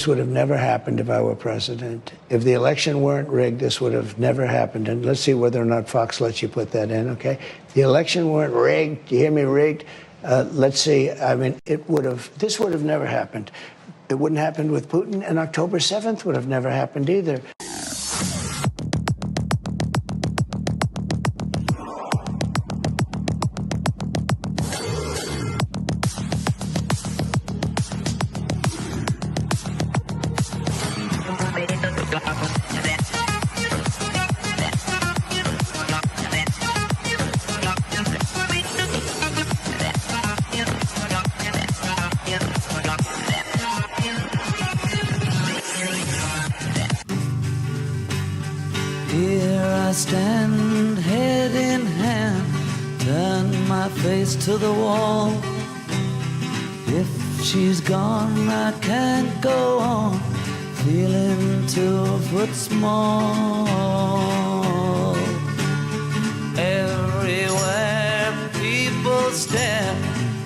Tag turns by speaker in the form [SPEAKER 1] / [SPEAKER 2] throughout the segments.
[SPEAKER 1] this would have never happened if I were president. If the election weren't rigged, this would have never happened. And let's see whether or not Fox lets you put that in, okay? If the election weren't rigged, you hear me, rigged? Let's see, I mean, this would have never happened. It wouldn't happen with Putin, and October 7th would have never happened either.
[SPEAKER 2] Here I stand, head in hand, turn my face to the wall. If she's gone, I can't go on, feeling 2 foot small. Everywhere people stare,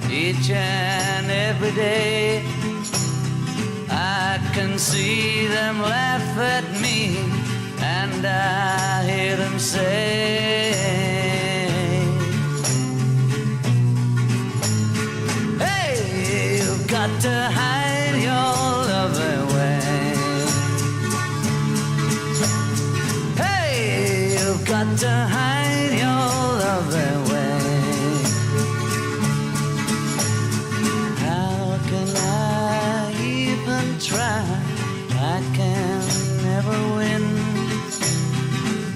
[SPEAKER 2] each and every day. I can see them laugh at me, and I hear them say, hey, you've got to hide your love away. Hey, you've got to hide your love away. How can I even try? I can never win.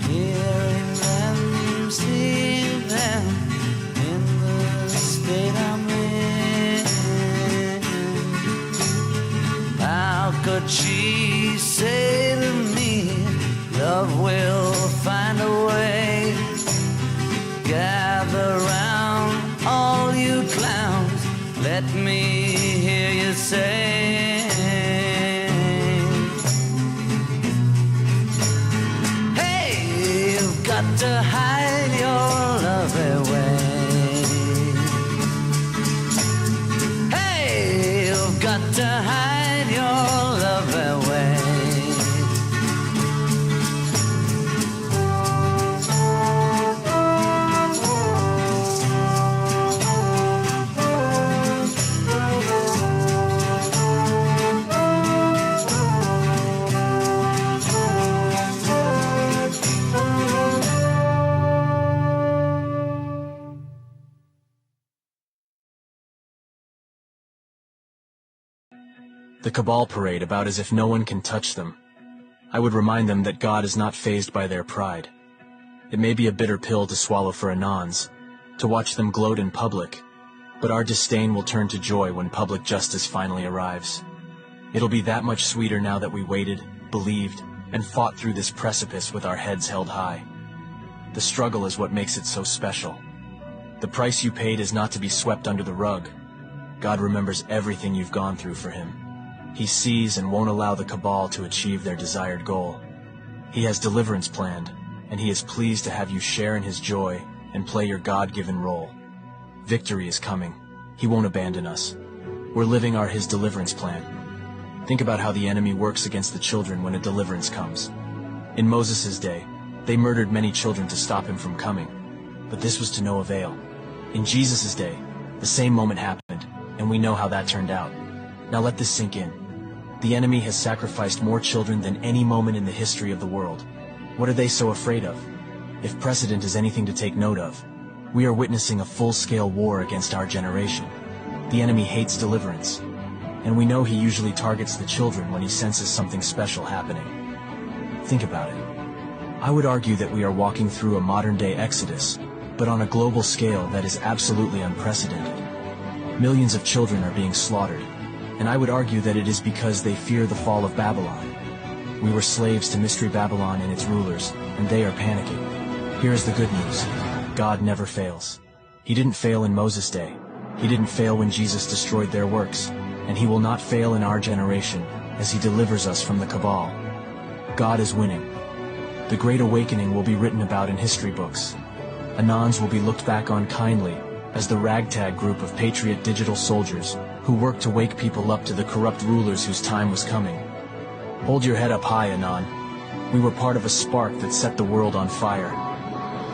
[SPEAKER 2] Hearing them, seeing them in the state I'm in. How could she say to me, love will find a way? Gather round, all you clowns, let me hear you say, got to hide your love away. Hey, you've got to hide your love away.
[SPEAKER 3] The cabal parade about as if no one can touch them. I would remind them that God is not fazed by their pride. It may be a bitter pill to swallow for Anons, to watch them gloat in public, but our disdain will turn to joy when public justice finally arrives. It'll be that much sweeter now that we waited, believed, and fought through this precipice with our heads held high. The struggle is what makes it so special. The price you paid is not to be swept under the rug. God remembers everything you've gone through for him. He sees and won't allow the cabal to achieve their desired goal. He has deliverance planned, and he is pleased to have you share in his joy and play your God-given role. Victory is coming. He won't abandon us. We're living his deliverance plan. Think about how the enemy works against the children when a deliverance comes. In Moses' day, they murdered many children to stop him from coming, but this was to no avail. In Jesus' day, the same moment happened, and we know how that turned out. Now let this sink in. The enemy has sacrificed more children than any moment in the history of the world. What are they so afraid of? If precedent is anything to take note of, we are witnessing a full-scale war against our generation. The enemy hates deliverance, and we know he usually targets the children when he senses something special happening. Think about it. I would argue that we are walking through a modern-day exodus, but on a global scale that is absolutely unprecedented. Millions of children are being slaughtered, and I would argue that it is because they fear the fall of Babylon. We were slaves to Mystery Babylon and its rulers, and they are panicking. Here is the good news. God never fails. He didn't fail in Moses' day. He didn't fail when Jesus destroyed their works, and he will not fail in our generation as he delivers us from the cabal. God is winning. The Great Awakening will be written about in history books. Anons will be looked back on kindly as the ragtag group of Patriot digital soldiers who worked to wake people up to the corrupt rulers whose time was coming. Hold your head up high, Anon. We were part of a spark that set the world on fire.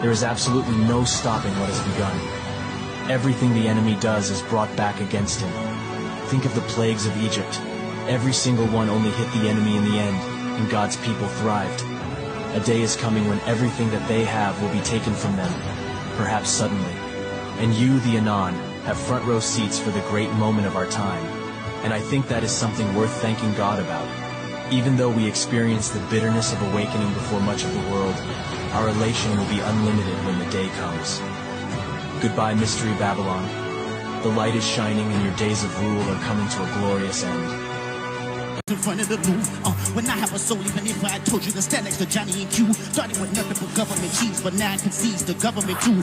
[SPEAKER 3] There is absolutely no stopping what has begun. Everything the enemy does is brought back against him. Think of the plagues of Egypt. Every single one only hit the enemy in the end, and God's people thrived. A day is coming when everything that they have will be taken from them, perhaps suddenly. And you, the Anon, have front row seats for the great moment of our time. And I think that is something worth thanking God about. Even though we experience the bitterness of awakening before much of the world, our elation will be unlimited when the day comes. Goodbye, Mystery Babylon. The light is shining and your days of rule are coming to a glorious end.
[SPEAKER 4] In front of the room, when I have a soul, even if I told you to stand next to Johnny and Q. Started with nothing but government cheese, but now I can seize the government too.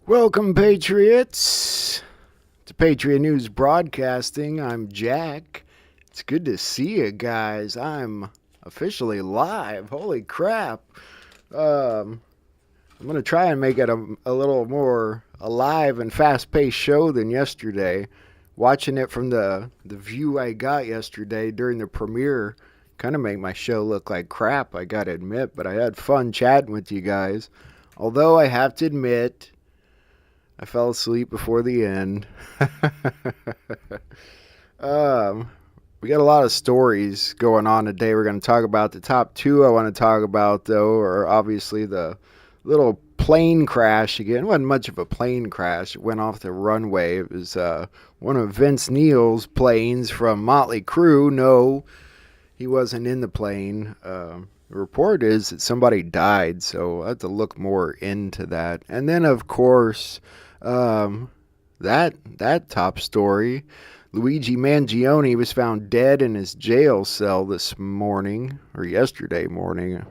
[SPEAKER 5] Welcome, Patriots, to Patriot News Broadcasting. I'm Jack. It's good to see you guys. I'm officially live. Holy crap. I'm going to try and make it a little more alive and fast-paced show than yesterday. Watching it from the view I got yesterday during the premiere kind of made my show look like crap, I got to admit. But I had fun chatting with you guys. Although I have to admit, I fell asleep before the end. We got a lot of stories going on today. We're going to talk about the top two I want to talk about, though, are obviously the little plane crash again. It wasn't much of a plane crash. It went off the runway. It was one of Vince Neil's planes from Motley Crue. No, he wasn't in the plane. The report is that somebody died, so I have to look more into that. And then, of course, that top story, Luigi Mangione was found dead in his jail cell this morning, or yesterday morning.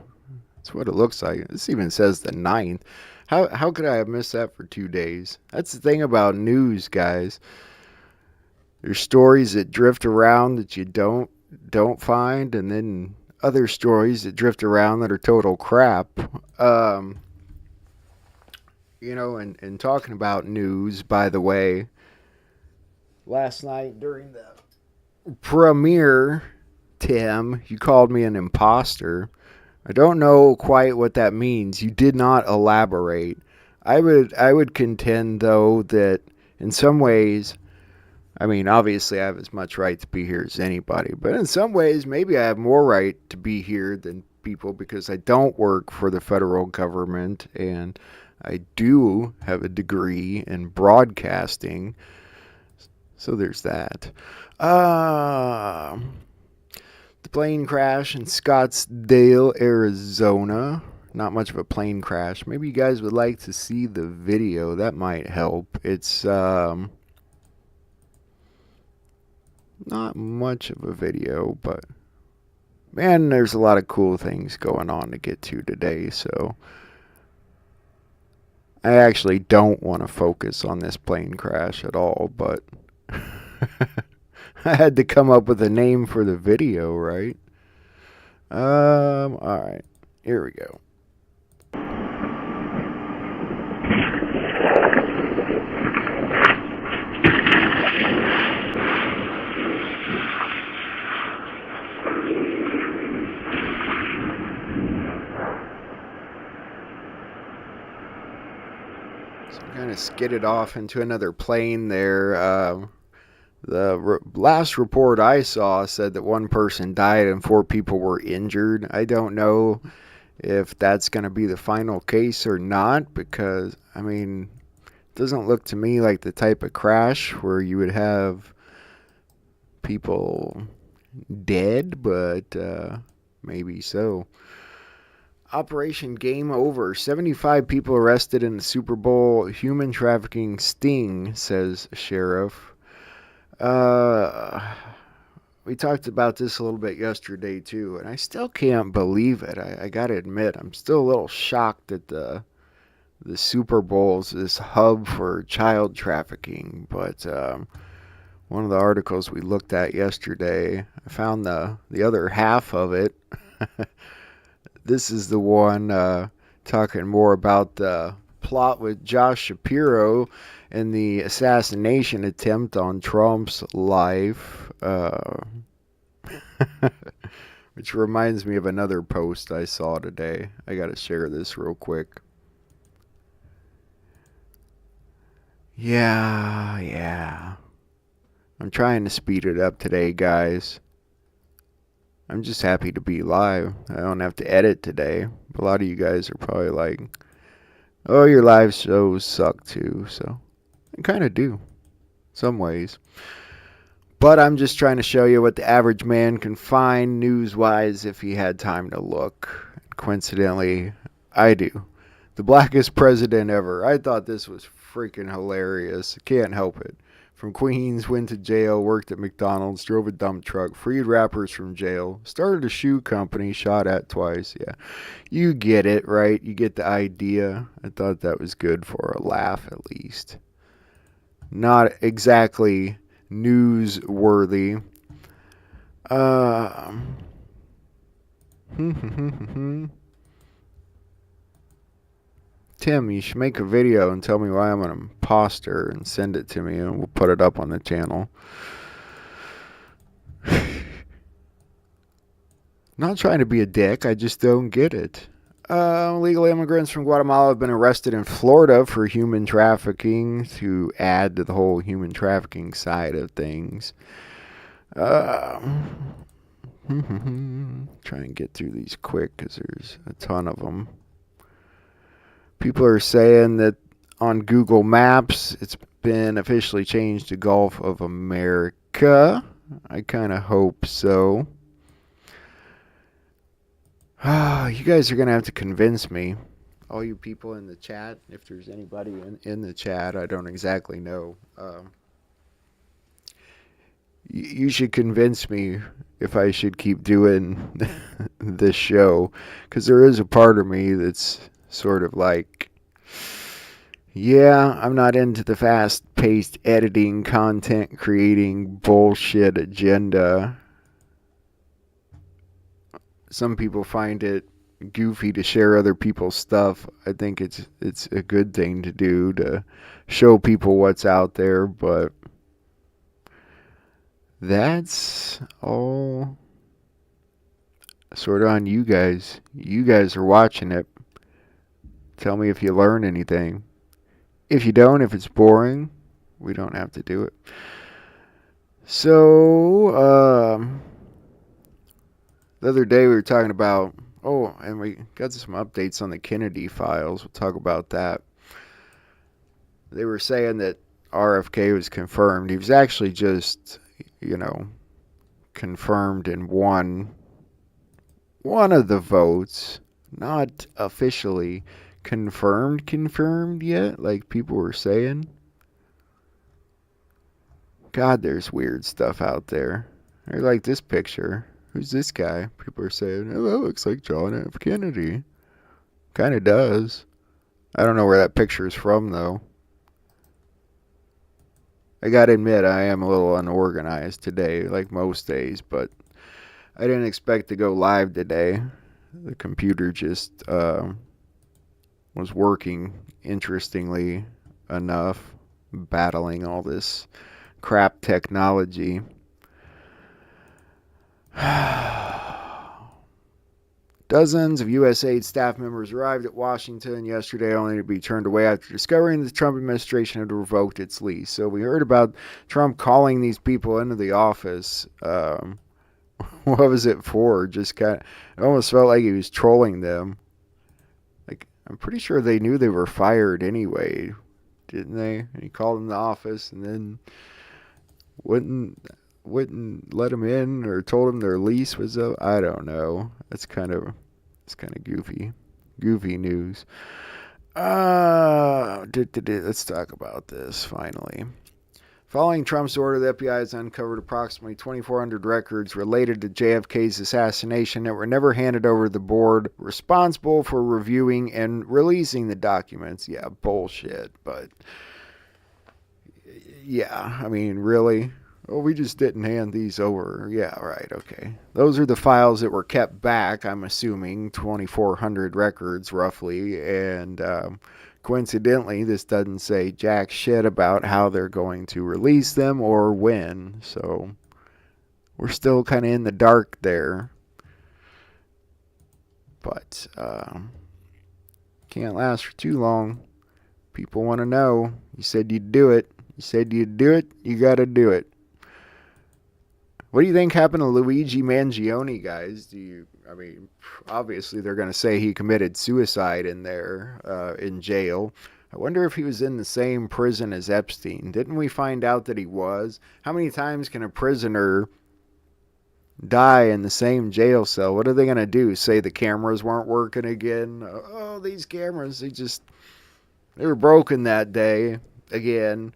[SPEAKER 5] That's what it looks like. This even says the 9th. How could I have missed that for 2 days? That's the thing about news, guys. There's stories that drift around that you don't find, and then other stories that drift around that are total crap. And talking about news, by the way, last night during the premiere, Tim, you called me an imposter. I don't know quite what that means. You did not elaborate. I would contend, though, that in some ways, I mean, obviously I have as much right to be here as anybody, but in some ways, maybe I have more right to be here than people because I don't work for the federal government and I do have a degree in broadcasting. So there's that. The plane crash in Scottsdale, Arizona. Not much of a plane crash. Maybe you guys would like to see the video. That might help. It's not much of a video, but man, there's a lot of cool things going on to get to today, so I actually don't want to focus on this plane crash at all, but I had to come up with a name for the video, right? Alright, here we go. So kind of skidded off into another plane there. The last report I saw said that one person died and 4 people were injured. I don't know if that's going to be the final case or not because, I mean, it doesn't look to me like the type of crash where you would have people dead, but maybe so. Operation Game Over. 75 people arrested in the Super Bowl human trafficking sting, says sheriff. We talked about this a little bit yesterday too, and I still can't believe it. I gotta admit, I'm still a little shocked that the Super Bowl is this hub for child trafficking. But one of the articles we looked at yesterday, I found the other half of it. This is the one talking more about the plot with Josh Shapiro and the assassination attempt on Trump's life, which reminds me of another post I saw today. I gotta share this real quick. Yeah. I'm trying to speed it up today, guys. I'm just happy to be live. I don't have to edit today. A lot of you guys are probably like, oh, your live shows suck too. So I kind of do. Some ways. But I'm just trying to show you what the average man can find news-wise if he had time to look. Coincidentally, I do. The blackest president ever. I thought this was freaking hilarious. Can't help it. From Queens, went to jail, worked at McDonald's, drove a dump truck, freed rappers from jail, started a shoe company, shot at twice. Yeah, you get it, right? You get the idea. I thought that was good for a laugh, at least. Not exactly newsworthy. Tim, you should make a video and tell me why I'm an imposter and send it to me and we'll put it up on the channel. Not trying to be a dick, I just don't get it. Illegal immigrants from Guatemala have been arrested in Florida for human trafficking, to add to the whole human trafficking side of things. Try and get through these quick because there's a ton of them. People are saying that on Google Maps, it's been officially changed to Gulf of America. I kind of hope so. You guys are going to have to convince me. All you people in the chat, if there's anybody in the chat, I don't exactly know. You should convince me if I should keep doing this show. Because there is a part of me that's sort of like, Yeah, I'm not into the fast-paced editing, content creating bullshit agenda. Some people find it goofy to share other people's stuff. I think it's a good thing to do to show people what's out there, but that's all sort of on you guys. You guys are watching it. Tell me if you learn anything. If you don't, if it's boring, we don't have to do it. So, the other day we were talking about, and we got some updates on the Kennedy files. We'll talk about that. They were saying that RFK was confirmed. He was actually just, confirmed in one of the votes, not officially confirmed yet, like people were saying. God, there's weird stuff out there. I like this picture. Who's this guy? People are saying, oh, that looks like John F. Kennedy. Kind of does. I don't know where that picture is from, though. I gotta admit, I am a little unorganized today, like most days, but I didn't expect to go live today. The computer just was working interestingly enough, battling all this crap technology. Dozens of USAID staff members arrived at Washington yesterday only to be turned away after discovering the Trump administration had revoked its lease. So we heard about Trump calling these people into the office. What was it for? It almost felt like he was trolling them. Like, I'm pretty sure they knew they were fired anyway, didn't they? And he called them in the office and then wouldn't let them in, or told them their lease was up. I don't know. It's kind of goofy news. Let's talk about this finally. Following Trump's order, the FBI has uncovered approximately 2,400 records related to JFK's assassination that were never handed over to the board responsible for reviewing and releasing the documents. Yeah, bullshit, but yeah, I mean, really? Oh, we just didn't hand these over. Yeah, right, okay. Those are the files that were kept back, I'm assuming, 2,400 records roughly, and coincidentally, this doesn't say jack shit about how they're going to release them or when, so we're still kind of in the dark there. But can't last for too long. People want to know. You said you'd do it. You said you'd do it. You got to do it. What do you think happened to Luigi Mangione, guys? Obviously they're going to say he committed suicide in there, in jail. I wonder if he was in the same prison as Epstein. Didn't we find out that he was? How many times can a prisoner die in the same jail cell? What are they going to do? Say the cameras weren't working again? Oh, these cameras, they were broken that day again.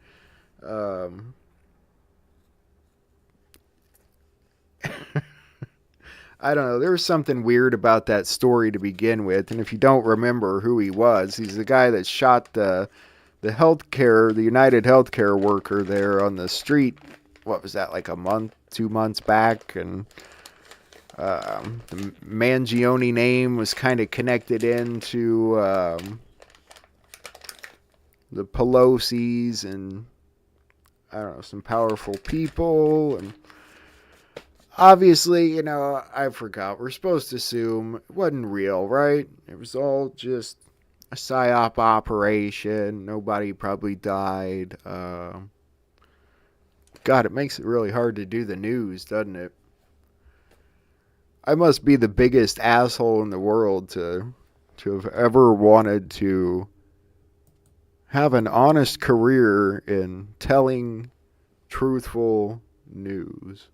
[SPEAKER 5] I don't know. There was something weird about that story to begin with. And if you don't remember who he was, he's the guy that shot the United Healthcare worker there on the street. What was that, like a month, 2 months back? And the Mangione name was kind of connected into the Pelosi's and, I don't know, some powerful people. And obviously, I forgot. We're supposed to assume it wasn't real, right? It was all just a psyop operation. Nobody probably died. God, it makes it really hard to do the news, doesn't it? I must be the biggest asshole in the world to have ever wanted to have an honest career in telling truthful news.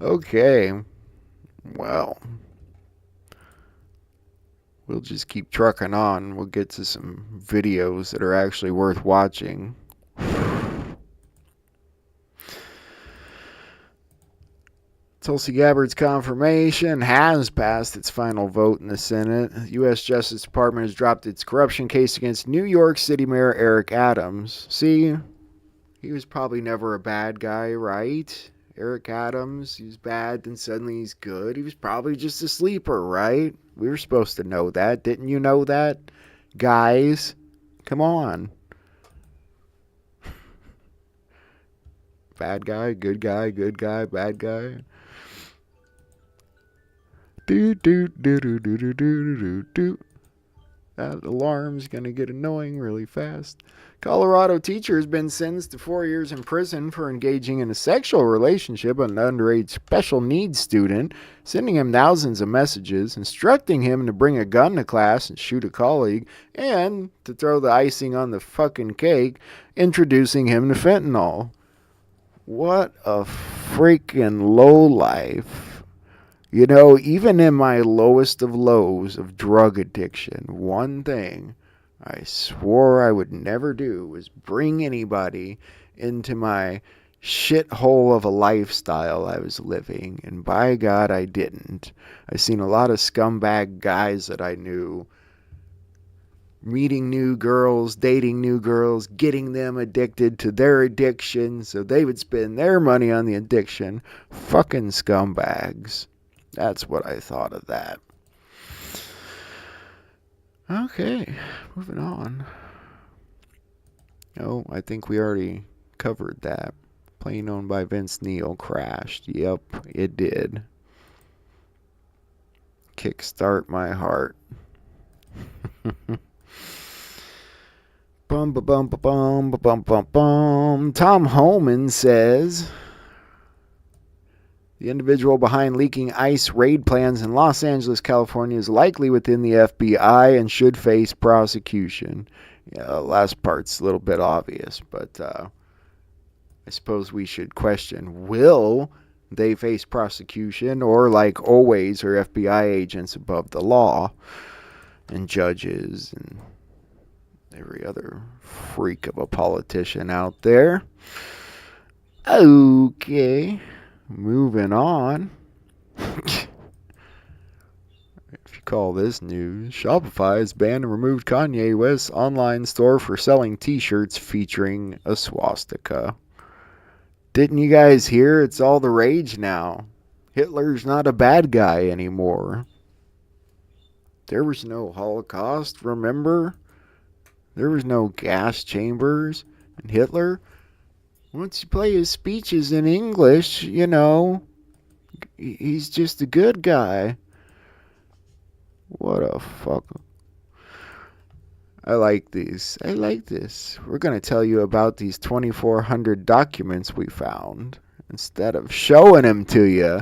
[SPEAKER 5] Okay. Well, we'll just keep trucking on. We'll get to some videos that are actually worth watching. Tulsi Gabbard's confirmation has passed its final vote in the Senate. The U.S. Justice Department has dropped its corruption case against New York City Mayor Eric Adams. See, he was probably never a bad guy, right? Eric Adams, he's bad, then suddenly he's good. He was probably just a sleeper, right? We were supposed to know that. Didn't you know that? Guys, come on. Bad guy, good guy, bad guy. Do. That alarm's gonna get annoying really fast. Colorado teacher has been sentenced to 4 years in prison for engaging in a sexual relationship with an underage special needs student, sending him thousands of messages, instructing him to bring a gun to class and shoot a colleague, and, to throw the icing on the fucking cake, introducing him to fentanyl. What a freaking lowlife. You know, even in my lowest of lows of drug addiction, one thing I swore I would never do was bring anybody into my shithole of a lifestyle I was living. And by God, I didn't. I seen a lot of scumbag guys that I knew meeting new girls, dating new girls, getting them addicted to their addiction so they would spend their money on the addiction. Fucking scumbags. That's what I thought of that. Okay, moving on. Oh, I think we already covered that. Plane owned by Vince Neil crashed. Yep, it did. Kickstart my heart. Bum ba bum ba bum ba bum bum bum. Tom Homan says the individual behind leaking ICE raid plans in Los Angeles, California is likely within the FBI and should face prosecution. Yeah, the last part's a little bit obvious, but I suppose we should question, will they face prosecution, or like always are FBI agents above the law and judges and every other freak of a politician out there? Okay. Moving on. If you call this news, Shopify has banned and removed Kanye West's online store for selling t-shirts featuring a swastika. Didn't you guys hear? It's all the rage now. Hitler's not a bad guy anymore. There was no Holocaust, remember? There was no gas chambers. And Hitler, once you play his speeches in English, you know, he's just a good guy. What a fuck. I like these. I like this. We're going to tell you about these 2,400 documents we found instead of showing them to you.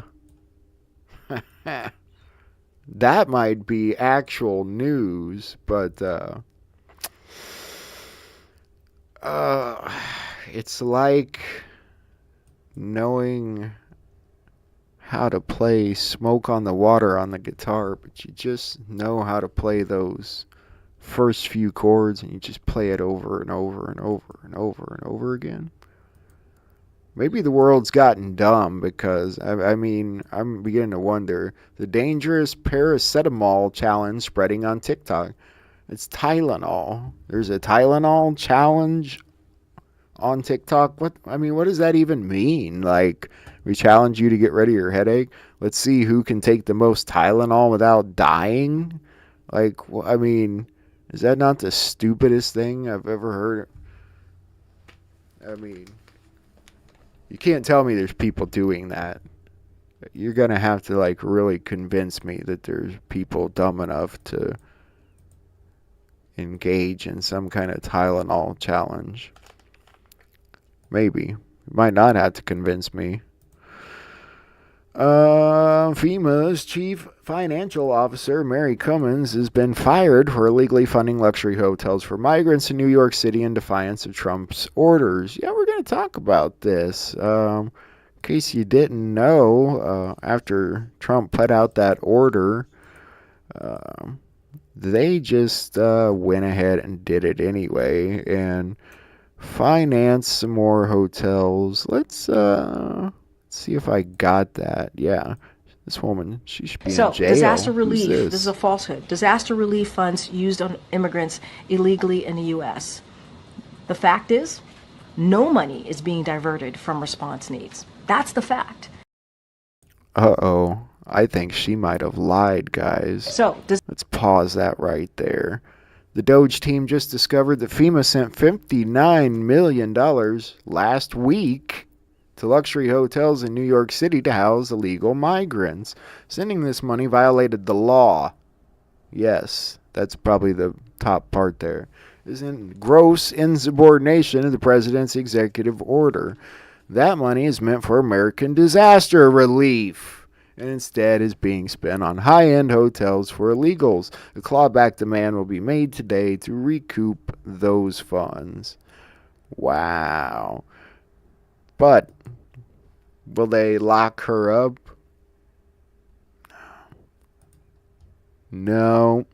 [SPEAKER 5] That might be actual news, but it's like knowing how to play Smoke on the Water on the guitar, but you just know how to play those first few chords and you just play it over and over and over and over and over again. Maybe the world's gotten dumb because, I mean, I'm beginning to wonder. The dangerous paracetamol challenge spreading on TikTok. It's Tylenol. There's a Tylenol challenge on TikTok. What does that even mean? Like, we challenge you to get rid of your headache. Let's see who can take the most Tylenol without dying. Like, I mean, is that not the stupidest thing I've ever heard? I mean, you can't tell me there's people doing that. You're going to have to, like, really convince me that there's people dumb enough to engage in some kind of Tylenol challenge. Maybe. You might not have to convince me. FEMA's chief financial officer, Mary Cummins, has been fired for illegally funding luxury hotels for migrants in New York City in defiance of Trump's orders. Yeah, we're going to talk about this. In case you didn't know, after Trump put out that order, they just went ahead and did it anyway and financed some more hotels. Let's Let's see if I got that. Yeah. This woman, she should be in
[SPEAKER 6] So,
[SPEAKER 5] jail.
[SPEAKER 6] disaster
[SPEAKER 5] Who's
[SPEAKER 6] relief.
[SPEAKER 5] this?
[SPEAKER 6] This is a falsehood. Disaster relief funds used on immigrants illegally in the U.S. The fact is, no money is being diverted from response needs. That's the fact.
[SPEAKER 5] Uh-oh. I think she might have lied, guys.
[SPEAKER 6] So,
[SPEAKER 5] Let's pause that right there. The Doge team just discovered that FEMA sent $59 million last week to luxury hotels in New York City to house illegal migrants. Sending this money violated the law. Yes, that's probably the top part there. Is in gross insubordination of the president's executive order. That money is meant for American disaster relief, and instead is being spent on high-end hotels for illegals. A clawback demand will be made today to recoup those funds. Wow. But will they lock her up? No.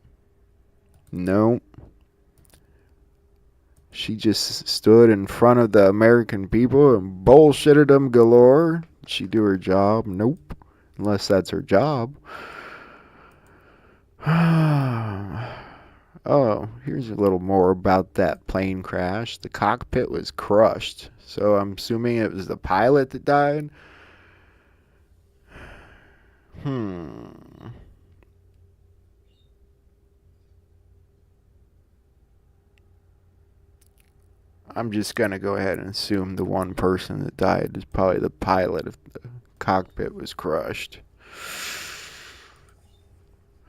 [SPEAKER 5] No. She just stood in front of the American people and bullshitted them galore. She do her job? Nope. Unless that's her job. Oh, here's a little more about that plane crash. The cockpit was crushed. So I'm assuming it was the pilot that died. I'm just going to go ahead and assume the one person that died is probably the pilot if the cockpit was crushed.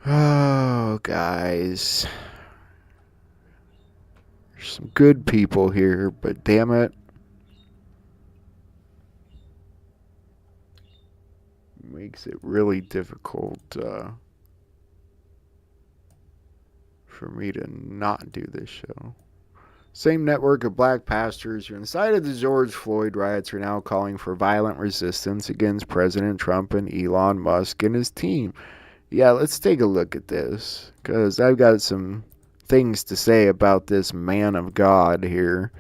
[SPEAKER 5] Oh, guys. There's some good people here, but damn it. Makes it really difficult for me to not do this show. Same network of black pastors who incited the George Floyd riots are now calling for violent resistance against President Trump and Elon Musk and his team. Yeah, let's take a look at this, because I've got some things to say about this man of God here.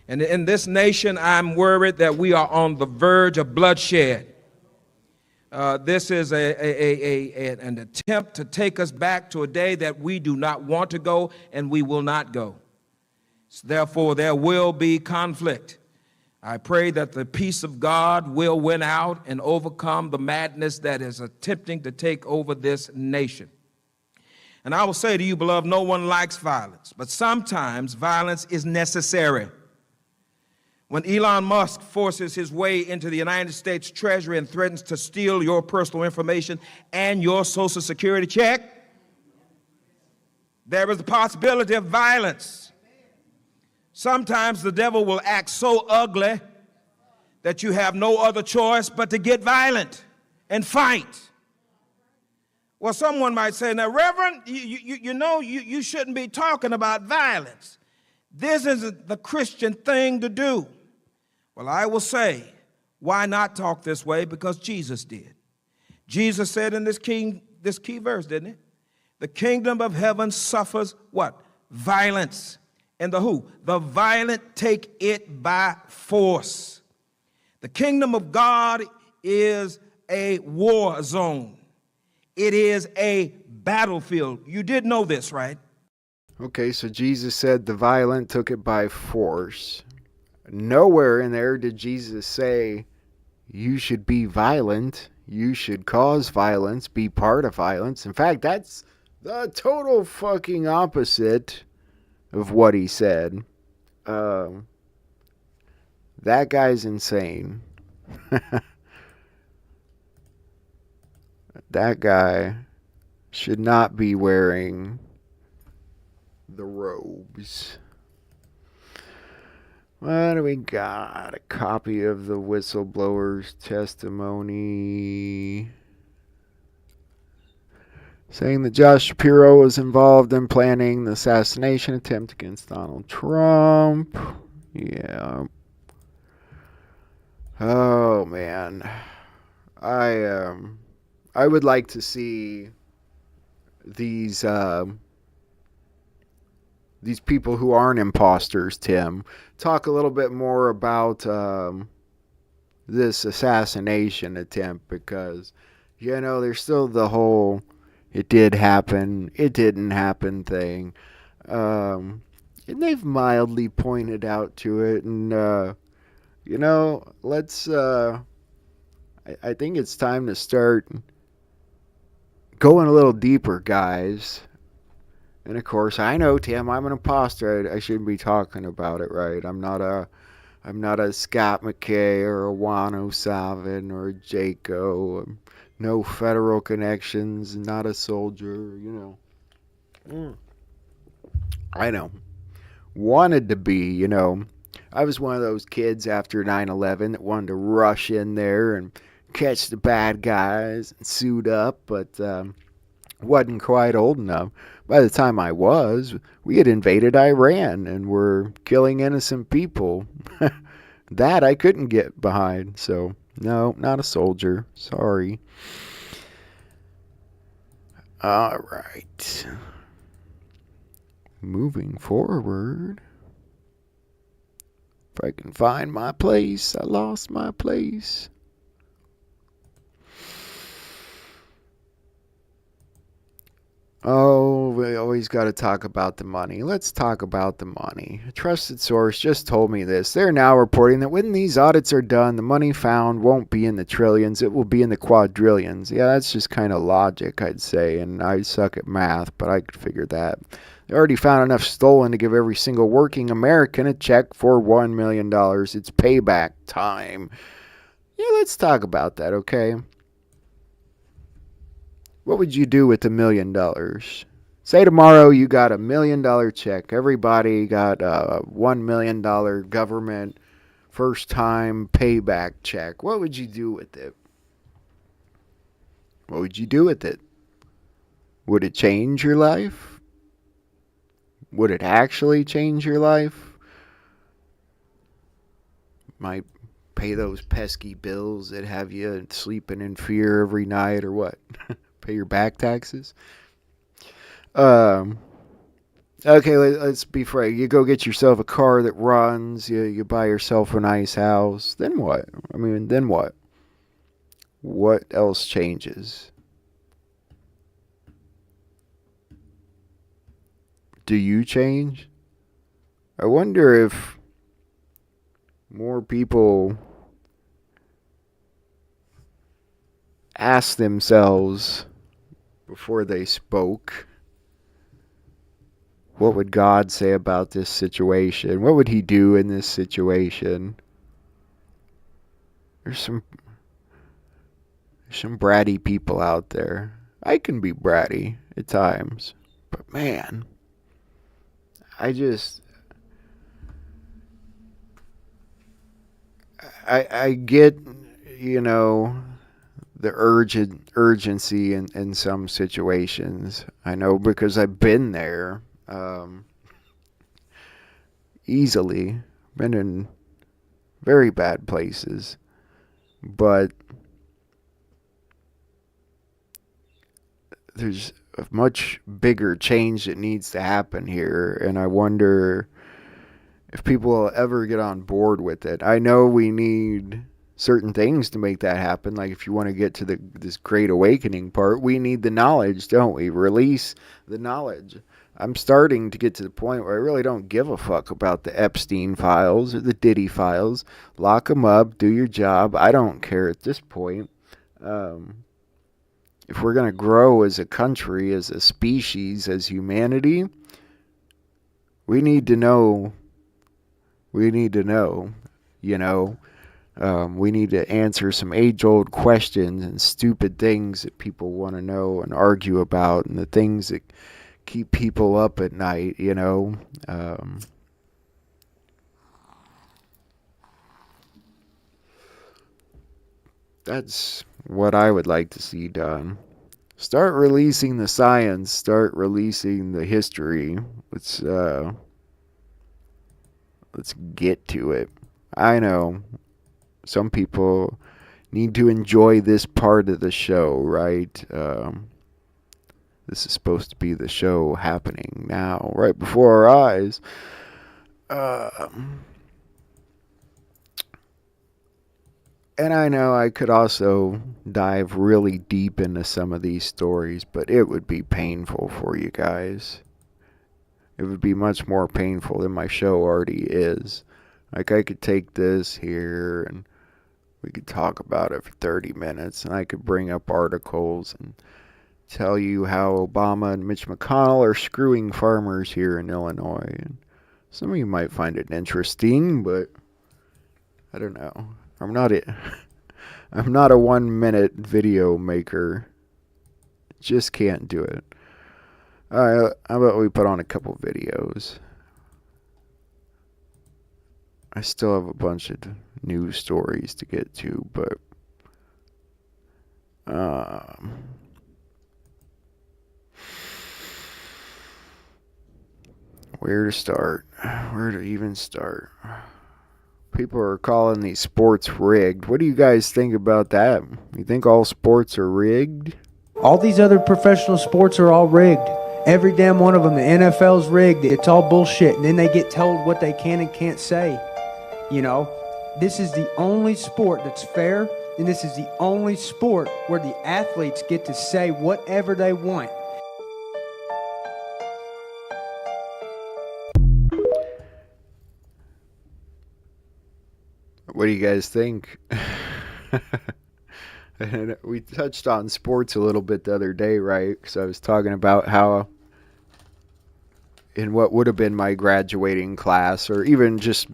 [SPEAKER 7] And in this nation, I'm worried that we are on the verge of bloodshed. This is an attempt to take us back to a day that we do not want to go, and we will not go. Therefore, there will be conflict. I pray that the peace of God will win out and overcome the madness that is attempting to take over this nation. And I will say to you, beloved, no one likes violence, but sometimes violence is necessary. When Elon Musk forces his way into the United States Treasury and threatens to steal your personal information and your Social Security check, there is the possibility of violence. Sometimes the devil will act so ugly that you have no other choice but to get violent and fight. Well, someone might say, now, Reverend, you shouldn't be talking about violence. This isn't the Christian thing to do. Well, I will say, why not talk this way? Because Jesus did. Jesus said in this key verse, didn't he? The kingdom of heaven suffers what? Violence. And the who? The violent take it by force. The kingdom of God is a war zone. It is a battlefield. You did know this, right?
[SPEAKER 5] Okay, so Jesus said the violent took it by force. Nowhere in there did Jesus say you should be violent, you should cause violence, be part of violence. In fact, that's the total fucking opposite of what he said. That guy's insane. That guy should not be wearing the robes. What do we got? A copy of the whistleblower's testimony saying that Josh Shapiro was involved in planning the assassination attempt against Donald Trump. Yeah. Oh man. I would like to see these these people who aren't imposters, Tim. Talk a little bit more about this assassination attempt, because, you know, there's still the whole it did happen, it didn't happen thing. And they've mildly pointed out to it, and, you know, let's, I think it's time to start going a little deeper, guys. And of course, I know, Tim, I'm an imposter. I shouldn't be talking about it, right? I'm not a Scott McKay or a Juan O'Savin or a Jaco. No federal connections. Not a soldier. You know. I know. Wanted to be. You know. I was one of those kids after 9/11 that wanted to rush in there and catch the bad guys and suit up, but wasn't quite old enough. By the time I was, we had invaded Iran and were killing innocent people. That I couldn't get behind. So, no, not a soldier. Sorry. All right. Moving forward. If I can find my place. I lost my place. Oh, we always got to talk about the money. Let's talk about the money. A trusted source just told me this. They're now reporting that when these audits are done, the money found won't be in the trillions. It will be in the quadrillions. Yeah, that's just kind of logic, I'd say. And I suck at math, but I could figure that. They already found enough stolen to give every single working American a check for $1 million. It's payback time. Yeah, let's talk about that, okay? What would you do with $1 million? Say tomorrow you got $1 million check. Everybody got a $1 million government first time payback check. What would you do with it? What would you do with it? Would it change your life? Would it actually change your life? Might pay those pesky bills that have you sleeping in fear every night, or what? Pay your back taxes. Okay, let's be frank. You go get yourself a car that runs. You buy yourself a nice house. Then what? I mean, then what? What else changes? Do you change? I wonder if more people ask themselves before they spoke, what would God say about this situation? What would he do in this situation? There's some bratty people out there. I can be bratty at times, but man, I get, you know, the urgency in some situations. I know because I've been there easily. Been in very bad places. But there's a much bigger change that needs to happen here. And I wonder if people will ever get on board with it. I know we need certain things to make that happen. Like if you want to get to this great awakening part, we need the knowledge, don't we? Release the knowledge. I'm starting to get to the point where I really don't give a fuck about the Epstein files or the Diddy files. Lock them up, do your job. I don't care at this point. If we're going to grow as a country, as a species, as humanity, we need to know. We need to know, you know. We need to answer some age-old questions and stupid things that people want to know and argue about, and the things that keep people up at night, you know. That's what I would like to see done. Start releasing the science. Start releasing the history. Let's get to it. I know some people need to enjoy this part of the show, right? This is supposed to be the show happening now, right before our eyes. And I know I could also dive really deep into some of these stories, but it would be painful for you guys. It would be much more painful than my show already is. Like, I could take this here and we could talk about it for 30 minutes, and I could bring up articles and tell you how Obama and Mitch McConnell are screwing farmers here in Illinois. And some of you might find it interesting, but I don't know. I'm not a 1 minute video maker. Just can't do it. Alright, how about we put on a couple videos? I still have a bunch of news stories to get to, but where to start? Where to even start? People are calling these sports rigged. What do you guys think about that? You think all sports are rigged?
[SPEAKER 8] All these other professional sports are all rigged. Every damn one of them. The NFL's rigged. It's all bullshit. And then they get told what they can and can't say. You know, this is the only sport that's fair, and this is the only sport where the athletes get to say whatever they want.
[SPEAKER 5] What do you guys think? We touched on sports a little bit the other day, right? Because I was talking about how in what would have been my graduating class, or even just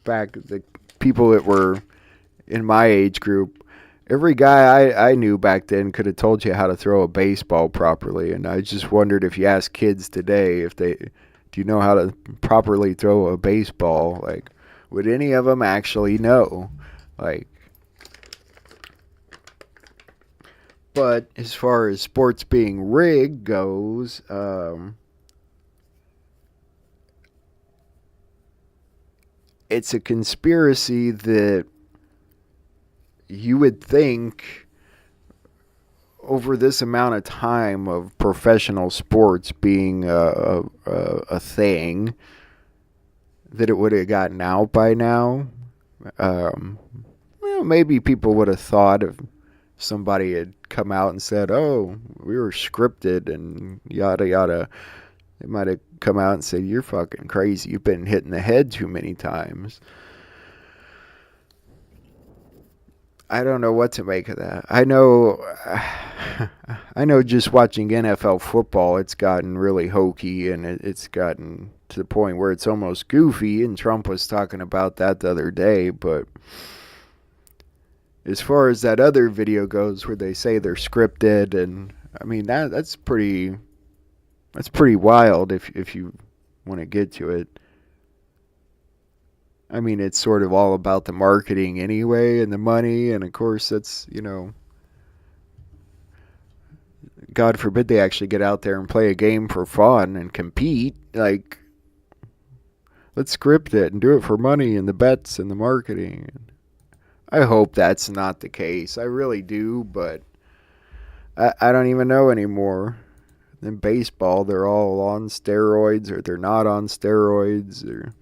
[SPEAKER 5] back the people that were in my age group, every guy I knew back then could have told you how to throw a baseball properly. And I just wondered, if you ask kids today, do you know how to properly throw a baseball? Like, would any of them actually know? Like, but as far as sports being rigged goes, it's a conspiracy that you would think over this amount of time of professional sports being a thing, that it would have gotten out by now. Well, maybe people would have thought if somebody had come out and said, oh, we were scripted and yada yada. They might have come out and said, you're fucking crazy. You've been hit in the head too many times. I don't know what to make of that. I know just watching NFL football, it's gotten really hokey, and it's gotten to the point where it's almost goofy, and Trump was talking about that the other day. But as far as that other video goes where they say they're scripted, and I mean, that's pretty wild if you want to get to it. I mean, it's sort of all about the marketing anyway, and the money, and of course that's, God forbid they actually get out there and play a game for fun and compete. Like, let's script it and do it for money and the bets and the marketing. I hope that's not the case. I really do, but I don't even know anymore. In baseball, they're all on steroids, or they're not on steroids, or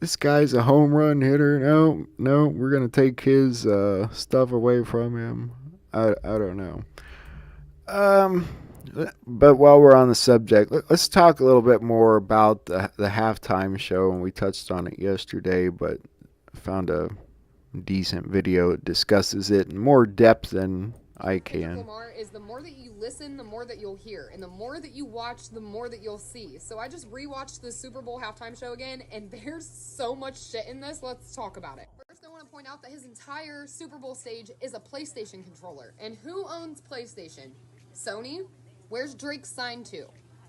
[SPEAKER 5] this guy's a home run hitter. No, we're going to take his stuff away from him. I don't know. But while we're on the subject, let's talk a little bit more about the halftime show. And we touched on it yesterday, but I found a decent video that discusses it in more depth than I can.
[SPEAKER 9] Lamar, is the more that you listen, the more that you'll hear, and the more that you watch, the more that you'll see. So I just rewatched the Super Bowl halftime show again, and there's so much shit in this. Let's talk about it. First, I want to point out that his entire Super Bowl stage is a PlayStation controller. And who owns PlayStation? Sony? Where's Drake signed to?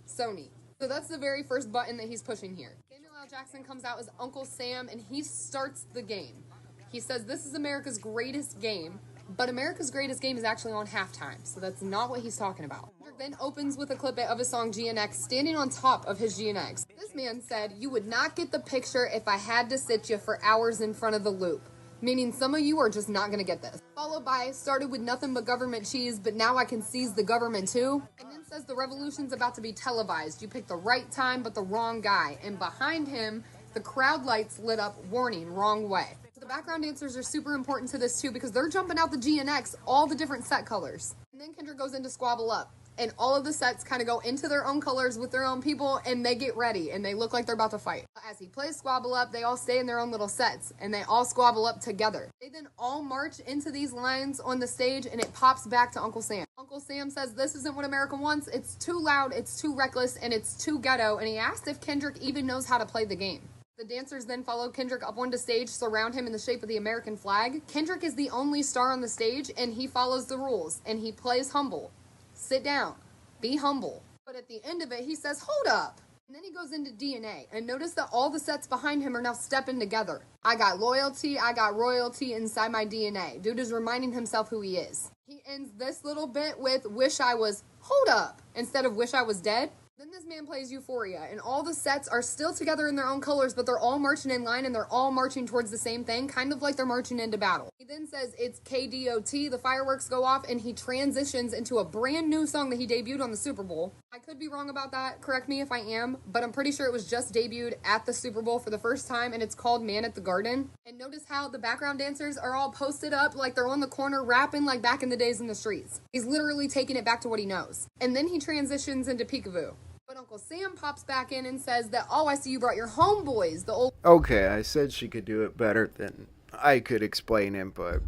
[SPEAKER 9] Sony. So that's the very first button that he's pushing here. Samuel L. Jackson comes out as Uncle Sam, and he starts the game. He says, this is America's greatest game. But America's greatest game is actually on halftime, so that's not what he's talking about. Kendrick then opens with a clip of his song GNX, standing on top of his GNX. This man said, you would not get the picture if I had to sit you for hours in front of the loop. Meaning some of you are just not gonna get this. Followed by, started with nothing but government cheese, but now I can seize the government too. And then says the revolution's about to be televised. You picked the right time, but the wrong guy. And behind him, the crowd lights lit up, warning, wrong way. So the background dancers are super important to this too, because they're jumping out the G and X, all the different set colors. And then Kendrick goes into Squabble Up. And all of the sets kind of go into their own colors with their own people, and they get ready, and they look like they're about to fight. As he plays Squabble Up, they all stay in their own little sets, and they all squabble up together. They then all march into these lines on the stage, and it pops back to Uncle Sam. Uncle Sam says, this isn't what America wants. It's too loud, it's too reckless, and it's too ghetto, and he asked if Kendrick even knows how to play the game. The dancers then follow Kendrick up onto stage, surround him in the shape of the American flag. Kendrick is the only star on the stage, and he follows the rules, and he plays humble. Sit down. Be humble. But at the end of it, he says, hold up. And then he goes into DNA. And notice that all the sets behind him are now stepping together. I got loyalty, I got royalty inside my DNA. Dude is reminding himself who he is. He ends this little bit with, wish I was, hold up, instead of wish I was dead. Then this man plays Euphoria, and all the sets are still together in their own colors, but they're all marching in line, and they're all marching towards the same thing, kind of like they're marching into battle. He then says it's KDOT, the fireworks go off, and he transitions into a brand new song that he debuted on the Super Bowl. I could be wrong about that, correct me if I am, but I'm pretty sure it was just debuted at the Super Bowl for the first time, and it's called Man at the Garden. And notice how the background dancers are all posted up like they're on the corner rapping like back in the days in the streets. He's literally taking it back to what he knows. And then he transitions into Peekaboo. But Uncle Sam pops back in and says that, oh, I see you brought your homeboys, the old...
[SPEAKER 5] Okay, I said she could do it better than I could explain it, but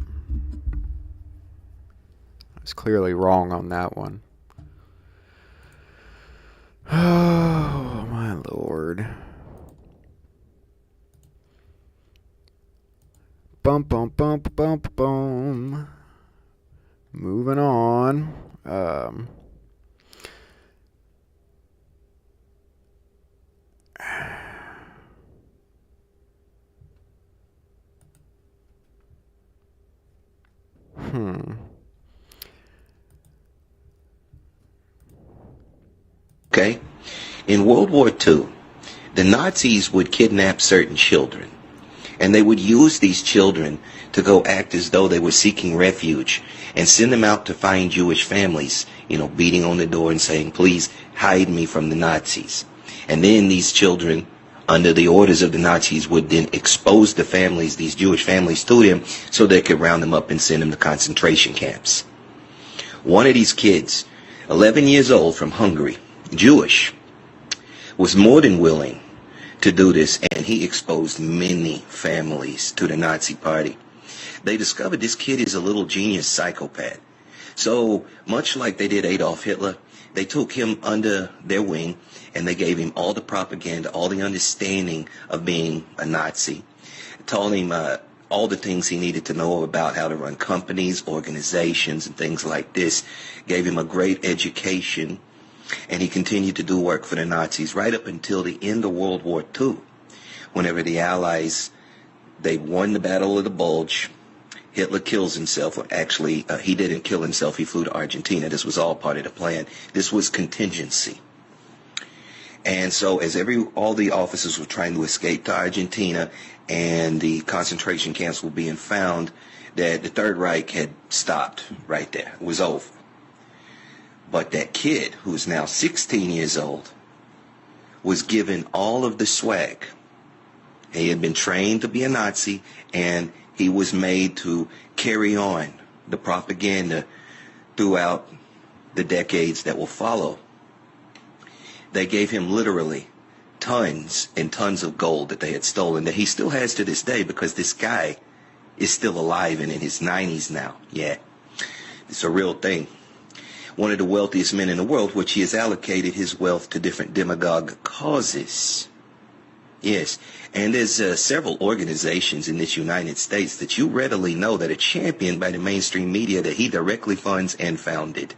[SPEAKER 5] I was clearly wrong on that one. Oh, my Lord. Bump, bump, bump, bump, bump. Moving on.
[SPEAKER 10] Okay? In World War II, the Nazis would kidnap certain children, and they would use these children to go act as though they were seeking refuge and send them out to find Jewish families, beating on the door and saying, please hide me from the Nazis. And then these children, under the orders of the Nazis, would then expose the families, these Jewish families, to them so they could round them up and send them to concentration camps. One of these kids, 11 years old, from Hungary, Jewish, was more than willing to do this, and he exposed many families to the Nazi party. They discovered this kid is a little genius psychopath. So, much like they did Adolf Hitler, they took him under their wing, and they gave him all the propaganda, all the understanding of being a Nazi. Told him all the things he needed to know about how to run companies, organizations, and things like this. Gave him a great education, and he continued to do work for the Nazis right up until the end of World War II, whenever the Allies, they won the Battle of the Bulge. Hitler kills himself. Actually, he didn't kill himself. He flew to Argentina. This was all part of the plan. This was contingency. And so as all the officers were trying to escape to Argentina and the concentration camps were being found, that the Third Reich had stopped right there. It was over. But that kid, who is now 16 years old, was given all of the swag. He had been trained to be a Nazi, and he was made to carry on the propaganda throughout the decades that will follow. They gave him literally tons and tons of gold that they had stolen, that he still has to this day, because this guy is still alive and in his 90s now. Yeah, it's a real thing. One of the wealthiest men in the world, which he has allocated his wealth to different demagogue causes. Yes, and there's several organizations in this United States that you readily know that are championed by the mainstream media that he directly funds and founded.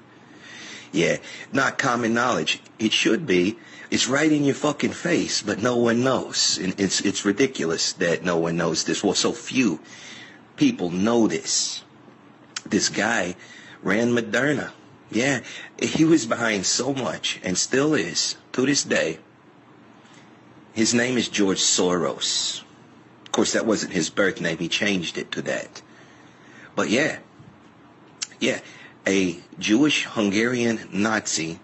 [SPEAKER 10] Yeah, not common knowledge. It should be. It's right in your fucking face, but no one knows. And it's ridiculous that no one knows this. Well, so few people know this. This guy ran Moderna. Yeah, he was behind so much, and still is, to this day. His name is George Soros. Of course, that wasn't his birth name. He changed it to that. But yeah, a Jewish Hungarian Nazi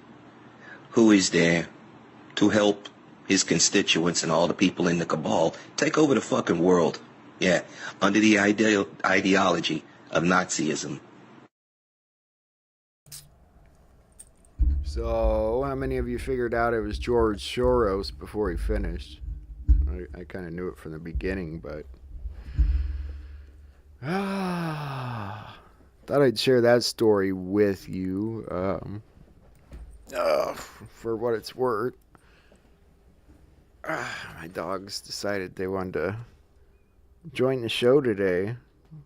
[SPEAKER 10] who is there to help his constituents and all the people in the cabal take over the fucking world. Yeah, under the ideology of Nazism.
[SPEAKER 5] So, how many of you figured out it was George Soros before he finished? I kind of knew it from the beginning, but thought I'd share that story with you for what it's worth. My dogs decided they wanted to join the show today.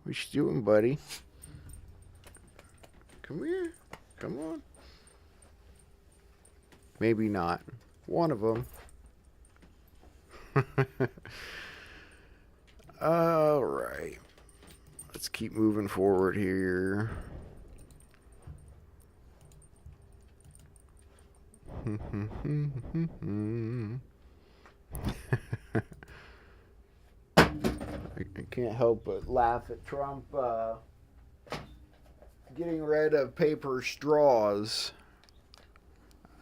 [SPEAKER 5] What you doing, buddy? Come here. Come on. Maybe not. One of them. All right. Let's keep moving forward here. I can't help but laugh at Trump getting rid of paper straws.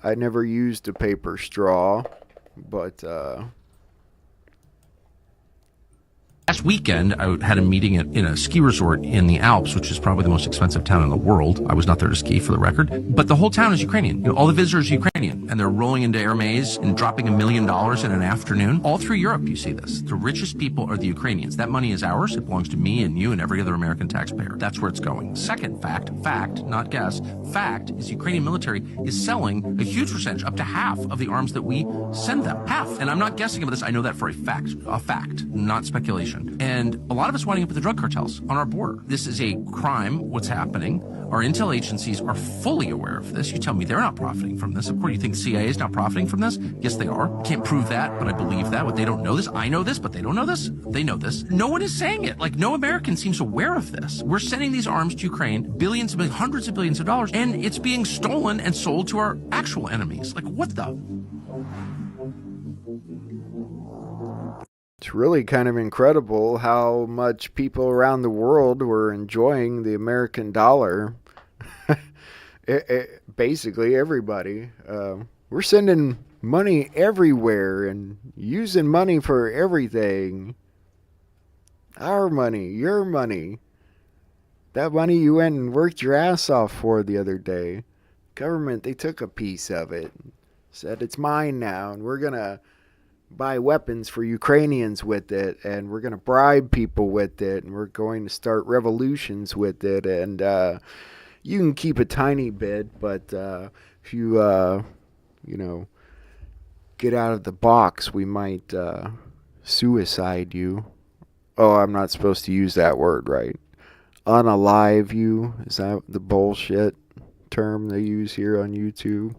[SPEAKER 5] I never used a paper straw, but
[SPEAKER 11] last weekend, I had a meeting in a ski resort in the Alps, which is probably the most expensive town in the world. I was not there to ski, for the record. But the whole town is Ukrainian. You know, all the visitors are Ukrainian, and they're rolling into air maze and dropping $1 million in an afternoon. All through Europe, you see this. The richest people are the Ukrainians. That money is ours. It belongs to me and you and every other American taxpayer. That's where it's going. Second fact, not guess, fact is the Ukrainian military is selling a huge percentage, up to half of the arms that we send them. Half. And I'm not guessing about this. I know that for a fact, not speculation. And a lot of us winding up with the drug cartels on our border. This is a crime, what's happening. Our intel agencies are fully aware of this. You tell me they're not profiting from this. Of course, you think the CIA is not profiting from this? Yes, they are. Can't prove that, but I believe that. But they don't know this. I know this, but they don't know this. They know this. No one is saying it. Like, no American seems aware of this. We're sending these arms to Ukraine, billions, hundreds of billions of dollars, and it's being stolen and sold to our actual enemies. Like, what the?
[SPEAKER 5] It's really kind of incredible how much people around the world were enjoying the American dollar. Basically, everybody. We're sending money everywhere and using money for everything. Our money, your money. That money you went and worked your ass off for the other day. Government, they took a piece of it. Said it's mine now, and we're going to buy weapons for Ukrainians with it, and we're going to bribe people with it, and we're going to start revolutions with it, and you can keep a tiny bit, but if you, get out of the box, we might suicide you. Oh, I'm not supposed to use that word, right? Unalive you, is that the bullshit term they use here on YouTube?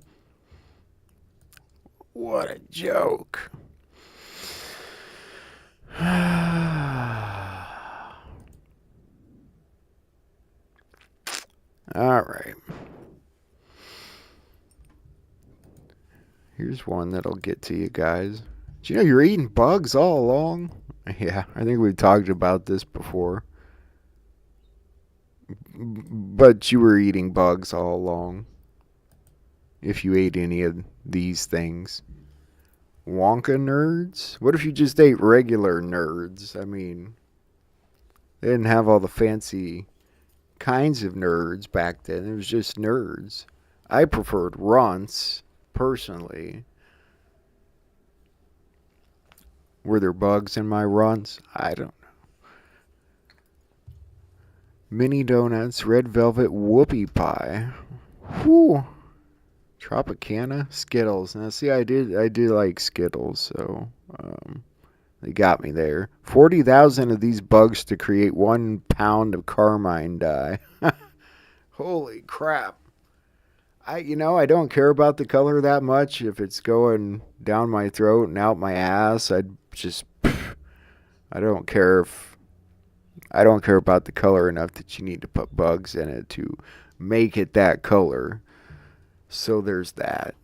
[SPEAKER 5] What a joke. All right. Here's one that'll get to you guys. Did you know you're eating bugs all along? Yeah, I think we've talked about this before. But you were eating bugs all along. If you ate any of these things. Wonka nerds? What if you just ate regular nerds? I mean, they didn't have all the fancy kinds of nerds back then. It was just nerds. I preferred runts, personally. Were there bugs in my runts? I don't know. Mini donuts, red velvet whoopie pie. Whew. Tropicana, Skittles. Now, see, I do like Skittles, so they got me there. 40,000 of these bugs to create 1 pound of carmine dye. Holy crap! I don't care about the color that much. If it's going down my throat and out my ass, I don't care about the color enough that you need to put bugs in it to make it that color. So there's that.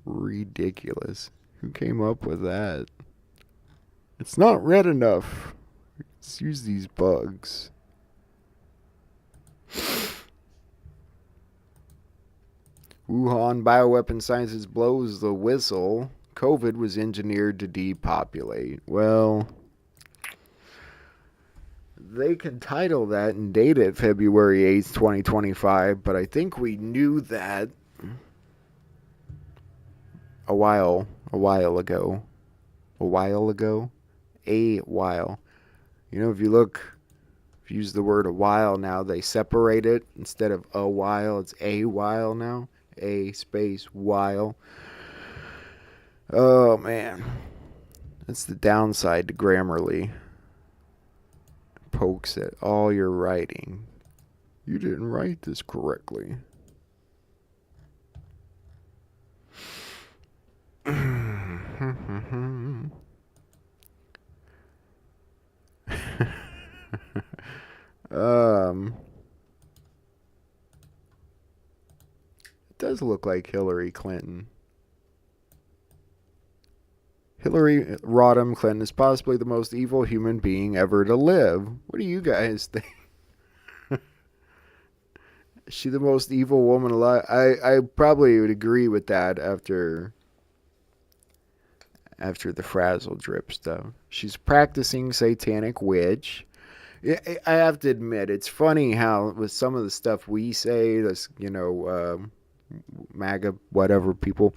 [SPEAKER 5] Ridiculous. Who came up with that? It's not red enough. Let's use these bugs. Wuhan Bioweapon Sciences blows the whistle. COVID was engineered to depopulate. Well, they can title that and date it February 8th, 2025, but I think we knew that a while ago. You know, if you use the word a while now, they separate it. Instead of a while, it's a while now. A space while. Oh, man. That's the downside to Grammarly. Pokes at all your writing. You didn't write this correctly. It does look like Hillary Clinton. Hillary Rodham Clinton is possibly the most evil human being ever to live. What do you guys think? Is she the most evil woman alive? I probably would agree with that after the frazzle drip stuff. She's practicing satanic witch. I have to admit, it's funny how with some of the stuff we say, this, MAGA, whatever people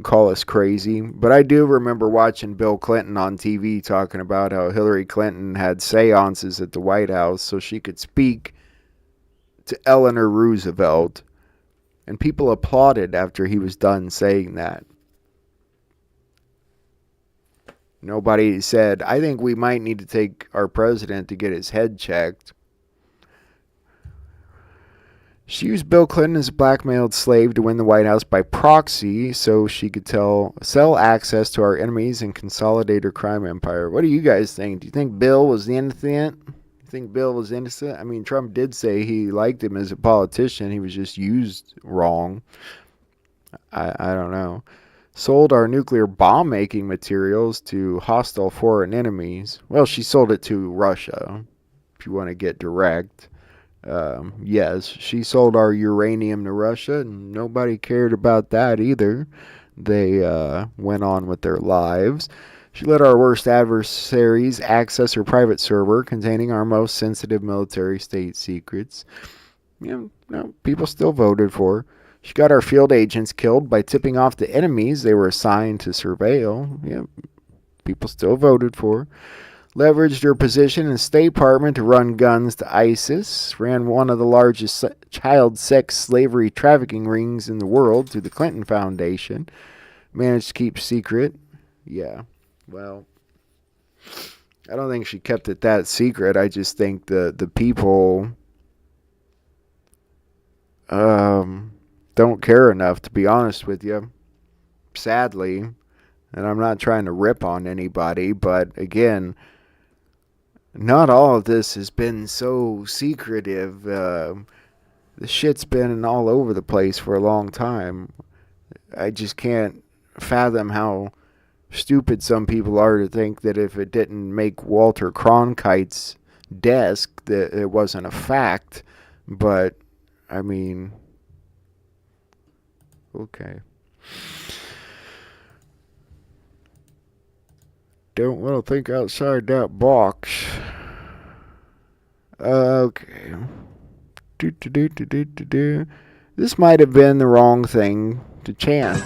[SPEAKER 5] call us crazy. But I do remember watching Bill Clinton on TV talking about how Hillary Clinton had seances at the White House so she could speak to Eleanor Roosevelt. And people applauded after he was done saying that. Nobody said, I think we might need to take our president to get his head checked. She used Bill Clinton as a blackmailed slave to win the White House by proxy so she could sell access to our enemies and consolidate her crime empire. What do you guys think? Do you think Bill was innocent? I mean, Trump did say he liked him as a politician. He was just used wrong. I don't know. Sold our nuclear bomb-making materials to hostile foreign enemies. Well, she sold it to Russia, if you want to get direct. Yes, she sold our uranium to Russia, and nobody cared about that either. They went on with their lives. She let our worst adversaries access her private server containing our most sensitive military state secrets. People still voted for her. She got our field agents killed by tipping off the enemies they were assigned to surveil. People still voted for her. Leveraged her position in the State Department to run guns to ISIS. Ran one of the largest child sex slavery trafficking rings in the world through the Clinton Foundation. Managed to keep secret. Yeah, well, I don't think she kept it that secret. I just think the people don't care enough, to be honest with you. Sadly. And I'm not trying to rip on anybody, but again, not all of this has been so secretive. The shit's been all over the place for a long time. I just can't fathom how stupid some people are to think that if it didn't make Walter Cronkite's desk, that it wasn't a fact. But, I mean, okay. Don't want to think outside that box. Okay. This might have been the wrong thing to chant.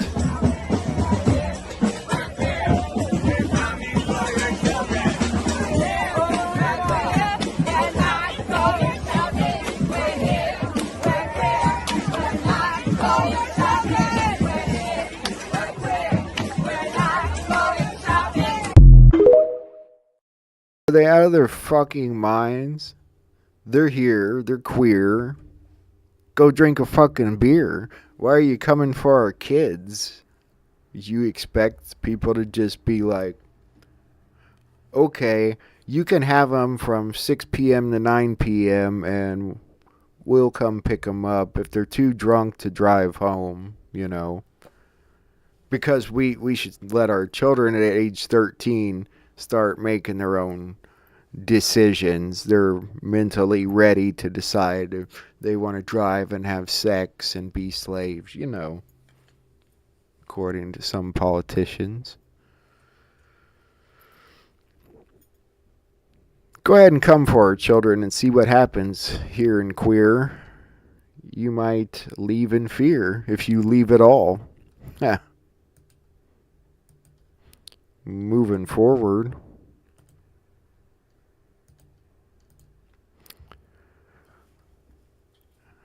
[SPEAKER 5] Are they out of their fucking minds? They're here. They're queer. Go drink a fucking beer. Why are you coming for our kids? You expect people to just be like, okay, you can have them from 6 p.m. to 9 p.m. and we'll come pick them up if they're too drunk to drive home, because we should let our children at age 13 start making their own decisions. They're mentally ready to decide if they want to drive and have sex and be slaves, according to some politicians. Go ahead and come for it, children, and see what happens here in queer. You might leave in fear if you leave at all. Moving forward.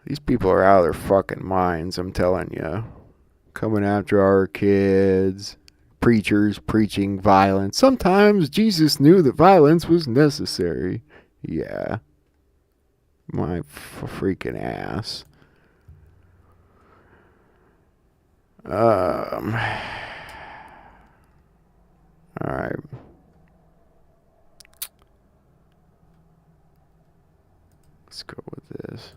[SPEAKER 5] These people are out of their fucking minds, I'm telling you. Coming after our kids. Preachers preaching violence. Sometimes Jesus knew that violence was necessary. Yeah. My freaking ass. Alright. Let's go with this.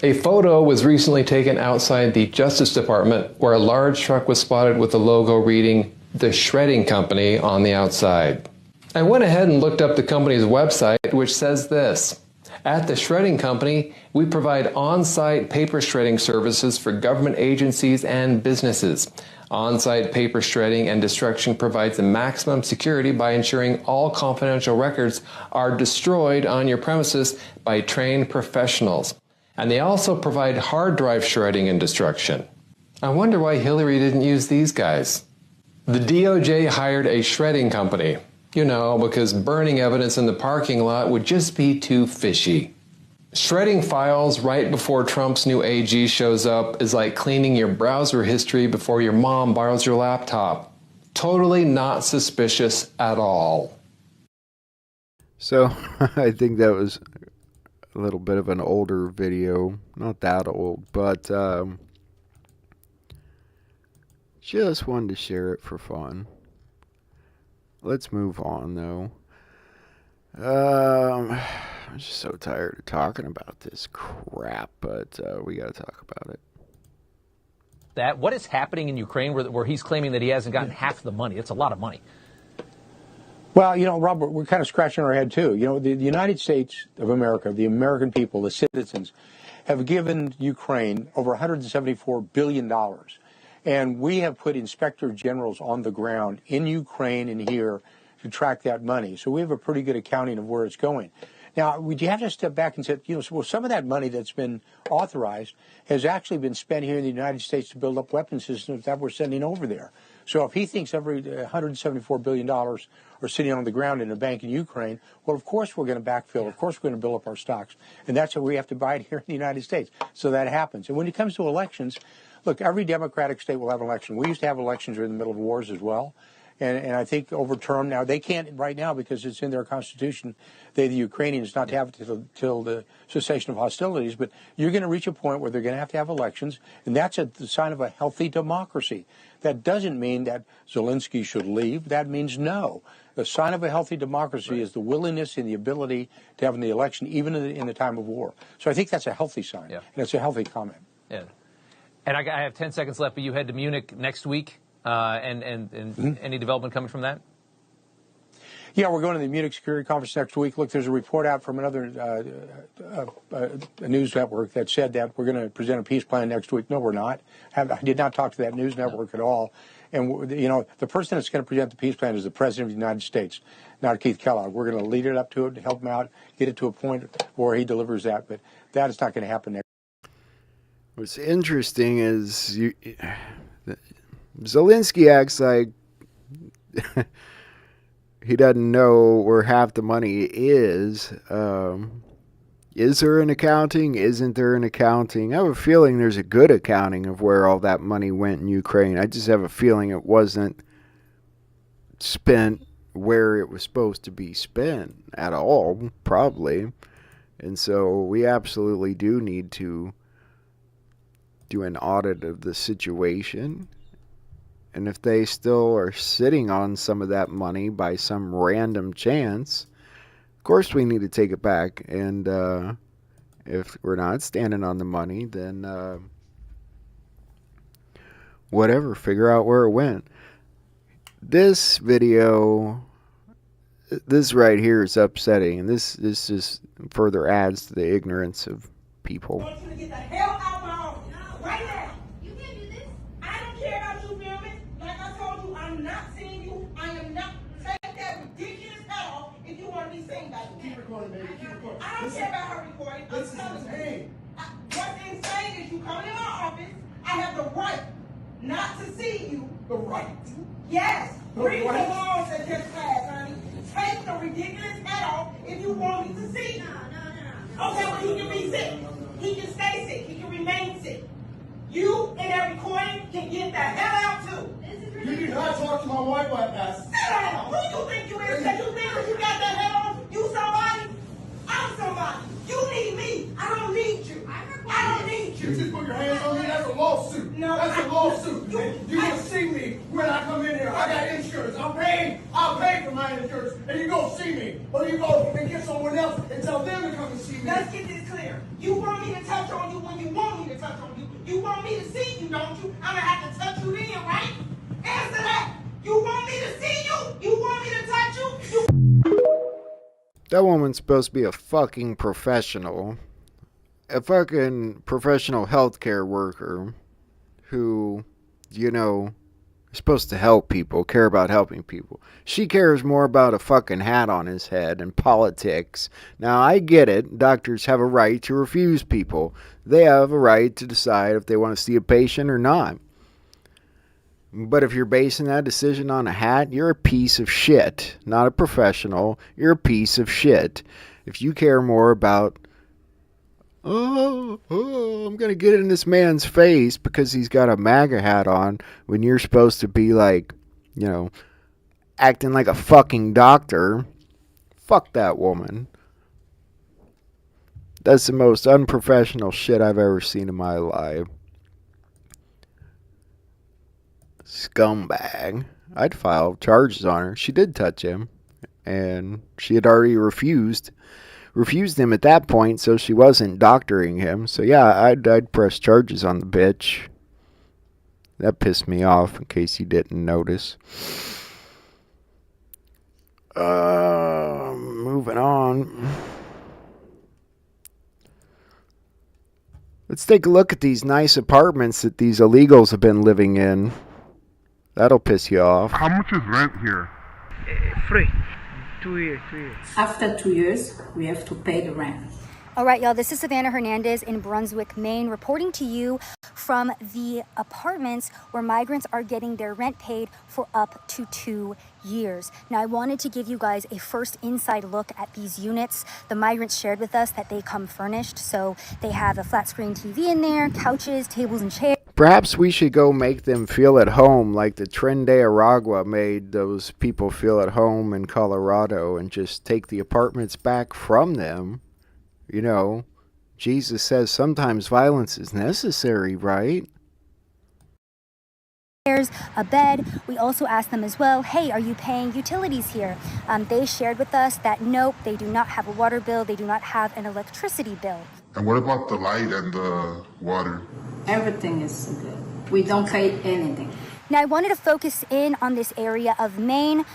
[SPEAKER 12] A photo was recently taken outside the Justice Department where a large truck was spotted with the logo reading The Shredding Company on the outside. I went ahead and looked up the company's website, which says this: at the Shredding Company, we provide on-site paper shredding services for government agencies and businesses. On-site paper shredding and destruction provides the maximum security by ensuring all confidential records are destroyed on your premises by trained professionals. And they also provide hard drive shredding and destruction. I wonder why Hillary didn't use these guys. The DOJ hired a shredding company. Because burning evidence in the parking lot would just be too fishy. Shredding files right before Trump's new AG shows up is like cleaning your browser history before your mom borrows your laptop. Totally not suspicious at all.
[SPEAKER 5] So, I think that was a little bit of an older video. Not that old, but just wanted to share it for fun. Let's move on, though. I'm just so tired of talking about this crap, but we got to talk about it.
[SPEAKER 13] What is happening in Ukraine where he's claiming that he hasn't gotten half the money? It's a lot of money.
[SPEAKER 14] Well, Robert, we're kind of scratching our head, too. The United States of America, the American people, the citizens, have given Ukraine over $174 billion. And we have put inspector generals on the ground in Ukraine and here to track that money. So we have a pretty good accounting of where it's going. Now, would you have to step back and say, some of that money that's been authorized has actually been spent here in the United States to build up weapon systems that we're sending over there. So if he thinks every $174 billion are sitting on the ground in a bank in Ukraine, well, of course we're going to backfill. Of course we're going to build up our stocks. And that's what we have to buy it here in the United States. So that happens. And when it comes to elections, look, every democratic state will have an election. We used to have elections during the middle of wars as well. And I think over term now, they can't right now because it's in their constitution, the Ukrainians, not to have it till the cessation of hostilities. But you're going to reach a point where they're going to have elections, and that's a sign of a healthy democracy. That doesn't mean that Zelensky should leave. That means no. The sign of a healthy democracy is the willingness and the ability to have the election, even in the time of war. So I think that's a healthy sign, and it's a healthy comment.
[SPEAKER 13] Yeah. And I have 10 seconds left, but you head to Munich next week. And any development coming from that?
[SPEAKER 14] Yeah, we're going to the Munich Security Conference next week. Look, there's a report out from another a news network that said that we're going to present a peace plan next week. No, we're not. I did not talk to that news network at all. And, the person that's going to present the peace plan is the President of the United States, not Keith Kellogg. We're going to lead it up to it, help him out, get it to a point where he delivers that. But that is not going to happen next week.
[SPEAKER 5] What's interesting is Zelensky acts like he doesn't know where half the money is. Is there an accounting? Isn't there an accounting? I have a feeling there's a good accounting of where all that money went in Ukraine. I just have a feeling it wasn't spent where it was supposed to be spent at all, probably. And so we absolutely do need to do an audit of the situation. And if they still are sitting on some of that money by some random chance, of course we need to take it back. And if we're not standing on the money, then whatever, figure out where it went. This video, this right here is upsetting, and this just further adds to the ignorance of people.
[SPEAKER 15] I want you to get the hell out my office right now. You can't do this. I don't care about you filming. Like I told you, I'm not seeing you. I am not. Take that ridiculous head off if you want to be seen by me. Keep recording, baby. Keep recording. I don't care about her recording. This is insane. What's insane is you come in my office. I have the right not to see you. The right? Yes. Read the laws that just passed, honey. Take the ridiculous head off if you want me to see you. No. Okay, well, he can be sick. He can stay sick. He can remain sick. You in that recording can get the hell out too.
[SPEAKER 16] You do not talk to my wife like that.
[SPEAKER 15] Sit down. Who do you think you is? That you think that you got that head on? You somebody? I'm somebody. You need me. I don't need you. I don't need you.
[SPEAKER 16] You just put your hands on me. That's a lawsuit.
[SPEAKER 15] No,
[SPEAKER 16] that's a lawsuit. You will see me when I come in here. I got insurance. I'll pay for my insurance, and you go see me, or you go and get someone else and tell them to come and see me.
[SPEAKER 15] Let's get this clear. You want me to touch on you when you want me to touch on you. You want me to see you, don't you? I'm gonna have to touch you then, right? Answer that. You want me to see you? You want me to touch you?
[SPEAKER 5] That woman's supposed to be a fucking professional. A fucking professional healthcare worker who, you know, is supposed to help people, care about helping people. She cares more about a fucking hat on his head and politics. Now, I get it. Doctors have a right to refuse people. They have a right to decide if they want to see a patient or not. But if you're basing that decision on a hat, you're a piece of shit. Not a professional. You're a piece of shit. If you care more about, oh, I'm going to get in this man's face because he's got a MAGA hat on, when you're supposed to be like, you know, acting like a fucking doctor, fuck that woman. That's the most unprofessional shit I've ever seen in my life. Scumbag. I'd file charges on her. She did touch him, and she had already refused him at that point, so she wasn't doctoring him. So yeah, I'd press charges on the bitch. That pissed me off, in case you didn't notice. Moving on. Let's take a look at these nice apartments that these illegals have been living in. That'll piss you off.
[SPEAKER 17] How much is rent here?
[SPEAKER 18] Free. 2 years.
[SPEAKER 19] After 2 years, we have to pay the rent.
[SPEAKER 20] All right, y'all, this is Savannah Hernandez in Brunswick, Maine, reporting to you from the apartments where migrants are getting their rent paid for up to 2 years. Now, I wanted to give you guys a first inside look at these units. The migrants shared with us that they come furnished, so they have a flat screen TV in there, couches, tables, and chairs.
[SPEAKER 5] Perhaps we should go make them feel at home like the Tren de Aragua made those people feel at home in Colorado, and just take the apartments back from them. You know, Jesus says sometimes violence is necessary, right?
[SPEAKER 20] There's a bed. We also asked them as well, hey, are you paying utilities here? They shared with us that nope, they do not have a water bill. They do not have an electricity bill.
[SPEAKER 17] And what about the light and the water?
[SPEAKER 19] Everything is good. We don't pay anything.
[SPEAKER 20] Now, I wanted to focus in on this area of Maine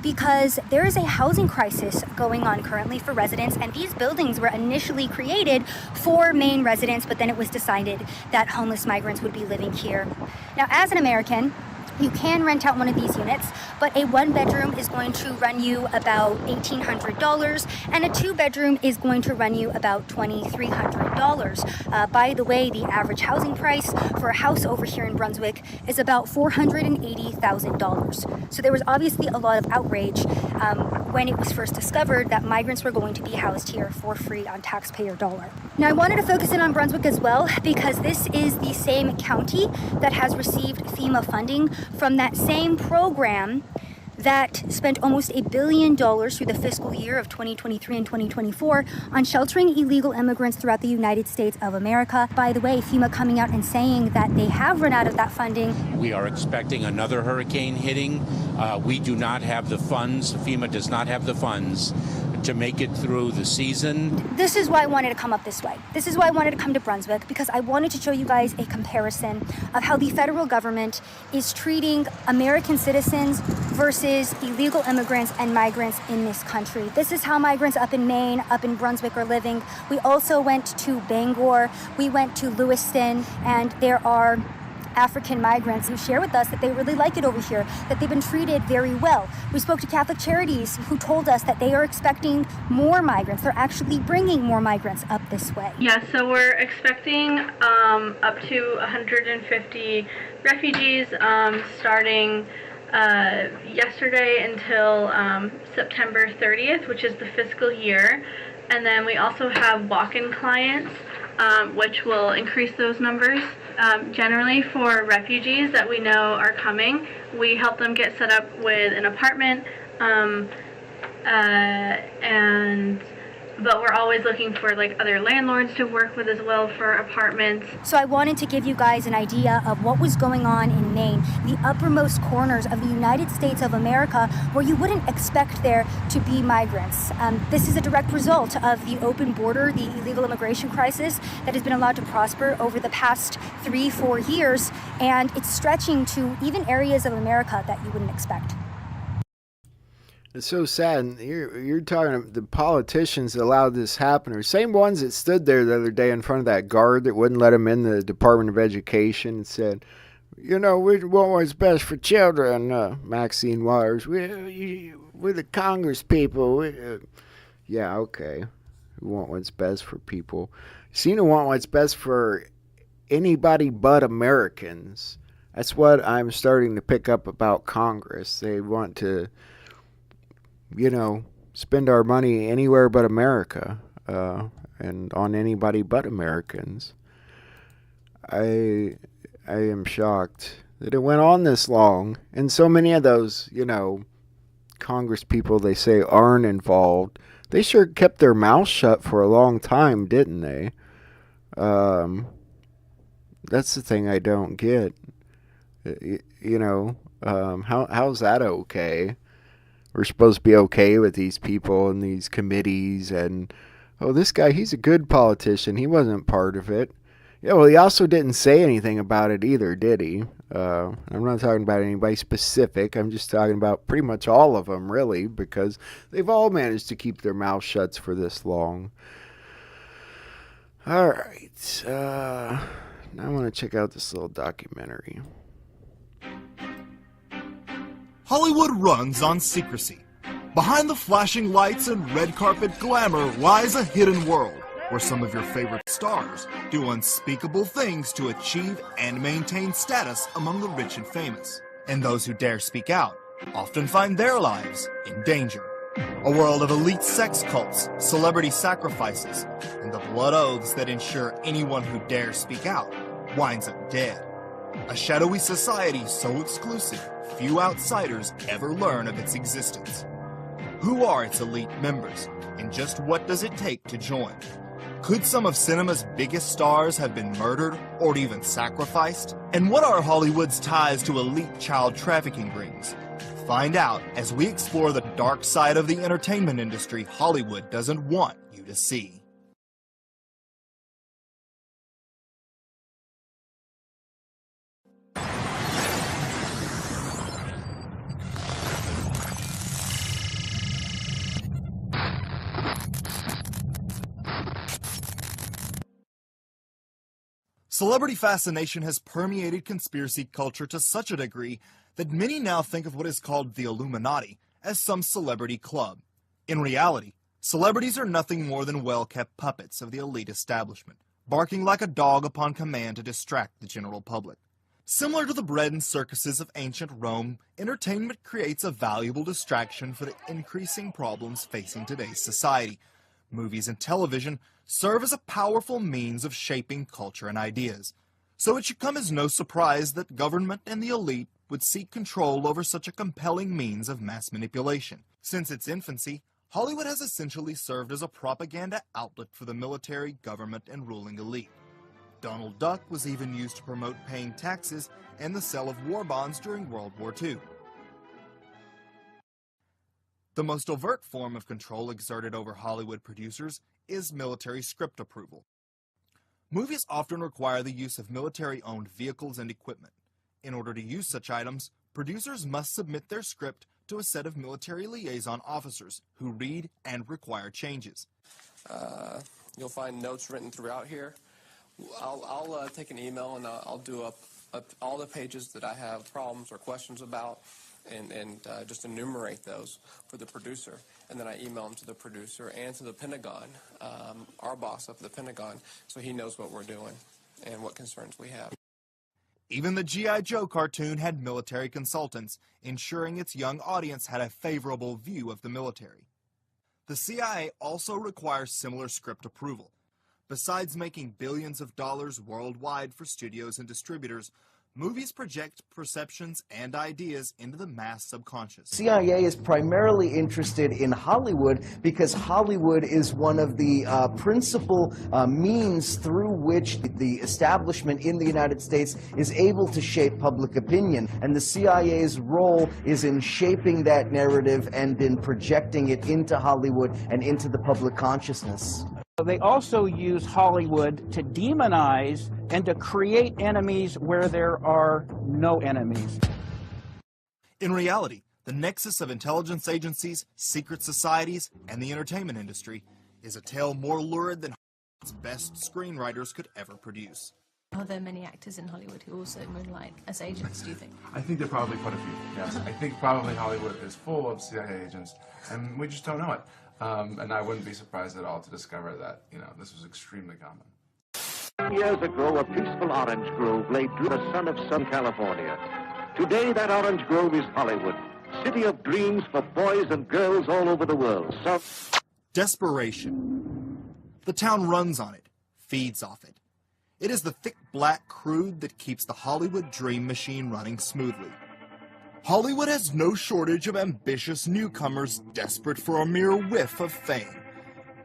[SPEAKER 20] because there is a housing crisis going on currently for residents, and these buildings were initially created for Maine residents, but then it was decided that homeless migrants would be living here. Now, as an American, you can rent out one of these units, but a one-bedroom is going to run you about $1,800, and a two-bedroom is going to run you about $2,300. By the way, the average housing price for a house over here in Brunswick is about $480,000. So there was obviously a lot of outrage when it was first discovered that migrants were going to be housed here for free on taxpayer dollar. Now, I wanted to focus in on Brunswick as well because this is the same county that has received FEMA funding from that same program that spent almost $1 billion through the fiscal year of 2023 and 2024 on sheltering illegal immigrants throughout the United States of America. By the way, FEMA coming out and saying that they have run out of that funding.
[SPEAKER 21] We are expecting another hurricane hitting. We do not have the funds. FEMA does not have the funds to make it through the season.
[SPEAKER 20] This is why I wanted to come up this way. This is why I wanted to come to Brunswick, because I wanted to show you guys a comparison of how the federal government is treating American citizens versus illegal immigrants and migrants in this country. This is how migrants up in Maine, up in Brunswick are living. We also went to Bangor, we went to Lewiston, and there are African migrants who share with us that they really like it over here, that they've been treated very well. We spoke to Catholic Charities who told us that they are expecting more migrants. They're actually bringing more migrants up this way.
[SPEAKER 22] Yeah, so we're expecting up to 150 refugees starting yesterday until September 30th, which is the fiscal year. And then we also have walk-in clients, which will increase those numbers. Generally for refugees that we know are coming, we help them get set up with an apartment, but we're always looking for like other landlords to work with as well for apartments.
[SPEAKER 20] So I wanted to give you guys an idea of what was going on in Maine, the uppermost corners of the United States of America, where you wouldn't expect there to be migrants. This is a direct result of the open border, the illegal immigration crisis that has been allowed to prosper over the past 3-4 years, and it's stretching to even areas of America that you wouldn't expect.
[SPEAKER 5] It's so sad. You're talking about the politicians that allowed this happen, or same ones that stood there the other day in front of that guard that wouldn't let them in the Department of Education and said, you know, we want what's best for children, Maxine Waters. We're the Congress people. Yeah, okay. We want what's best for people. You seem to want what's best for anybody but Americans. That's what I'm starting to pick up about Congress. They want to, you know, spend our money anywhere but America, and on anybody but Americans. I am shocked that it went on this long, and so many of those, you know, Congress people they say aren't involved. They sure kept their mouths shut for a long time, didn't they? That's the thing I don't get. You know, how's that okay? We're supposed to be okay with these people and these committees and, oh, this guy, he's a good politician. He wasn't part of it. Yeah, well, he also didn't say anything about it either, did he? I'm not talking about anybody specific. I'm just talking about pretty much all of them, really, because they've all managed to keep their mouth shut for this long. All right. Now I want to check out this little documentary.
[SPEAKER 23] Hollywood runs on secrecy. Behind the flashing lights and red carpet glamour lies a hidden world where some of your favorite stars do unspeakable things to achieve and maintain status among the rich and famous. And those who dare speak out often find their lives in danger. A world of elite sex cults, celebrity sacrifices, and the blood oaths that ensure anyone who dares speak out winds up dead. A shadowy society so exclusive, few outsiders ever learn of its existence. Who are its elite members, and just what does it take to join? Could some of cinema's biggest stars have been murdered or even sacrificed? And what are Hollywood's ties to elite child trafficking rings? Find out as we explore the dark side of the entertainment industry Hollywood doesn't want you to see. Celebrity fascination has permeated conspiracy culture to such a degree that many now think of what is called the Illuminati as some celebrity club. In reality, celebrities are nothing more than well-kept puppets of the elite establishment, barking like a dog upon command to distract the general public. Similar to the bread and circuses of ancient Rome, entertainment creates a valuable distraction for the increasing problems facing today's society. Movies and television serve as a powerful means of shaping culture and ideas. So it should come as no surprise that government and the elite would seek control over such a compelling means of mass manipulation. Since its infancy, Hollywood has essentially served as a propaganda outlet for the military, government, and ruling elite. Donald Duck was even used to promote paying taxes and the sale of war bonds during World War II. The most overt form of control exerted over Hollywood producers is military script approval. Movies often require the use of military-owned vehicles and equipment. In order to use such items, producers must submit their script to a set of military liaison officers who read and require changes.
[SPEAKER 1] You'll find notes written throughout here. I'll take an email and I'll do up all the pages that I have problems or questions about and just enumerate those for the producer. And then I email them to the producer and to the Pentagon, our boss up at the Pentagon, so he knows what we're doing and what concerns we have.
[SPEAKER 23] Even the G.I. Joe cartoon had military consultants, ensuring its young audience had a favorable view of the military. The CIA also requires similar script approval. Besides making billions of dollars worldwide for studios and distributors, movies project perceptions and ideas into the mass subconscious.
[SPEAKER 2] CIA is primarily interested in Hollywood because Hollywood is one of the principal means through which the establishment in the United States is able to shape public opinion. And the CIA's role is in shaping that narrative and in projecting it into Hollywood and into the public consciousness.
[SPEAKER 3] They also use Hollywood to demonize and to create enemies where there are no enemies.
[SPEAKER 23] In reality, the nexus of intelligence agencies, secret societies, and the entertainment industry is a tale more lurid than Hollywood's best screenwriters could ever produce.
[SPEAKER 24] Are there many actors in Hollywood who also moonlight as agents, do you think?
[SPEAKER 25] I think there are probably quite a few, yes. I think probably Hollywood is full of CIA agents, and we just don't know it. And I wouldn't be surprised at all to discover that, this was extremely common.
[SPEAKER 26] Years ago, a peaceful orange grove lay to the sun of Southern California. Today, that orange grove is Hollywood, city of dreams for boys and girls all over the world.
[SPEAKER 23] Desperation. The town runs on it, feeds off it. It is the thick black crude that keeps the Hollywood dream machine running smoothly. Hollywood has no shortage of ambitious newcomers desperate for a mere whiff of fame.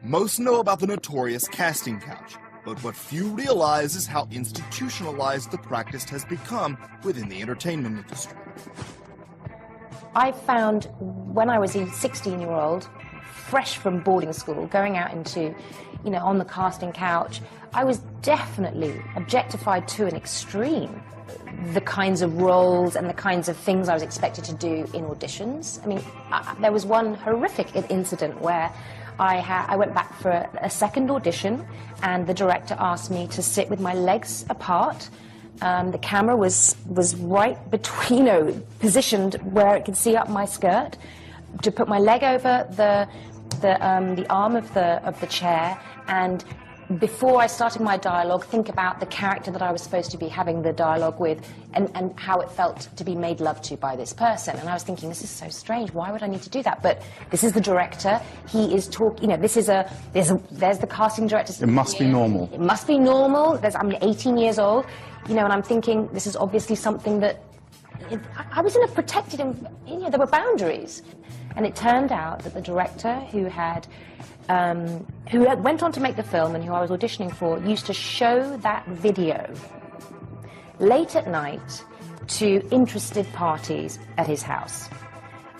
[SPEAKER 23] Most know about the notorious casting couch, but what few realize is how institutionalized the practice has become within the entertainment industry.
[SPEAKER 27] I found when I was a 16-year-old, fresh from boarding school, going out into, on the casting couch, I was definitely objectified to an extreme. The kinds of roles and the kinds of things I was expected to do in auditions. I mean, there was one horrific incident where I went back for a second audition and the director asked me to sit with my legs apart. The camera was right between, positioned where it could see up my skirt, to put my leg over the arm of the chair, and before I started my dialogue, think about the character that I was supposed to be having the dialogue with and how it felt to be made love to by this person. And I was thinking, this is so strange. Why would I need to do that? But this is the director. He is talking, there's the casting director.
[SPEAKER 28] It must be normal.
[SPEAKER 27] It must be normal. I'm 18 years old, and I'm thinking this is obviously something that, I was in a protected, there were boundaries. And it turned out that the director who went on to make the film and who I was auditioning for used to show that video late at night to interested parties at his house.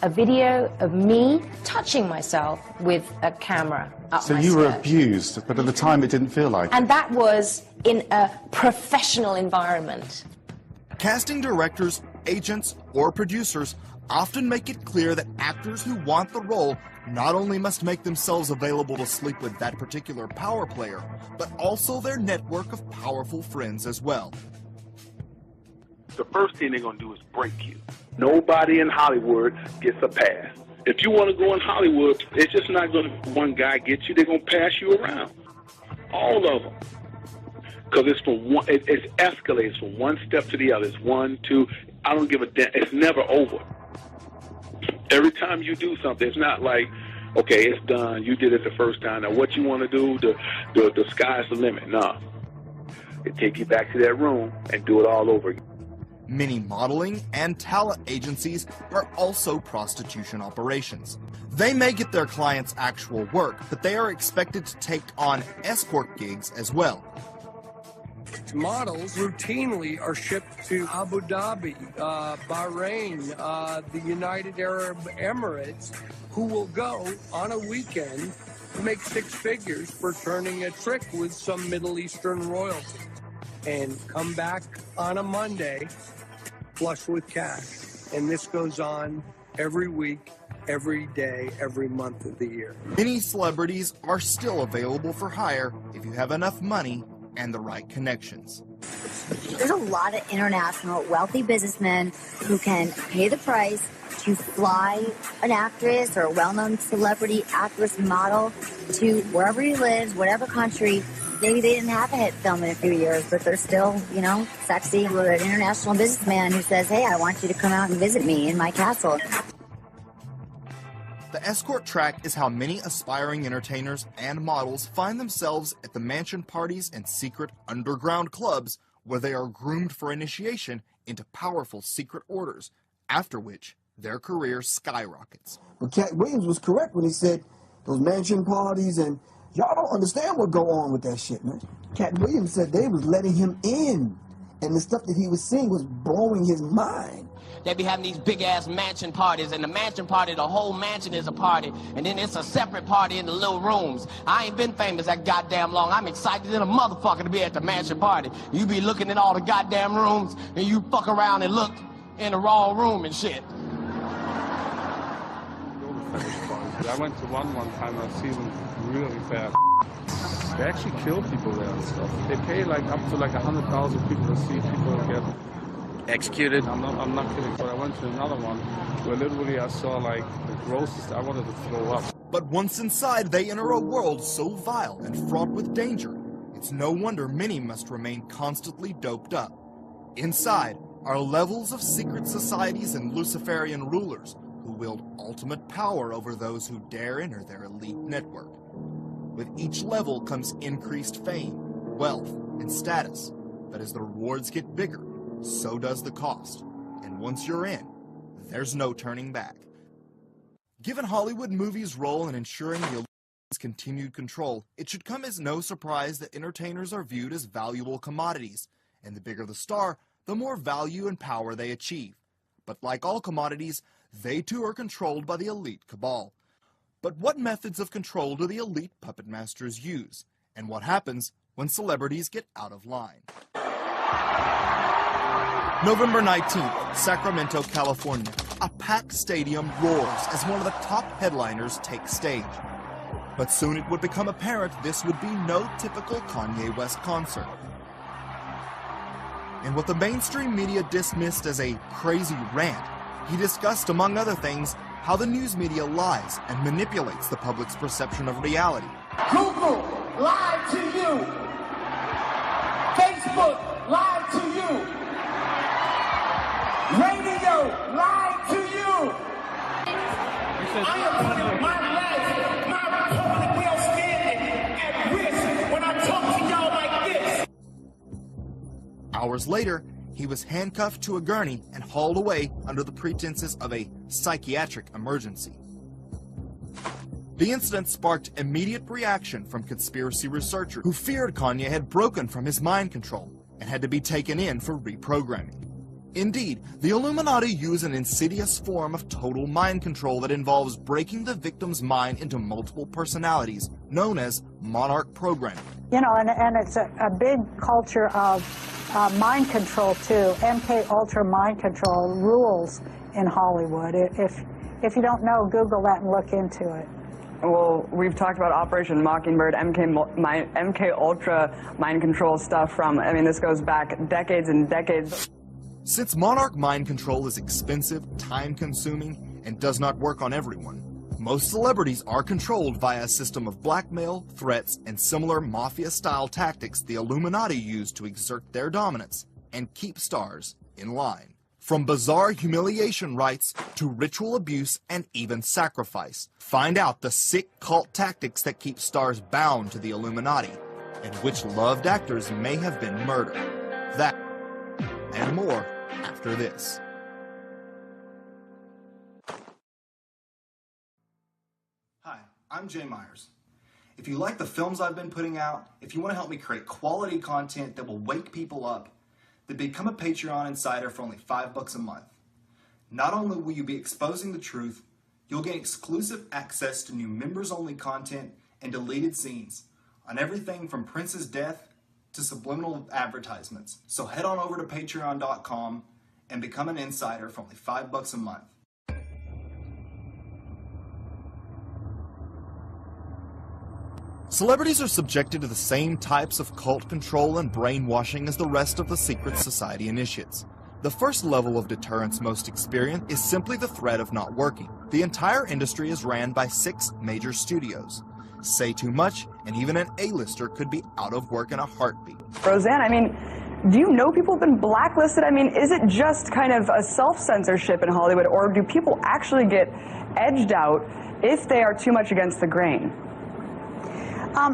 [SPEAKER 27] A video of me touching myself with a camera up
[SPEAKER 28] So
[SPEAKER 27] my
[SPEAKER 28] you were
[SPEAKER 27] skirt.
[SPEAKER 28] abused, but at the time it didn't feel like it.
[SPEAKER 27] And that was in a professional environment.
[SPEAKER 23] Casting directors, agents, or producers often make it clear that actors who want the role not only must make themselves available to sleep with that particular power player, but also their network of powerful friends as well.
[SPEAKER 29] The first thing they're going to do is break you. Nobody in Hollywood gets a pass. If you want to go in Hollywood, it's just not going to one guy get you. They're going to pass you around. All of them. Because it escalates from one step to the other. It's 1, 2, I don't give a damn. It's never over. Every time you do something, it's not like, okay, it's done, you did it the first time. Now what you want to do, the sky's the limit. No. They take you back to that room and do it all over again.
[SPEAKER 23] Many modeling and talent agencies are also prostitution operations. They may get their clients actual work, but they are expected to take on escort gigs as well.
[SPEAKER 4] Models routinely are shipped to Abu Dhabi, Bahrain, the United Arab Emirates, who will go on a weekend to make 6 figures for turning a trick with some Middle Eastern royalty and come back on a Monday flush with cash. And this goes on every week, every day, every month of the year.
[SPEAKER 23] Many celebrities are still available for hire if you have enough money and the right connections.
[SPEAKER 6] There's a lot of international wealthy businessmen who can pay the price to fly an actress or a well-known celebrity actress model to wherever he lives, whatever country. Maybe they didn't have a hit film in a few years, but they're still, you know, sexy with an international businessman who says, hey, I want you to come out and visit me in my castle.
[SPEAKER 23] The escort track is how many aspiring entertainers and models find themselves at the mansion parties and secret underground clubs where they are groomed for initiation into powerful secret orders, after which their career skyrockets.
[SPEAKER 7] But Cat Williams was correct when he said those mansion parties, and y'all don't understand what go on with that shit, man. Cat Williams said they was letting him in, and the stuff that he was seeing was blowing his mind.
[SPEAKER 8] They be having these big-ass mansion parties, and the mansion party, the whole mansion is a party, and then it's a separate party in the little rooms. I ain't been famous that goddamn long. I'm excited than a motherfucker to be at the mansion party. You be looking at all the goddamn rooms, and you fuck around and look in the wrong room and shit.
[SPEAKER 9] I went to one time, I've seen them really bad. They actually kill people there and stuff. They pay like up to like 100,000 people to see people get executed. I'm not kidding, but I went to another one where literally I saw like the grossest. I wanted to throw up.
[SPEAKER 23] But once inside, they enter a world so vile and fraught with danger, it's no wonder many must remain constantly doped up. Inside are levels of secret societies and Luciferian rulers who wield ultimate power over those who dare enter their elite network. With each level comes increased fame, wealth, and status. But as the rewards get bigger, so does the cost. And once you're in, there's no turning back. Given Hollywood movies' role in ensuring the elite's continued control, it should come as no surprise that entertainers are viewed as valuable commodities, and the bigger the star, the more value and power they achieve. But like all commodities, they too are controlled by the elite cabal. But what methods of control do the elite puppet masters use? And what happens when celebrities get out of line? November 19th, Sacramento, California. A packed stadium roars as one of the top headliners takes stage. But soon it would become apparent this would be no typical Kanye West concert. In what the mainstream media dismissed as a crazy rant, he discussed, among other things, how the news media lies and manipulates the public's perception of reality.
[SPEAKER 15] Google lied to you. Facebook lied to you. Radio lied to you. I am putting my life, my public well standing at risk when I talk to y'all like this.
[SPEAKER 23] Hours later, he was handcuffed to a gurney and hauled away under the pretenses of a psychiatric emergency. The incident sparked immediate reaction from conspiracy researchers who feared Kanye had broken from his mind control and had to be taken in for reprogramming. Indeed, the Illuminati use an insidious form of total mind control that involves breaking the victim's mind into multiple personalities, known as monarch programming.
[SPEAKER 10] You know, and it's a big culture of mind control too. MK Ultra mind control rules in Hollywood. If you don't know, Google that and look into it.
[SPEAKER 11] Well, we've talked about Operation Mockingbird, MK Ultra mind control stuff from, I mean, this goes back decades and decades.
[SPEAKER 23] Since monarch mind control is expensive, time-consuming, and does not work on everyone, most celebrities are controlled via a system of blackmail, threats, and similar mafia-style tactics the Illuminati use to exert their dominance and keep stars in line. From bizarre humiliation rites to ritual abuse and even sacrifice, find out the sick cult tactics that keep stars bound to the Illuminati, and which loved actors may have been murdered. That and more after this.
[SPEAKER 12] Hi, I'm Jay Myers. If you like the films I've been putting out, if you want to help me create quality content that will wake people up, then become a Patreon insider for only $5 a month. Not only will you be exposing the truth, you'll gain exclusive access to new members-only content and deleted scenes on everything from Prince's death to subliminal advertisements. So head on over to patreon.com and become an insider for only $5 a month.
[SPEAKER 23] Celebrities are subjected to the same types of cult control and brainwashing as the rest of the secret society initiates. The first level of deterrence most experience is simply the threat of not working. The entire industry is ran by 6 major studios. Say too much, and even an A-lister could be out of work in a heartbeat.
[SPEAKER 11] Roseanne, I mean, do you know people have been blacklisted? I mean, is it just kind of a self-censorship in Hollywood, or do people actually get edged out if they are too much against the grain?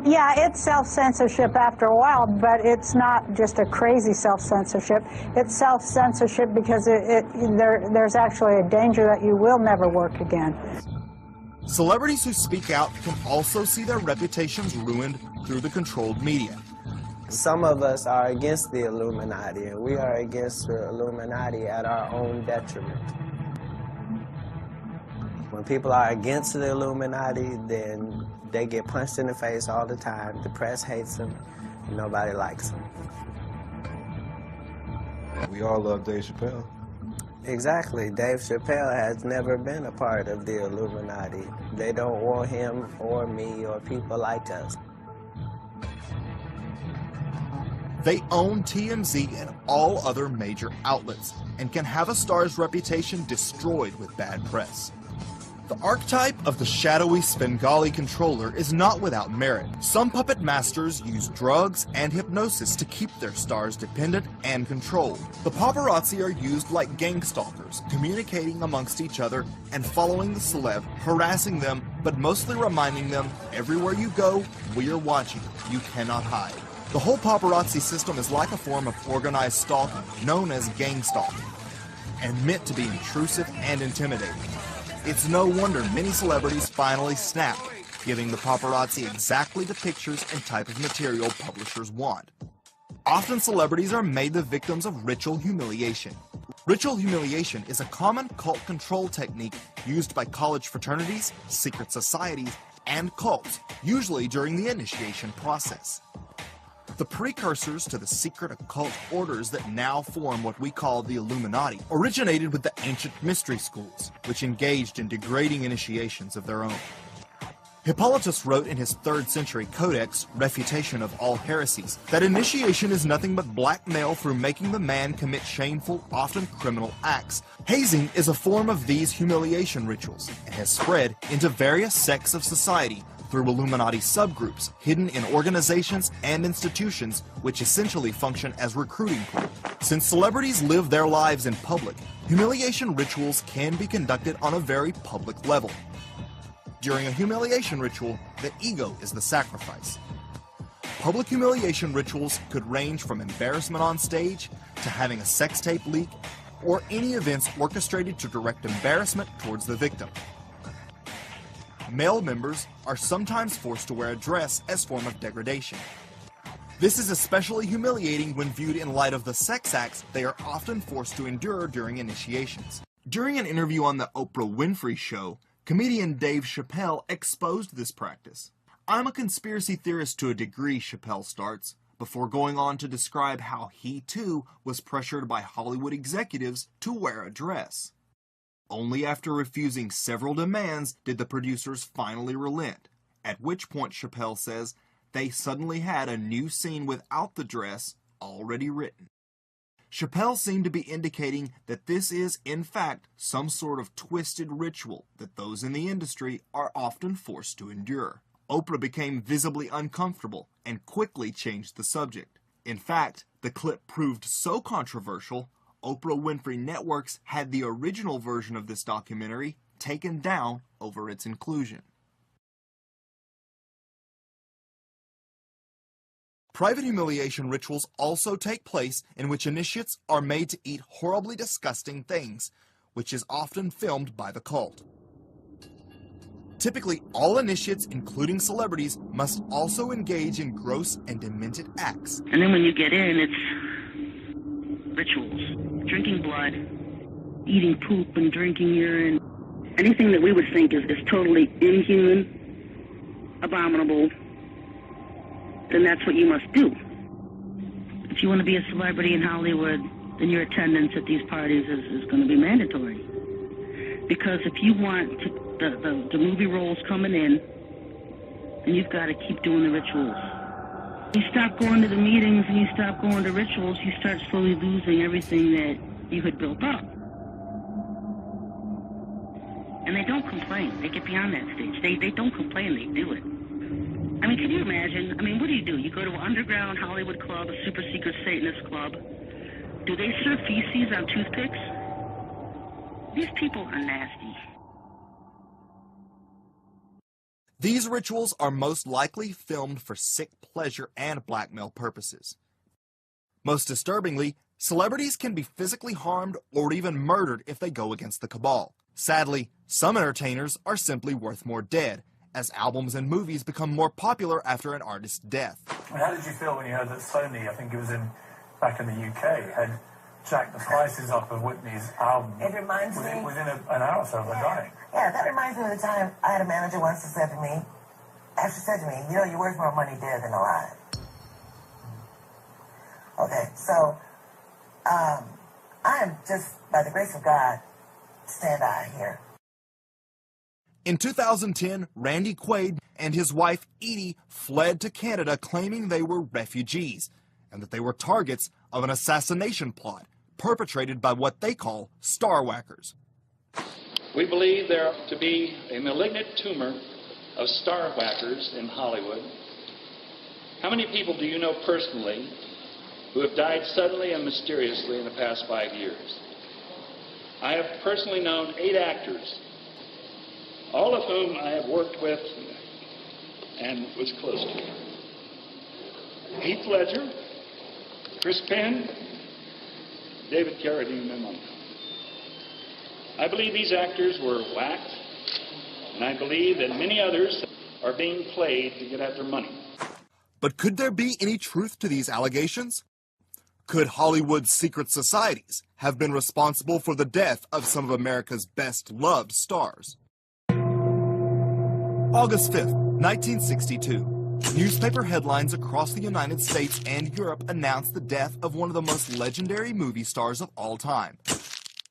[SPEAKER 10] Yeah, it's self-censorship after a while, but it's not just a crazy self-censorship. It's self-censorship because there's actually a danger that you will never work again.
[SPEAKER 23] Celebrities who speak out can also see their reputations ruined through the controlled media.
[SPEAKER 13] Some of us are against the Illuminati, and we are against the Illuminati at our own detriment. When people are against the Illuminati, then they get punched in the face all the time. The press hates them, and nobody likes them.
[SPEAKER 14] We all love Dave Chappelle.
[SPEAKER 13] Exactly. Dave Chappelle has never been a part of the Illuminati. They don't want him or me or people like us.
[SPEAKER 23] They own TMZ and all other major outlets and can have a star's reputation destroyed with bad press. The archetype of the shadowy Svengali controller is not without merit. Some puppet masters use drugs and hypnosis to keep their stars dependent and controlled. The paparazzi are used like gang stalkers, communicating amongst each other and following the celeb, harassing them, but mostly reminding them, everywhere you go, we are watching, you cannot hide. The whole paparazzi system is like a form of organized stalking, known as gang stalking, and meant to be intrusive and intimidating. It's no wonder many celebrities finally snap, giving the paparazzi exactly the pictures and type of material publishers want. Often celebrities are made the victims of ritual humiliation. Ritual humiliation is a common cult control technique used by college fraternities, secret societies, and cults, usually during the initiation process. The precursors to the secret occult orders that now form what we call the Illuminati originated with the ancient mystery schools, which engaged in degrading initiations of their own. Hippolytus wrote in his 3rd century codex, Refutation of All Heresies, that initiation is nothing but blackmail through making the man commit shameful, often criminal acts. Hazing is a form of these humiliation rituals and has spread into various sects of society through Illuminati subgroups hidden in organizations and institutions which essentially function as recruiting pools. Since celebrities live their lives in public, humiliation rituals can be conducted on a very public level. During a humiliation ritual, the ego is the sacrifice. Public humiliation rituals could range from embarrassment on stage to having a sex tape leak, or any events orchestrated to direct embarrassment towards the victim. Male members are sometimes forced to wear a dress as form of degradation. This is especially humiliating when viewed in light of the sex acts they are often forced to endure during initiations. During an interview on the Oprah Winfrey Show, comedian Dave Chappelle exposed this practice. I'm a conspiracy theorist to a degree, Chappelle starts, before going on to describe how he too was pressured by Hollywood executives to wear a dress. Only after refusing several demands did the producers finally relent, at which point Chappelle says they suddenly had a new scene without the dress already written. Chappelle seemed to be indicating that this is, in fact, some sort of twisted ritual that those in the industry are often forced to endure. Oprah became visibly uncomfortable and quickly changed the subject. In fact, the clip proved so controversial, Oprah Winfrey Networks had the original version of this documentary taken down over its inclusion. Private humiliation rituals also take place in which initiates are made to eat horribly disgusting things, which is often filmed by the cult. Typically, all initiates, including celebrities, must also engage in gross and demented acts.
[SPEAKER 1] And then when you get in, it's rituals. Drinking blood, eating poop and drinking urine. Anything that we would think is totally inhuman, abominable, then that's what you must do. If you want to be a celebrity in Hollywood, then your attendance at these parties is going to be mandatory. Because if you want the movie roles coming in, then you've got to keep doing the rituals. You stop going to the meetings and you stop going to rituals, you start slowly losing everything that you had built up. And they don't complain. They get beyond that stage. They don't complain, they do it. I mean, can you imagine? I mean, what do? You go to an underground Hollywood club, a super secret Satanist club. Do they serve feces on toothpicks? These people are nasty.
[SPEAKER 23] These rituals are most likely filmed for sick pleasure and blackmail purposes. Most disturbingly, celebrities can be physically harmed or even murdered if they go against the cabal. Sadly, some entertainers are simply worth more dead, as albums and movies become more popular after an artist's death.
[SPEAKER 5] How did you feel when you heard that Sony, I think it was back in the UK, had jacked the prices up of Whitney's album?
[SPEAKER 16] It reminds me...
[SPEAKER 5] Within an hour or so of her dying.
[SPEAKER 16] Yeah, that reminds me of the time I had a manager once who said to me, you know, you're worth more money dead than alive. Okay, so I am just, by the grace of God, stand-eye here.
[SPEAKER 23] In 2010, Randy Quaid and his wife Edie fled to Canada claiming they were refugees and that they were targets of an assassination plot perpetrated by what they call star whackers.
[SPEAKER 17] We believe there to be a malignant tumor of star whackers in Hollywood. How many people do you know personally who have died suddenly and mysteriously in the past 5 years? I have personally known 8 actors, all of whom I have worked with and was close to. Heath Ledger, Chris Penn, David Carradine, and Monk. I believe these actors were whacked, and I believe that many others are being played to get at their money.
[SPEAKER 23] But could there be any truth to these allegations? Could Hollywood's secret societies have been responsible for the death of some of America's best-loved stars? August 5th, 1962. Newspaper headlines across the United States and Europe announced the death of one of the most legendary movie stars of all time.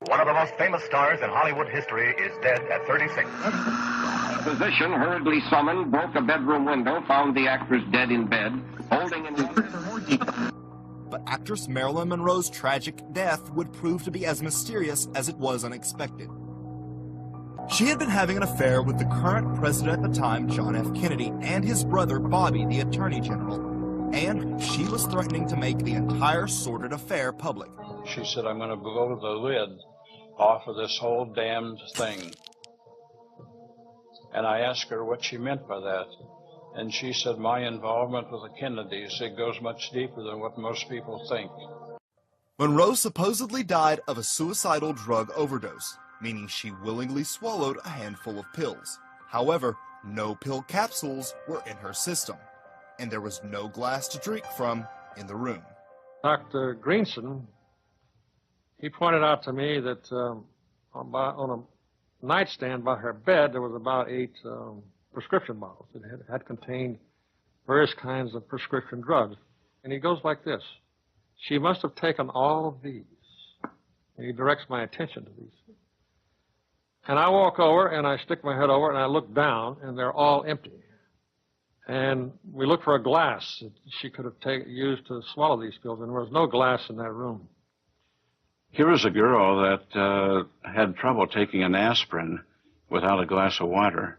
[SPEAKER 18] One of the most famous stars in Hollywood history is dead at 36.
[SPEAKER 26] A physician hurriedly summoned, broke a bedroom window, found the actress dead in bed, holding in his...
[SPEAKER 23] But actress Marilyn Monroe's tragic death would prove to be as mysterious as it was unexpected. She had been having an affair with the current president at the time, John F. Kennedy, and his brother, Bobby, the Attorney General. And she was threatening to make the entire sordid affair public.
[SPEAKER 19] She said, I'm going to blow the lid off of this whole damned thing. And I asked her what she meant by that. And she said, my involvement with the Kennedys, it goes much deeper than what most people think.
[SPEAKER 23] Monroe supposedly died of a suicidal drug overdose, meaning she willingly swallowed a handful of pills. However, no pill capsules were in her system, and there was no glass to drink from in the room.
[SPEAKER 19] Dr. Greenson, he pointed out to me that on a nightstand by her bed, there was about 8 prescription bottles that had contained various kinds of prescription drugs. And he goes like this: she must have taken all of these. And he directs my attention to these. And I walk over and I stick my head over and I look down and they're all empty. And we look for a glass that she could have used to swallow these pills, and there was no glass in that room.
[SPEAKER 20] Here is a girl that had trouble taking an aspirin without a glass of water.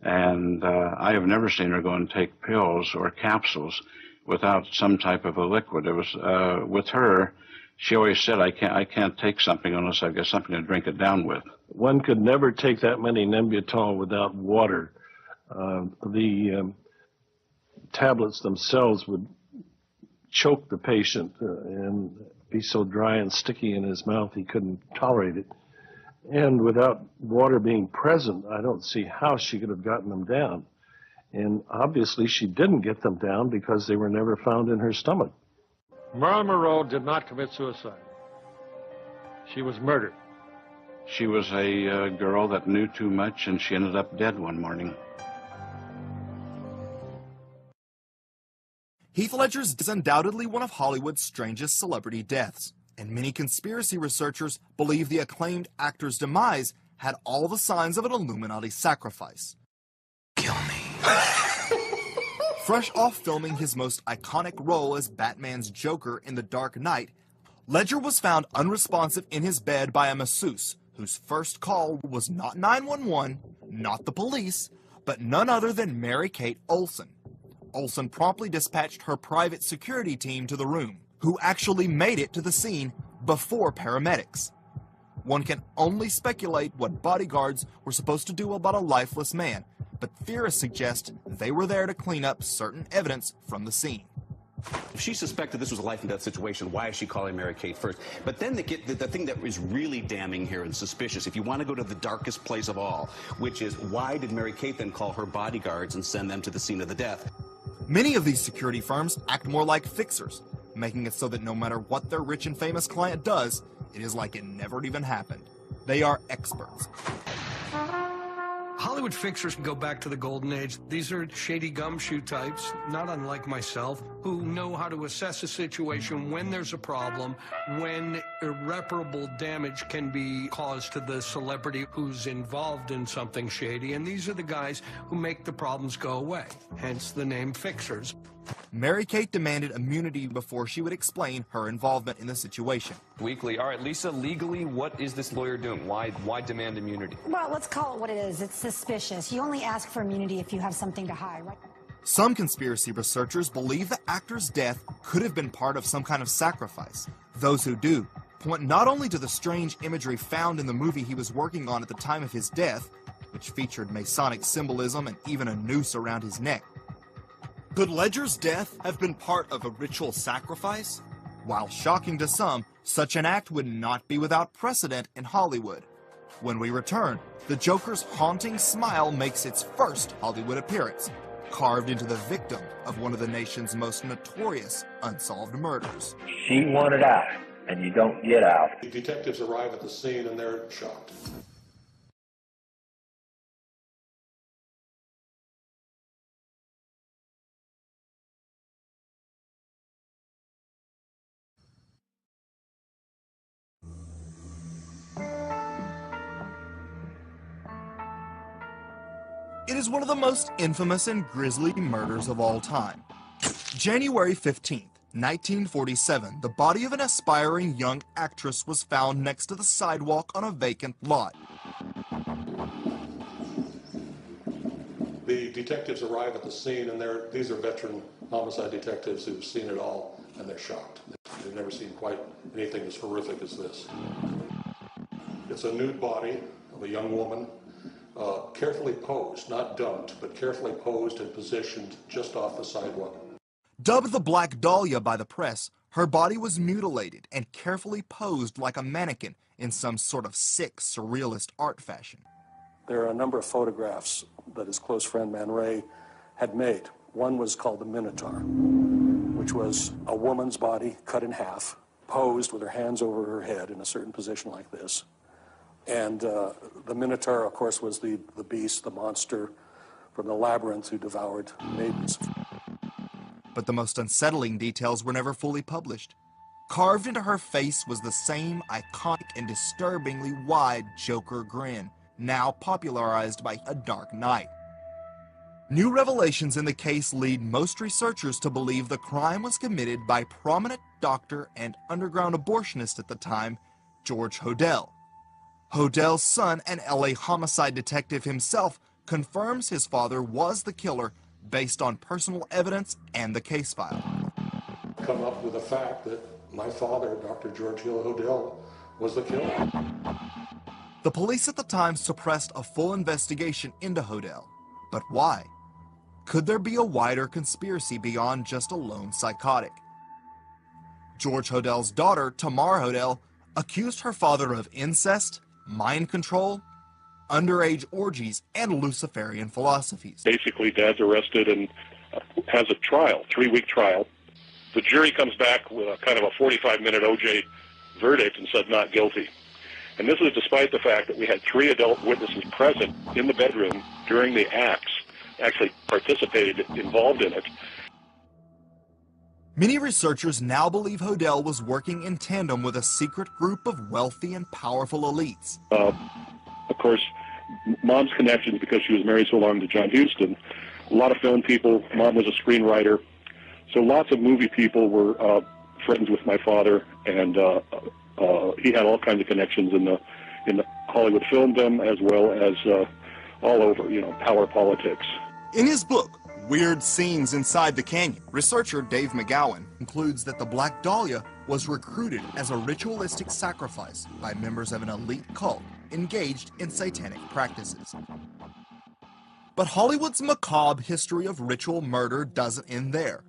[SPEAKER 20] And I have never seen her go and take pills or capsules without some type of a liquid. It was with her, she always said, I can't take something unless I've got something to drink it down with.
[SPEAKER 21] One could never take that many Nembutal without water. The tablets themselves would choke the patient and be so dry and sticky in his mouth he couldn't tolerate it. And without water being present, I don't see how she could have gotten them down. And obviously she didn't get them down because they were never found in her stomach.
[SPEAKER 19] Marilyn Monroe did not commit suicide. She was murdered.
[SPEAKER 20] She was a girl that knew too much, and she ended up dead one morning.
[SPEAKER 23] Heath Ledger's is undoubtedly one of Hollywood's strangest celebrity deaths, and many conspiracy researchers believe the acclaimed actor's demise had all the signs of an Illuminati sacrifice. Kill me. Fresh off filming his most iconic role as Batman's Joker in The Dark Knight, Ledger was found unresponsive in his bed by a masseuse whose first call was not 911, not the police, but none other than Mary-Kate Olsen. Olsen promptly dispatched her private security team to the room, who actually made it to the scene before paramedics. One can only speculate what bodyguards were supposed to do about a lifeless man, but theorists suggest they were there to clean up certain evidence from the scene.
[SPEAKER 2] If she suspected this was a life and death situation, why is she calling Mary-Kate first? But then the thing that is really damning here and suspicious, if you want to go to the darkest place of all, which is why did Mary-Kate then call her bodyguards and send them to the scene of the death?
[SPEAKER 23] Many of these security firms act more like fixers, making it so that no matter what their rich and famous client does, it is like it never even happened. They are experts.
[SPEAKER 3] Hollywood fixers can go back to the golden age. These are shady gumshoe types, not unlike myself, who know how to assess a situation when there's a problem, when irreparable damage can be caused to the celebrity who's involved in something shady. And these are the guys who make the problems go away, hence the name fixers.
[SPEAKER 23] Mary-Kate demanded immunity before she would explain her involvement in the situation.
[SPEAKER 4] Weekly. All right, Lisa, legally, what is this lawyer doing? Why demand immunity?
[SPEAKER 22] Well, let's call it what it is. It's suspicious. You only ask for immunity if you have something to hide, right?
[SPEAKER 23] Some conspiracy researchers believe the actor's death could have been part of some kind of sacrifice. Those who do point not only to the strange imagery found in the movie he was working on at the time of his death, which featured Masonic symbolism and even a noose around his neck. Could Ledger's death have been part of a ritual sacrifice? While shocking to some, such an act would not be without precedent in Hollywood. When we return, the Joker's haunting smile makes its first Hollywood appearance, carved into the victim of one of the nation's most notorious unsolved murders.
[SPEAKER 24] She wanted out, and you don't get out.
[SPEAKER 25] The detectives arrive at the scene and they're shocked.
[SPEAKER 23] It is one of the most infamous and grisly murders of all time. January 15th, 1947, the body of an aspiring young actress was found next to the sidewalk on a vacant lot.
[SPEAKER 25] The detectives arrive at the scene and these are veteran homicide detectives who've seen it all, and they're shocked. They've never seen quite anything as horrific as this. It's a nude body of a young woman, carefully posed, not dumped, but carefully posed and positioned just off the sidewalk.
[SPEAKER 23] Dubbed the Black Dahlia by the press, her body was mutilated and carefully posed like a mannequin in some sort of sick, surrealist art fashion.
[SPEAKER 27] There are a number of photographs that his close friend Man Ray had made. One was called the Minotaur, which was a woman's body cut in half, posed with her hands over her head in a certain position like this. And the Minotaur, of course, was the beast, the monster from the labyrinth who devoured maidens.
[SPEAKER 23] But the most unsettling details were never fully published. Carved into her face was the same iconic and disturbingly wide Joker grin, now popularized by A Dark Knight. New revelations in the case lead most researchers to believe the crime was committed by prominent doctor and underground abortionist at the time, George Hodel. Hodel's son, an LA homicide detective himself, confirms his father was the killer based on personal evidence and the case file.
[SPEAKER 25] Come up with the fact that my father, Dr. George Hill Hodel, was the killer.
[SPEAKER 23] The police at the time suppressed a full investigation into Hodel. But why? Could there be a wider conspiracy beyond just a lone psychotic? George Hodell's daughter, Tamar Hodell, accused her father of incest, mind control, underage orgies, and Luciferian philosophies.
[SPEAKER 6] Basically, Dad's arrested and has a trial, 3-week trial. The jury comes back with a kind of a 45-minute OJ verdict and said not guilty. And this is despite the fact that we had 3 adult witnesses present in the bedroom during the acts, actually participated, involved in it.
[SPEAKER 23] Many researchers now believe Hodell was working in tandem with a secret group of wealthy and powerful elites.
[SPEAKER 6] Of course, Mom's connections, because she was married so long to John Huston, a lot of film people. Mom was a screenwriter. So lots of movie people were friends with my father, and he had all kinds of connections in the Hollywood filmdom as well as all over, power politics.
[SPEAKER 23] In his book, Weird Scenes Inside the Canyon, researcher Dave McGowan concludes that the Black Dahlia was recruited as a ritualistic sacrifice by members of an elite cult engaged in satanic practices. But Hollywood's macabre history of ritual murder doesn't end there.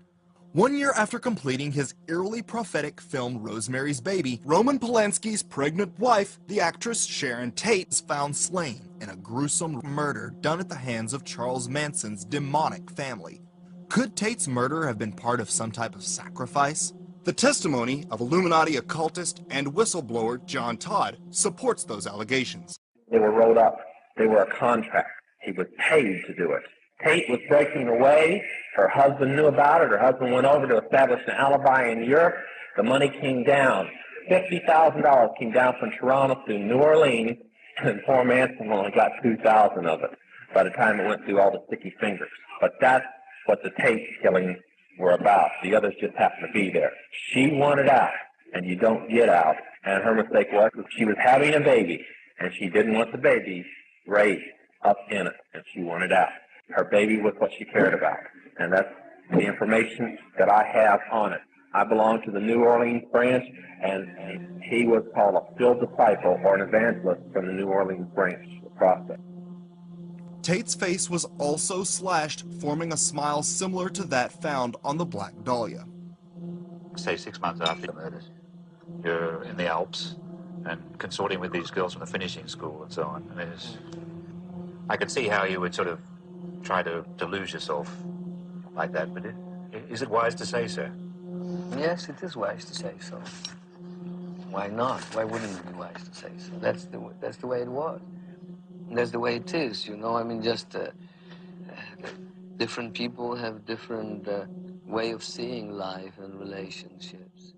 [SPEAKER 23] 1 year after completing his eerily prophetic film Rosemary's Baby, Roman Polanski's pregnant wife, the actress Sharon Tate, is found slain in a gruesome murder done at the hands of Charles Manson's demonic family. Could Tate's murder have been part of some type of sacrifice? The testimony of Illuminati occultist and whistleblower John Todd supports those allegations.
[SPEAKER 24] They were rolled up. They were a contract. He was paid to do it. Tate was breaking away. Her husband knew about it. Her husband went over to establish an alibi in Europe. The money came down. $50,000 came down from Toronto to New Orleans, and poor Manson only got $2,000 of it by the time it went through all the sticky fingers. But that's what the Tate killings were about. The others just happened to be there. She wanted out, and you don't get out. And her mistake was she was having a baby, and she didn't want the baby raised up in it, and she wanted out. Her baby was what she cared about, and that's the information that I have on it. I belong to the New Orleans branch, and he was called a field disciple or an evangelist from the New Orleans branch of process.
[SPEAKER 23] Tate's face was also slashed, forming a smile similar to that found on the Black Dahlia.
[SPEAKER 7] Say 6 months after the murders, you're in the Alps and consorting with these girls from the finishing school and so on. I mean, I could see how you would sort of try to lose yourself like that, but is it wise to say so?
[SPEAKER 8] Yes, it is wise to say so. Why not? Why wouldn't it be wise to say so? That's the way it was. That's the way it is, I mean, just different people have different way of seeing life and relationships.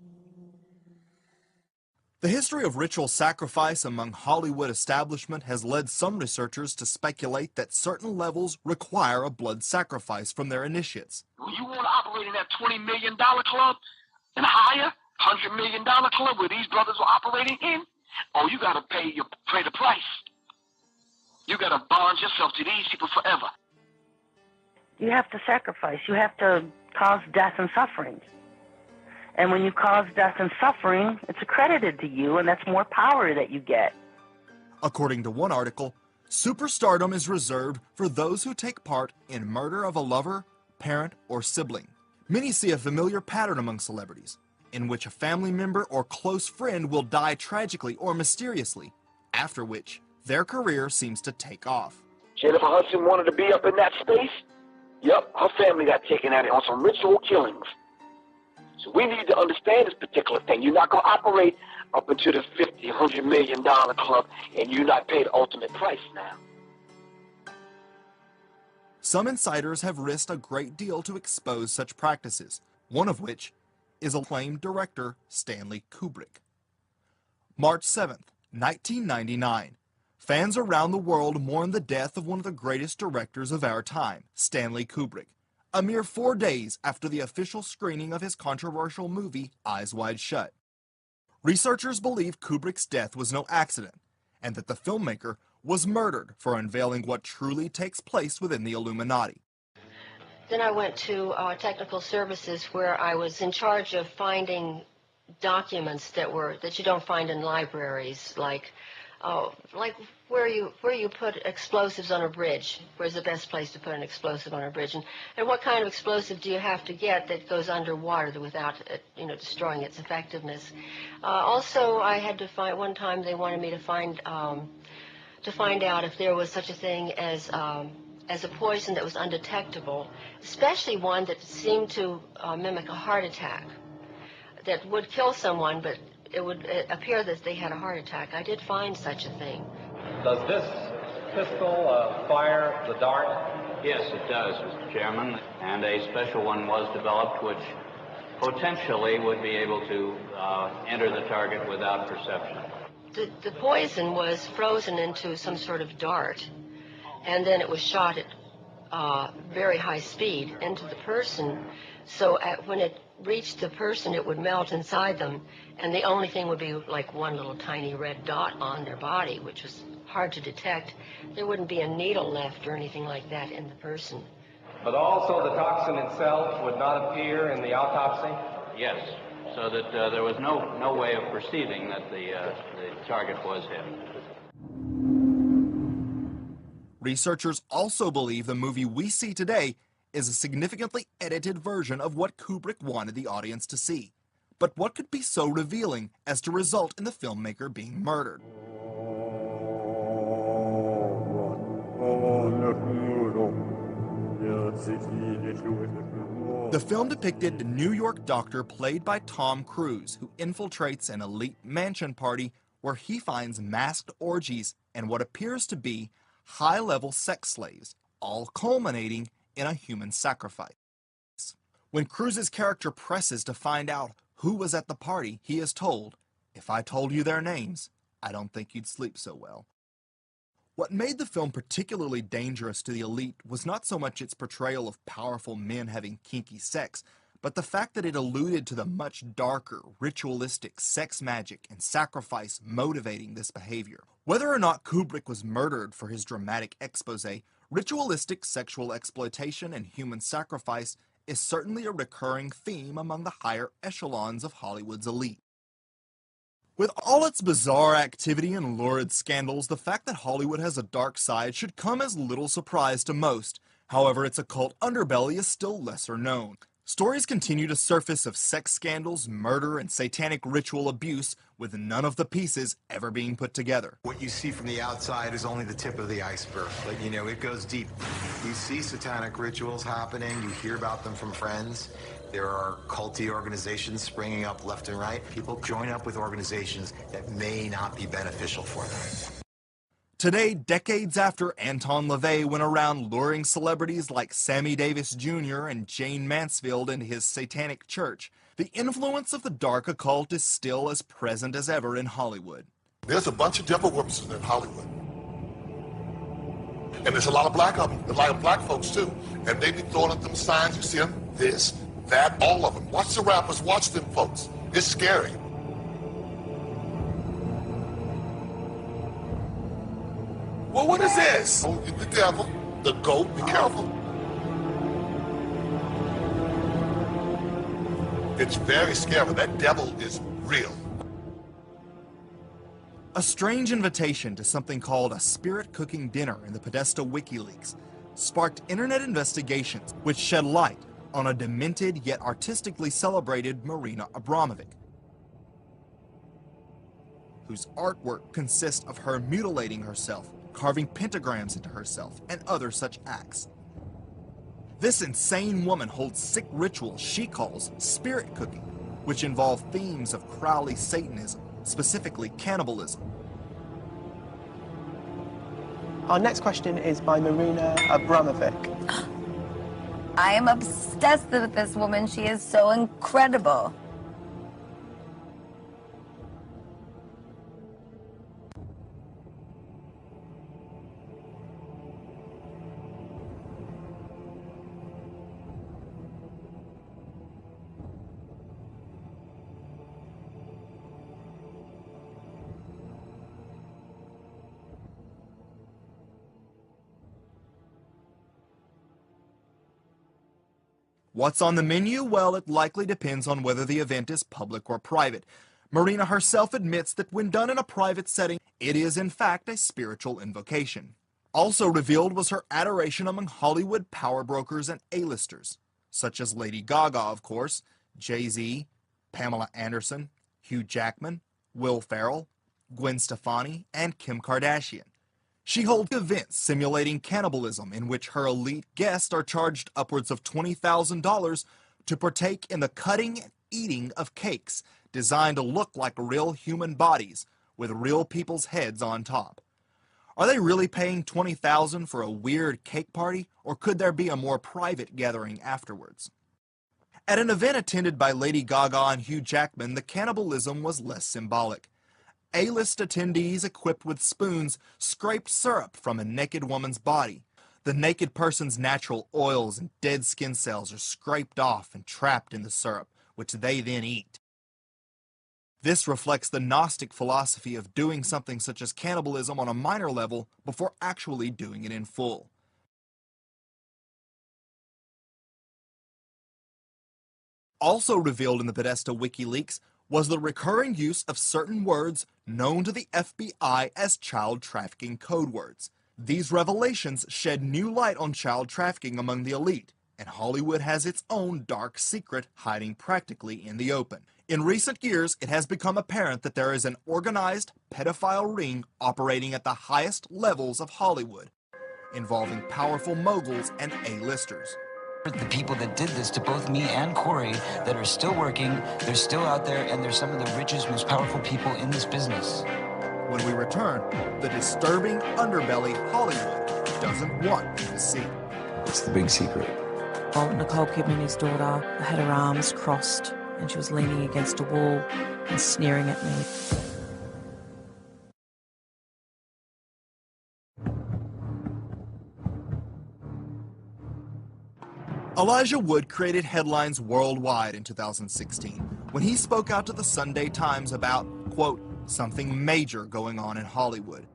[SPEAKER 23] The history of ritual sacrifice among Hollywood establishment has led some researchers to speculate that certain levels require a blood sacrifice from their initiates.
[SPEAKER 9] When you want to operate in that $20 million club and higher, $100 million club where these brothers were operating in, you got to pay the price. You got to bond yourself to these people forever.
[SPEAKER 1] You have to sacrifice. You have to cause death and suffering. And when you cause death and suffering, it's accredited to you, and that's more power that you get.
[SPEAKER 23] According to one article, superstardom is reserved for those who take part in murder of a lover, parent, or sibling. Many see a familiar pattern among celebrities, in which a family member or close friend will die tragically or mysteriously, after which their career seems to take off.
[SPEAKER 9] Jennifer Hudson wanted to be up in that space. Yep, her family got taken out on some ritual killings. So we need to understand this particular thing. You're not going to operate up into the $50, $100 million club, and you're not paid the ultimate price now.
[SPEAKER 23] Some insiders have risked a great deal to expose such practices, one of which is acclaimed director Stanley Kubrick. March 7th, 1999. Fans around the world mourn the death of one of the greatest directors of our time, Stanley Kubrick, a mere 4 days after the official screening of his controversial movie, Eyes Wide Shut. Researchers believe Kubrick's death was no accident, and that the filmmaker was murdered for unveiling what truly takes place within the Illuminati.
[SPEAKER 11] Then I went to technical services, where I was in charge of finding documents that you don't find in libraries, like like where you put explosives on a bridge. Where's the best place to put an explosive on a bridge? And what kind of explosive do you have to get that goes underwater without it, destroying its effectiveness? Also, I had to find, one time they wanted me to find out if there was such a thing as a poison that was undetectable, especially one that seemed to mimic a heart attack, that would kill someone, but it would appear that they had a heart attack. I did find such a thing.
[SPEAKER 5] Does this pistol fire the dart?
[SPEAKER 10] Yes, it does, Mr. Chairman, and a special one was developed which potentially would be able to enter the target without perception.
[SPEAKER 11] The poison was frozen into some sort of dart, and then it was shot at very high speed into the person. So when it reached the person, it would melt inside them, and the only thing would be like one little tiny red dot on their body, which was hard to detect. There wouldn't be a needle left or anything like that in the person.
[SPEAKER 5] But also the toxin itself would not appear in the autopsy?
[SPEAKER 10] Yes, so that there was no way of perceiving that the target was him.
[SPEAKER 23] Researchers also believe the movie we see today is a significantly edited version of what Kubrick wanted the audience to see. But what could be so revealing as to result in the filmmaker being murdered? The film depicted a New York doctor played by Tom Cruise who infiltrates an elite mansion party where he finds masked orgies and what appears to be high-level sex slaves, all culminating in a human sacrifice. When Cruise's character presses to find out who was at the party, he is told, "If I told you their names, I don't think you'd sleep so well." What made the film particularly dangerous to the elite was not so much its portrayal of powerful men having kinky sex, but the fact that it alluded to the much darker, ritualistic sex magic and sacrifice motivating this behavior. Whether or not Kubrick was murdered for his dramatic expose, ritualistic sexual exploitation and human sacrifice is certainly a recurring theme among the higher echelons of Hollywood's elite. With all its bizarre activity and lurid scandals, the fact that Hollywood has a dark side should come as little surprise to most. However, its occult underbelly is still lesser known. Stories continue to surface of sex scandals, murder, and satanic ritual abuse, with none of the pieces ever being put together.
[SPEAKER 12] What you see from the outside is only the tip of the iceberg. But, it goes deep. You see satanic rituals happening. You hear about them from friends. There are culty organizations springing up left and right. People join up with organizations that may not be beneficial for them.
[SPEAKER 23] Today, decades after Anton LaVey went around luring celebrities like Sammy Davis Jr. and Jane Mansfield into his satanic church, the influence of the dark occult is still as present as ever in Hollywood.
[SPEAKER 13] There's a bunch of devil worshipers in Hollywood. And there's a lot of black of them. There's a lot of black folks, too. And they be throwing up them signs. You see them? This, that, all of them. Watch the rappers. Watch them folks. It's scary. Well, what is this? Oh, the devil, the goat, be careful. It's very scary. That devil is real.
[SPEAKER 23] A strange invitation to something called a spirit cooking dinner in the Podesta WikiLeaks sparked internet investigations which shed light on a demented yet artistically celebrated Marina Abramovic, whose artwork consists of her mutilating herself, carving pentagrams into herself, and other such acts. This insane woman holds sick rituals she calls spirit cooking, which involve themes of Crowley Satanism, specifically cannibalism.
[SPEAKER 14] Our next question is by Marina Abramovic.
[SPEAKER 15] I am obsessed with this woman. She is so incredible.
[SPEAKER 23] What's on the menu? Well, it likely depends on whether the event is public or private. Marina herself admits that when done in a private setting, it is in fact a spiritual invocation. Also revealed was her adoration among Hollywood power brokers and A-listers, such as Lady Gaga, of course, Jay-Z, Pamela Anderson, Hugh Jackman, Will Ferrell, Gwen Stefani, and Kim Kardashian. She holds events simulating cannibalism in which her elite guests are charged upwards of $20,000 to partake in the cutting and eating of cakes designed to look like real human bodies with real people's heads on top. Are they really paying $20,000 for a weird cake party, or could there be a more private gathering afterwards? At an event attended by Lady Gaga and Hugh Jackman, the cannibalism was less symbolic. A-list attendees equipped with spoons scraped syrup from a naked woman's body. The naked person's natural oils and dead skin cells are scraped off and trapped in the syrup, which they then eat. This reflects the Gnostic philosophy of doing something such as cannibalism on a minor level before actually doing it in full. Also revealed in the Podesta WikiLeaks was the recurring use of certain words known to the FBI as child trafficking code words. These revelations shed new light on child trafficking among the elite, and Hollywood has its own dark secret hiding practically in the open. In recent years, it has become apparent that there is an organized pedophile ring operating at the highest levels of Hollywood, involving powerful moguls and A-listers.
[SPEAKER 16] The people that did this to both me and Corey that are still working, they're still out there, and they're some of the richest, most powerful people in this business.
[SPEAKER 23] When we return, the disturbing underbelly Hollywood doesn't want you to see.
[SPEAKER 16] It's the big secret.
[SPEAKER 17] Well, Nicole Kidman, his daughter, had her arms crossed and she was leaning against a wall and sneering at me.
[SPEAKER 23] Elijah Wood created headlines worldwide in 2016 when he spoke out to the Sunday Times about, quote, something major going on in Hollywood,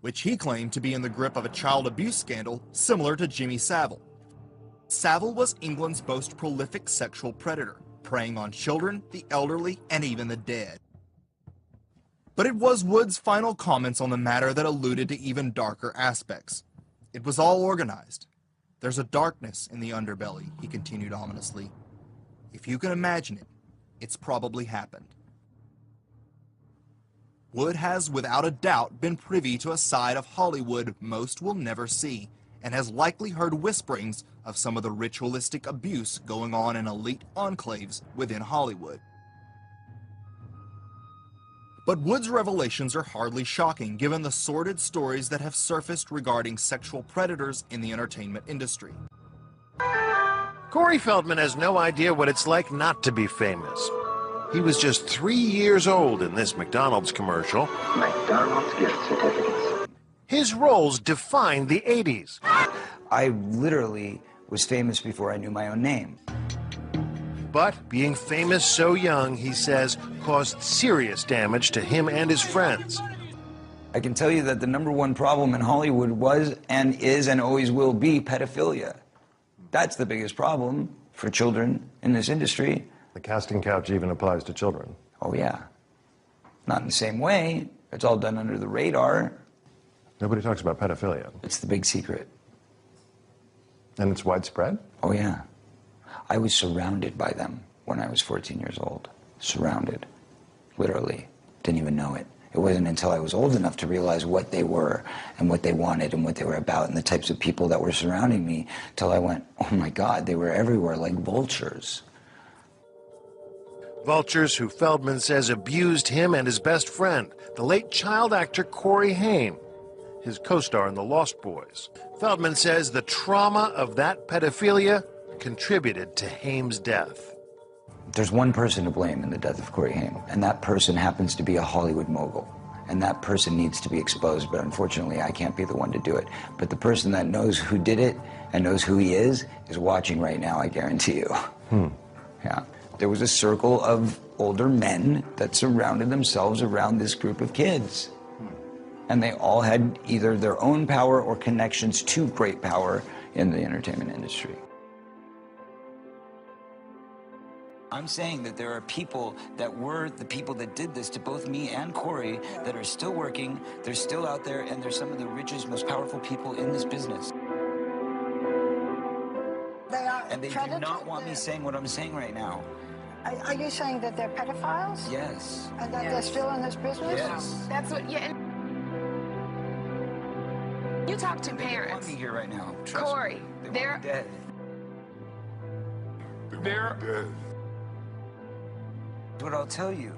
[SPEAKER 23] which he claimed to be in the grip of a child abuse scandal similar to Jimmy Savile. Savile was England's most prolific sexual predator, preying on children, the elderly, and even the dead. But it was Wood's final comments on the matter that alluded to even darker aspects. It was all organized. There's a darkness in the underbelly, he continued ominously. If you can imagine it, it's probably happened. Wood has without a doubt been privy to a side of Hollywood most will never see, and has likely heard whisperings of some of the ritualistic abuse going on in elite enclaves within Hollywood. But Wood's revelations are hardly shocking given the sordid stories that have surfaced regarding sexual predators in the entertainment industry.
[SPEAKER 18] Corey Feldman has no idea what it's like not to be famous. He was just 3 years old in this McDonald's commercial.
[SPEAKER 24] McDonald's gift certificates.
[SPEAKER 18] His roles defined the 80s.
[SPEAKER 16] I literally was famous before I knew my own name.
[SPEAKER 18] But being famous so young, he says, caused serious damage to him and his friends.
[SPEAKER 16] I can tell you that the #1 problem in Hollywood was and is and always will be pedophilia. That's the biggest problem for children in this industry.
[SPEAKER 19] The casting couch even applies to children.
[SPEAKER 16] Oh, yeah. Not in the same way. It's all done under the radar.
[SPEAKER 19] Nobody talks about pedophilia.
[SPEAKER 16] It's the big secret.
[SPEAKER 19] And it's widespread?
[SPEAKER 16] Oh, yeah. I was surrounded by them when I was 14 years old. Surrounded. Literally. Didn't even know it. It wasn't until I was old enough to realize what they were and what they wanted and what they were about and the types of people that were surrounding me till I went, oh my God, they were everywhere like vultures.
[SPEAKER 18] Vultures who Feldman says abused him and his best friend, the late child actor Corey Haim, his co-star in The Lost Boys. Feldman says the trauma of that pedophilia contributed to Haim's death.
[SPEAKER 16] There's one person to blame in the death of Corey Haim, and that person happens to be a Hollywood mogul. And that person needs to be exposed, but unfortunately I can't be the one to do it. But the person that knows who did it and knows who he is watching right now, I guarantee you. Yeah. There was a circle of older men that surrounded themselves around this group of kids. And they all had either their own power or connections to great power in the entertainment industry. I'm saying that there are people that were the people that did this to both me and Corey that are still working, they're still out there, and they're some of the richest, most powerful people in this business.
[SPEAKER 2] They are
[SPEAKER 16] And they do not want me saying what I'm saying right now.
[SPEAKER 2] Are you saying that they're pedophiles?
[SPEAKER 16] Yes.
[SPEAKER 2] And that they're still in this business?
[SPEAKER 16] Yes.
[SPEAKER 3] That's what, yeah. And you talk to
[SPEAKER 16] They don't want
[SPEAKER 3] parents.
[SPEAKER 16] me here right now. Trust
[SPEAKER 3] Corey,
[SPEAKER 16] me. They want
[SPEAKER 3] they're
[SPEAKER 16] me dead.
[SPEAKER 3] they're
[SPEAKER 16] What I'll tell you,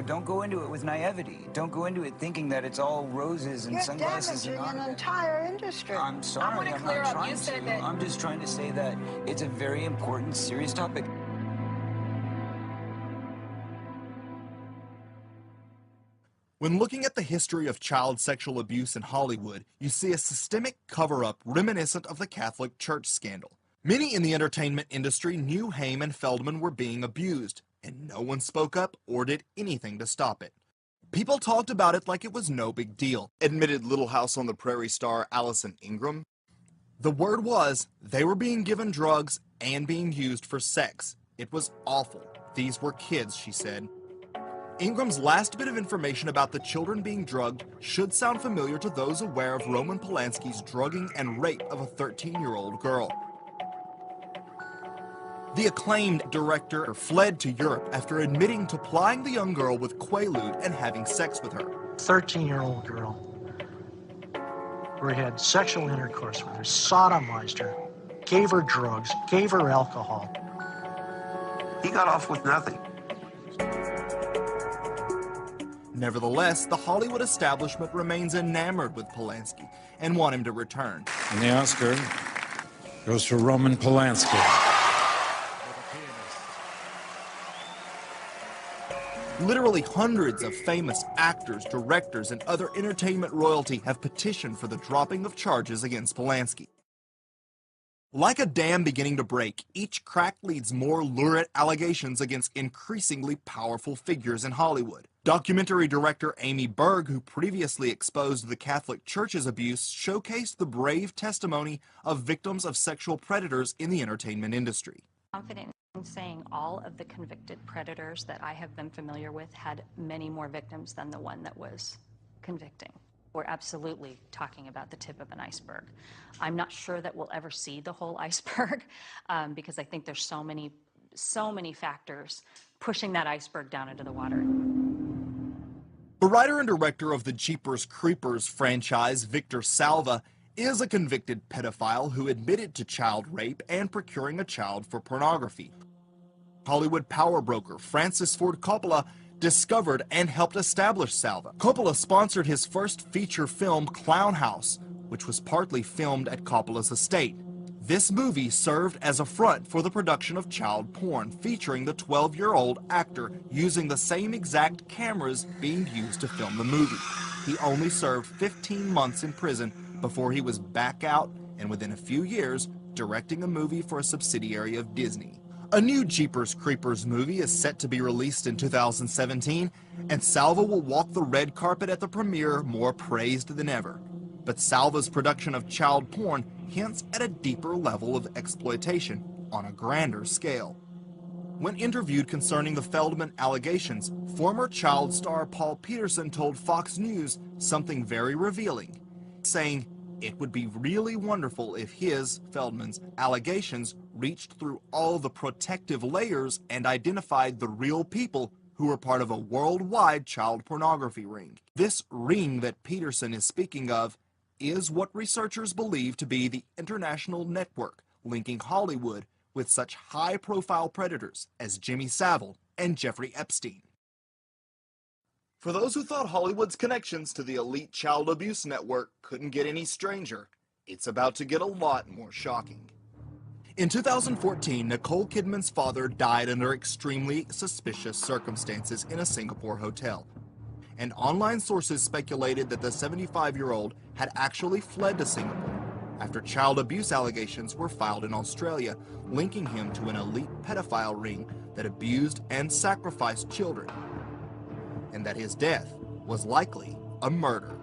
[SPEAKER 16] don't go into it with naivety. Don't go into it thinking that it's all roses and
[SPEAKER 2] You're
[SPEAKER 16] sunglasses and
[SPEAKER 2] damaging an entire industry.
[SPEAKER 16] I'm sorry,
[SPEAKER 3] I want to
[SPEAKER 16] I'm
[SPEAKER 3] clear
[SPEAKER 16] not
[SPEAKER 3] up.
[SPEAKER 16] trying
[SPEAKER 3] You said
[SPEAKER 16] to.
[SPEAKER 3] that
[SPEAKER 16] I'm just trying to say that it's a very important, serious topic.
[SPEAKER 23] When looking at the history of child sexual abuse in Hollywood, you see a systemic cover-up reminiscent of the Catholic Church scandal. Many in the entertainment industry knew Haim and Feldman were being abused, and no one spoke up or did anything to stop it. People talked about it like it was no big deal, admitted Little House on the Prairie star Allison Ingram. The word was they were being given drugs and being used for sex. It was awful. These were kids, she said. Ingram's last bit of information about the children being drugged should sound familiar to those aware of Roman Polanski's drugging and rape of a 13-year-old girl. The acclaimed director fled to Europe after admitting to plying the young girl with Quaalude and having sex with her.
[SPEAKER 4] 13-year-old girl, where he had sexual intercourse with her, sodomized her, gave her drugs, gave her alcohol.
[SPEAKER 20] He got off with nothing.
[SPEAKER 23] Nevertheless, the Hollywood establishment remains enamored with Polanski and want him to return.
[SPEAKER 21] And the Oscar goes to Roman Polanski.
[SPEAKER 23] Literally hundreds of famous actors, directors, and other entertainment royalty have petitioned for the dropping of charges against Polanski. Like a dam beginning to break, each crack leads more lurid allegations against increasingly powerful figures in Hollywood. Documentary director Amy Berg, who previously exposed the Catholic Church's abuse, showcased the brave testimony of victims of sexual predators in the entertainment industry.
[SPEAKER 22] Confident in saying all of the convicted predators that I have been familiar with had many more victims than the one that was convicting. We're absolutely talking about the tip of an iceberg. I'm not sure that we'll ever see the whole iceberg because I think there's so many factors pushing that iceberg down into the water.
[SPEAKER 23] The writer and director of the Jeepers Creepers franchise, Victor Salva, is a convicted pedophile who admitted to child rape and procuring a child for pornography. Hollywood power broker Francis Ford Coppola discovered and helped establish Salva. Coppola sponsored his first feature film, Clown House, which was partly filmed at Coppola's estate. This movie served as a front for the production of child porn, featuring the 12-year-old actor using the same exact cameras being used to film the movie. He only served 15 months in prison before he was back out and within a few years directing a movie for a subsidiary of Disney. A new Jeepers Creepers movie is set to be released in 2017, and Salva will walk the red carpet at the premiere more praised than ever. But Salva's production of child porn hints at a deeper level of exploitation on a grander scale. When interviewed concerning the Feldman allegations, former child star Paul Peterson told Fox News something very revealing, saying it would be really wonderful if his, Feldman's, allegations reached through all the protective layers and identified the real people who were part of a worldwide child pornography ring. This ring that Peterson is speaking of is what researchers believe to be the international network linking Hollywood with such high-profile predators as Jimmy Savile and Jeffrey Epstein. For those who thought Hollywood's connections to the elite child abuse network couldn't get any stranger, it's about to get a lot more shocking. In 2014, Nicole Kidman's father died under extremely suspicious circumstances in a Singapore hotel. And online sources speculated that the 75-year-old had actually fled to Singapore after child abuse allegations were filed in Australia, linking him to an elite pedophile ring that abused and sacrificed children, and that his death was likely a murder.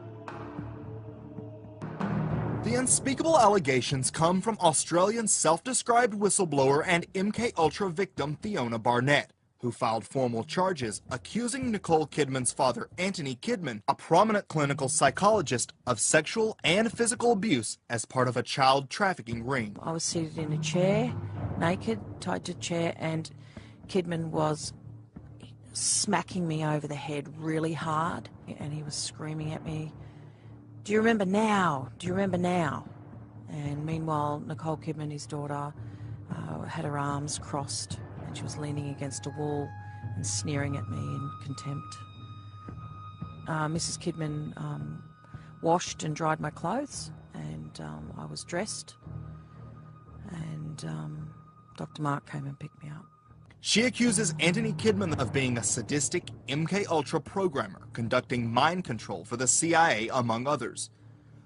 [SPEAKER 23] The unspeakable allegations come from Australian self-described whistleblower and MK Ultra victim Fiona Barnett, who filed formal charges accusing Nicole Kidman's father, Anthony Kidman, a prominent clinical psychologist, of sexual and physical abuse as part of a child trafficking ring.
[SPEAKER 17] I was seated in a chair, naked, tied to a chair, and Kidman was smacking me over the head really hard, and he was screaming at me, "Do you remember now? Do you remember now?" And meanwhile, Nicole Kidman, his daughter, had her arms crossed, and she was leaning against a wall and sneering at me in contempt. Mrs. Kidman washed and dried my clothes, and I was dressed, and Dr. Mark came and picked me up.
[SPEAKER 23] She accuses Anthony Kidman of being a sadistic MK-Ultra programmer conducting mind control for the CIA, among others.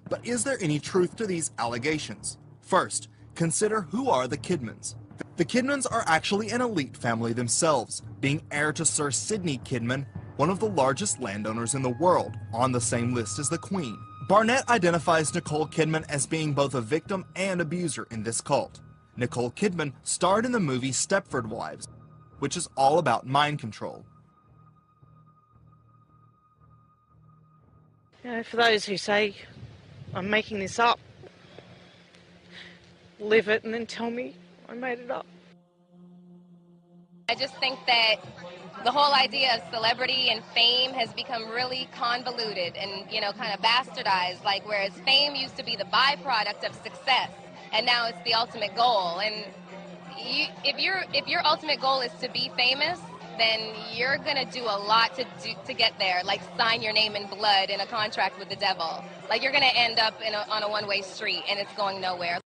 [SPEAKER 23] But is there any truth to these allegations? First, consider who are the Kidmans. The Kidmans are actually an elite family themselves, being heir to Sir Sidney Kidman, one of the largest landowners in the world, on the same list as the Queen. Barnett identifies Nicole Kidman as being both a victim and abuser in this cult. Nicole Kidman starred in the movie Stepford Wives, which is all about mind control.
[SPEAKER 1] You know, for those who say I'm making this up, live it and then tell me I made it up.
[SPEAKER 6] I just think that the whole idea of celebrity and fame has become really convoluted and, you know, kind of bastardized, like whereas fame used to be the byproduct of success, and now it's the ultimate goal. And if your ultimate goal is to be famous, then you're gonna do a lot to get there, like sign your name in blood in a contract with the devil. Like you're gonna end up on a one-way street, and it's going nowhere.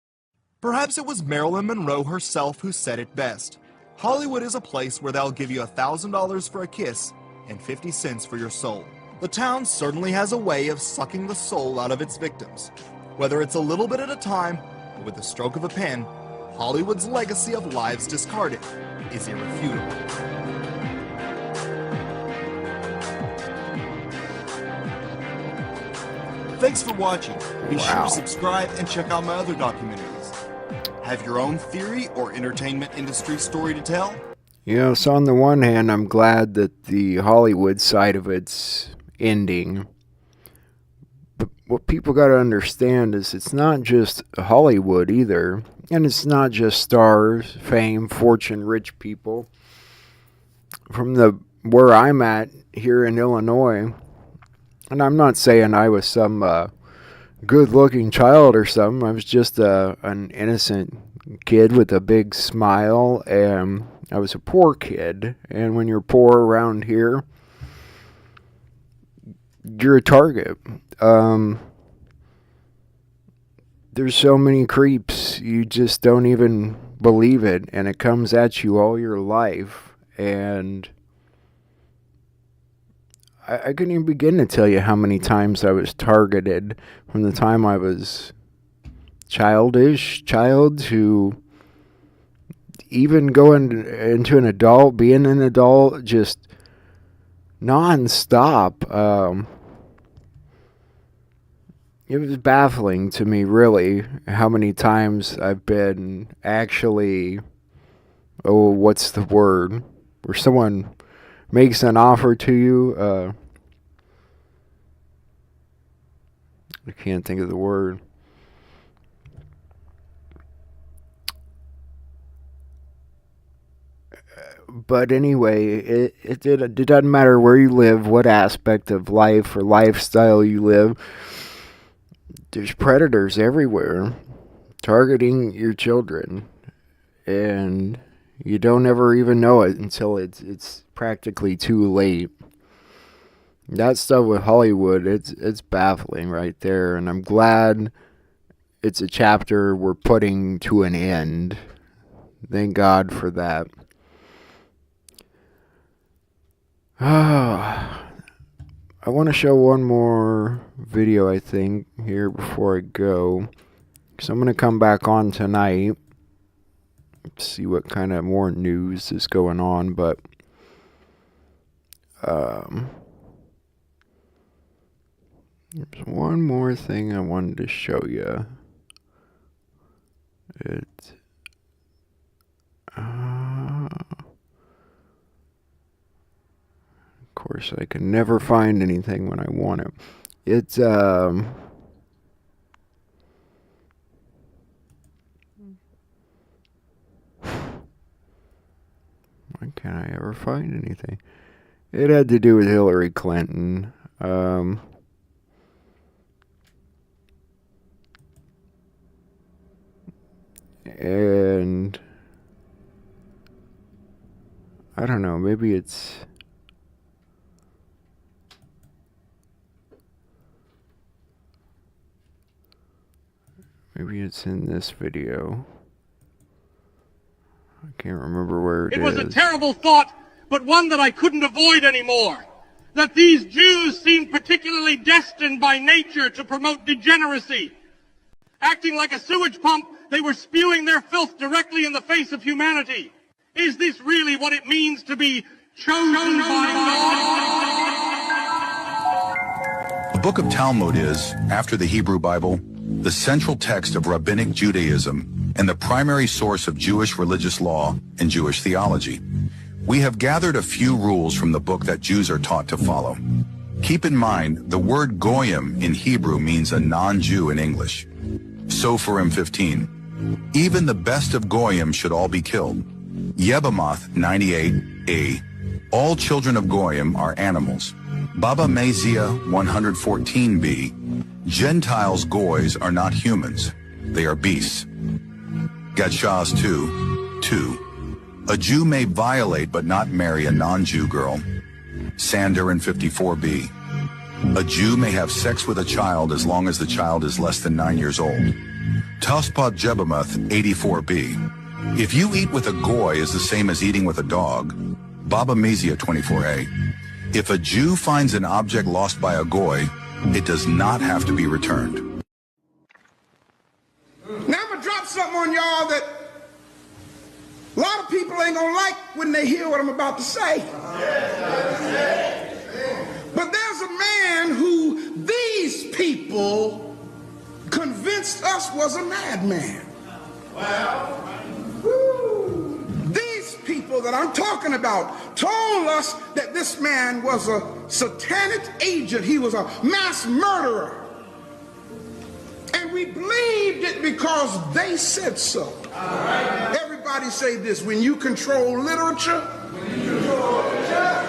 [SPEAKER 23] Perhaps it was Marilyn Monroe herself who said it best. Hollywood is a place where they'll give you $1,000 for a kiss and 50 cents for your soul. The town certainly has a way of sucking the soul out of its victims. Whether it's a little bit at a time or with the stroke of a pen, Hollywood's legacy of lives discarded is irrefutable. Thanks for watching. Be sure to subscribe and check out my other documentaries. Have your own theory or entertainment industry story to tell?
[SPEAKER 7] You know, so on the one hand, I'm glad that the Hollywood side of it's ending. But what people got to understand is it's not just Hollywood either. And it's not just stars, fame, fortune, rich people. From where I'm at here in Illinois, and I'm not saying I was some good-looking child or something. I was just an innocent kid with a big smile, and I was a poor kid. And when you're poor around here, you're a target. There's so many creeps, you just don't even believe it, and it comes at you all your life. And I couldn't even begin to tell you how many times I was targeted from the time I was child to even going into an adult, being an adult, just non-stop. It was baffling to me, really, how many times I've been actually, what's the word, where someone makes an offer to you. I can't think of the word. But anyway, it doesn't matter where you live, what aspect of life or lifestyle you live. There's predators everywhere targeting your children, and you don't ever even know it until it's practically too late. That stuff with Hollywood, it's baffling right there, and I'm glad it's a chapter we're putting to an end. Thank God for that. I want to show one more video, I think, here before I go. So I'm going to come back on tonight. See what kind of more news is going on, but there's one more thing I wanted to show you. course. I can never find anything when I want it. It's, why can't I ever find anything? It had to do with Hillary Clinton. And I don't know, maybe it's in this video. I can't remember where it is.
[SPEAKER 5] It was a terrible thought, but one that I couldn't avoid anymore. That these Jews seemed particularly destined by nature to promote degeneracy. Acting like a sewage pump, they were spewing their filth directly in the face of humanity. Is this really what it means to be chosen by God?
[SPEAKER 8] The Book of Talmud is, after the Hebrew Bible, the central text of Rabbinic Judaism and the primary source of Jewish religious law and Jewish theology. We have gathered a few rules from the book that Jews are taught to follow. Keep in mind, the word goyim in Hebrew means a non-Jew in English. Sophorim 15. Even the best of goyim should all be killed. Yebamoth 98a. All children of goyim are animals. Baba Meziah 114b. Gentiles goys are not humans. They are beasts. Gadshas 2. A Jew may violate but not marry a non-Jew girl. Sanderin 54b. A Jew may have sex with a child as long as the child is less than 9 years old. Tospot Jebamoth 84b. If you eat with a goy is the same as eating with a dog. Baba Meziah 24a. If a Jew finds an object lost by a goy, it does not have to be returned.
[SPEAKER 9] Now I'm going to drop something on y'all that a lot of people ain't going to like when they hear what I'm about to say. But there's a man who these people convinced us was a madman. These people that I'm talking about told us that this man was a satanic agent. He was a mass murderer. And we believed it because they said so. Everybody say this: when you control literature,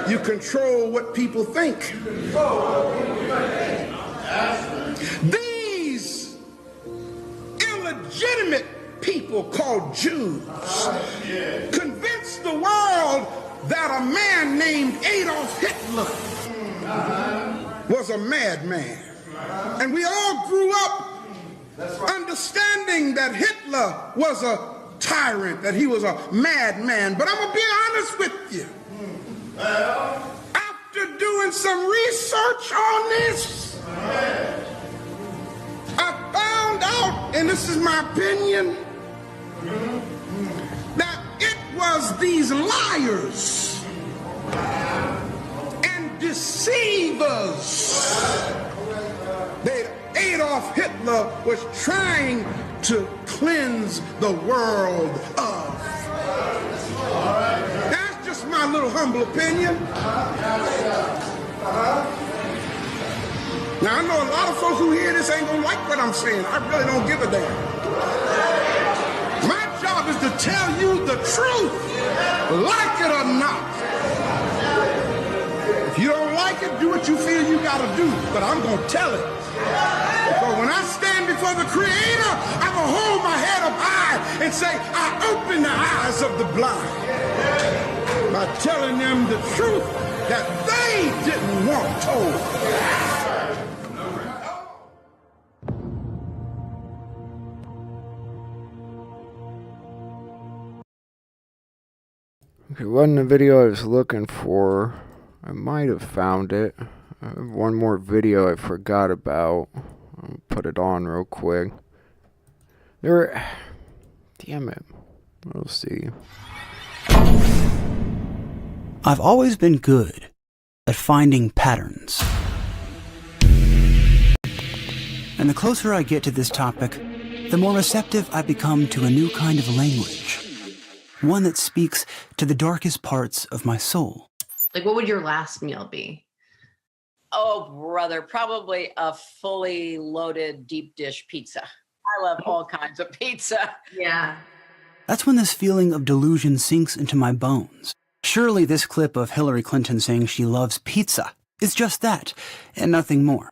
[SPEAKER 9] you control what people think. These illegitimate people called Jews convinced the world that a man named Adolf Hitler was a madman. And we all grew up understanding that Hitler was a tyrant, that he was a madman. But I'm going to be honest with you. After doing some research on this, I found out, and this is my opinion, that it was these liars and deceivers that Adolf Hitler was trying to cleanse the world of. That's just my little humble opinion. Now, I know a lot of folks who hear this ain't gonna like what I'm saying. I really don't give a damn. My job is to tell you the truth, like it or not. If you don't like it, do what you feel you gotta do, but I'm gonna tell it. Because when I stand before the Creator, I'm gonna hold my head up high and say, I open the eyes of the blind by telling them the truth that they didn't want told.
[SPEAKER 7] Okay, wasn't the video I was looking for. I might have found it. I have one more video I forgot about. I'll put it on real quick. Damn it. We'll see.
[SPEAKER 11] I've always been good at finding patterns. And the closer I get to this topic, the more receptive I become to a new kind of language. One that speaks to the darkest parts of my soul.
[SPEAKER 10] Like, what would your last meal be?
[SPEAKER 12] Oh, brother, probably a fully loaded deep dish pizza. I love all kinds of pizza.
[SPEAKER 10] Yeah.
[SPEAKER 11] That's when this feeling of delusion sinks into my bones. Surely this clip of Hillary Clinton saying she loves pizza is just that, and nothing more.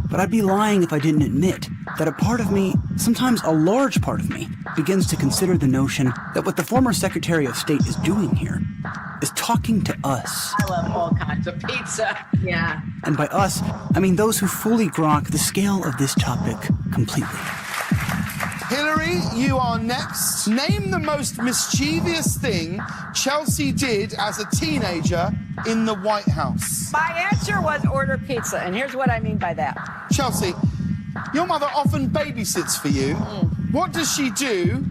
[SPEAKER 11] But I'd be lying if I didn't admit that a part of me, sometimes a large part of me, begins to consider the notion that what the former Secretary of State is doing here is talking to us.
[SPEAKER 12] I love all kinds of pizza.
[SPEAKER 10] Yeah.
[SPEAKER 11] And by us, I mean those who fully grok the scale of this topic completely.
[SPEAKER 23] Hillary, you are next. Name the most mischievous thing Chelsea did as a teenager in the White House.
[SPEAKER 12] My answer was order pizza, and here's what I mean by that.
[SPEAKER 23] Chelsea, your mother often babysits for you. What does she do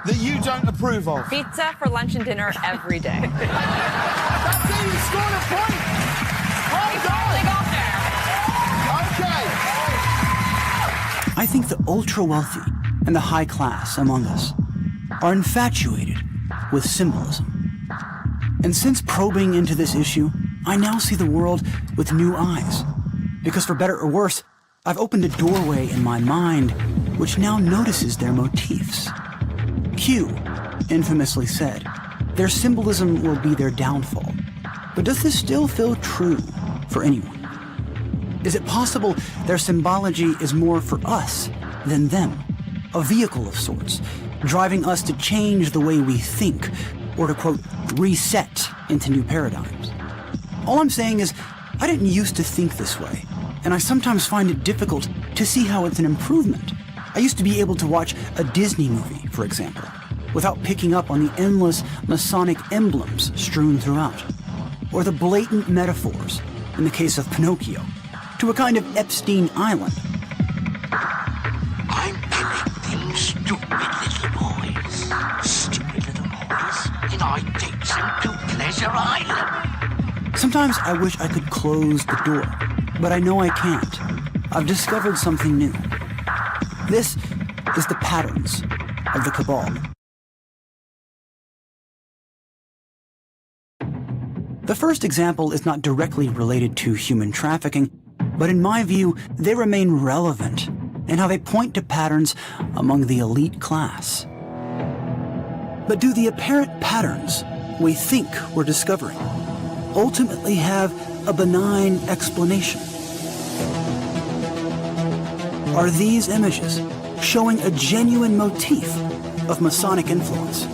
[SPEAKER 23] that you don't approve of?
[SPEAKER 13] Pizza for lunch and dinner every day.
[SPEAKER 23] That's it, you scored a point. Hold on. Okay.
[SPEAKER 11] I think the ultra-wealthy and the high class among us are infatuated with symbolism. And since probing into this issue, I now see the world with new eyes. Because for better or worse, I've opened a doorway in my mind which now notices their motifs. Q infamously said, their symbolism will be their downfall. But does this still feel true for anyone? Is it possible their symbology is more for us than them? A vehicle of sorts, driving us to change the way we think, or to, quote, reset into new paradigms. All I'm saying is, I didn't used to think this way, and I sometimes find it difficult to see how it's an improvement. I used to be able to watch a Disney movie, for example, without picking up on the endless Masonic emblems strewn throughout, or the blatant metaphors, in the case of Pinocchio, to a kind of Epstein Island.
[SPEAKER 14] I'm collecting stupid little boys. Stupid little boys. And I take them to Pleasure Island.
[SPEAKER 11] Sometimes I wish I could close the door, but I know I can't. I've discovered something new. This is the patterns of the cabal. The first example is not directly related to human trafficking, but in my view, they remain relevant in how they point to patterns among the elite class. But do the apparent patterns we think we're discovering ultimately have a benign explanation? Are these images showing a genuine motif of Masonic influence?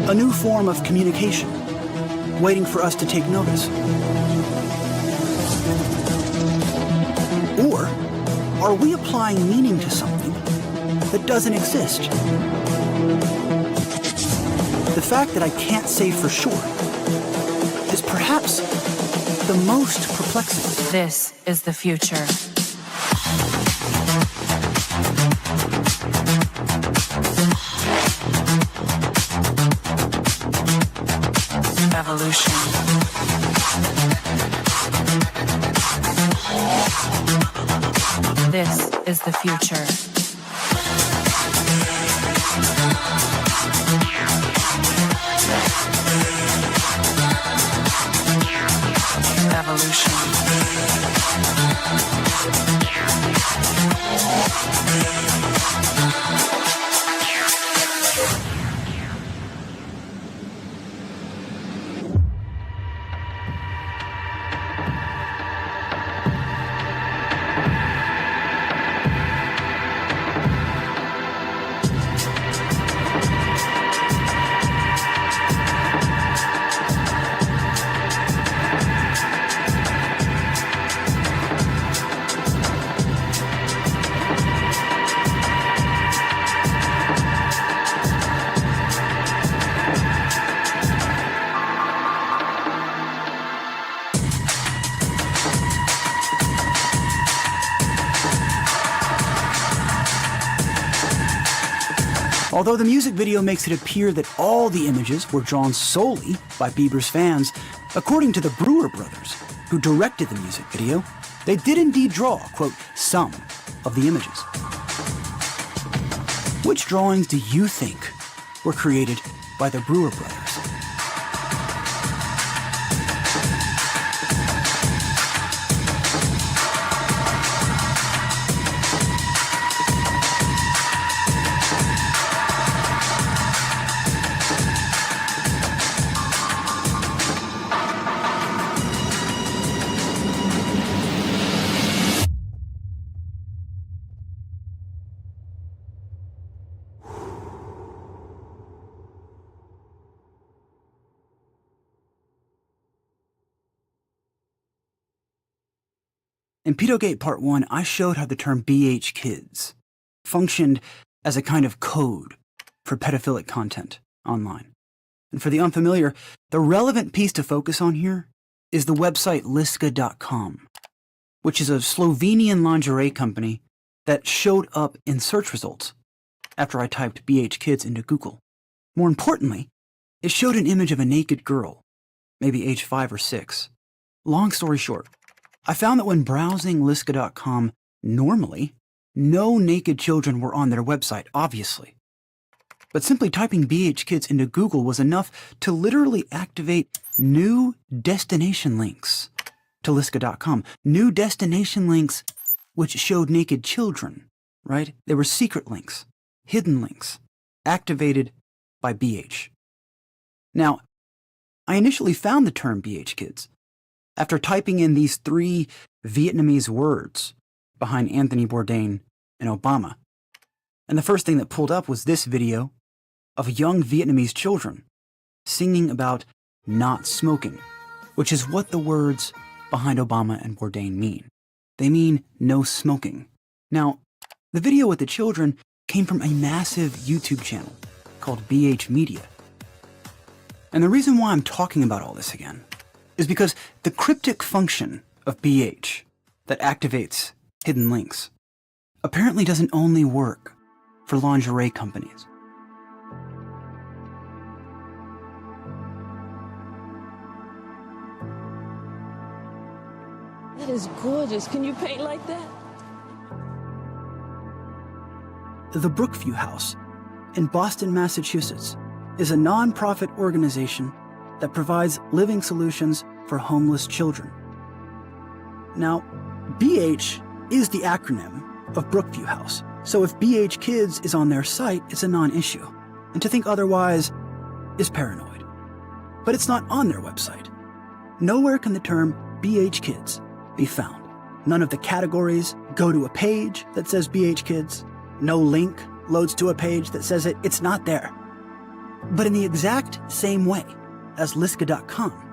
[SPEAKER 11] A new form of communication, waiting for us to take notice? Or are we applying meaning to something that doesn't exist? The fact that I can't say for sure is perhaps the most perplexing.
[SPEAKER 13] This is the future. Evolution. This is the future. Evolution.
[SPEAKER 11] Although the music video makes it appear that all the images were drawn solely by Bieber's fans, according to the Brewer brothers, who directed the music video, they did indeed draw, quote, some of the images. Which drawings do you think were created by the Brewer brothers. In Pedogate Part 1, I showed how the term BH Kids functioned as a kind of code for pedophilic content online. And for the unfamiliar, the relevant piece to focus on here is the website liska.com, which is a Slovenian lingerie company that showed up in search results after I typed BH Kids into Google. More importantly, it showed an image of a naked girl, maybe age 5 or 6. Long story short, I found that when browsing liska.com normally, no naked children were on their website, obviously. But simply typing BH Kids into Google was enough to literally activate new destination links to liska.com. New destination links which showed naked children, right? They were secret links, hidden links, activated by BH. Now, I initially found the term BH Kids after typing in these 3 Vietnamese words behind Anthony Bourdain and Obama. And the first thing that pulled up was this video of young Vietnamese children singing about not smoking, which is what the words behind Obama and Bourdain mean. They mean no smoking. Now, the video with the children came from a massive YouTube channel called BH Media. And the reason why I'm talking about all this again is because the cryptic function of BH that activates hidden links apparently doesn't only work for lingerie companies.
[SPEAKER 15] That is gorgeous. Can you paint like that?
[SPEAKER 11] The Brookview House in Boston, Massachusetts is a non-profit organization that provides living solutions for homeless children. Now, BH is the acronym of Brookview House, so if BH Kids is on their site, it's a non-issue. And to think otherwise is paranoid. But it's not on their website. Nowhere can the term BH Kids be found. None of the categories go to a page that says BH Kids. No link loads to a page that says it. It's not there. But in the exact same way as liska.com,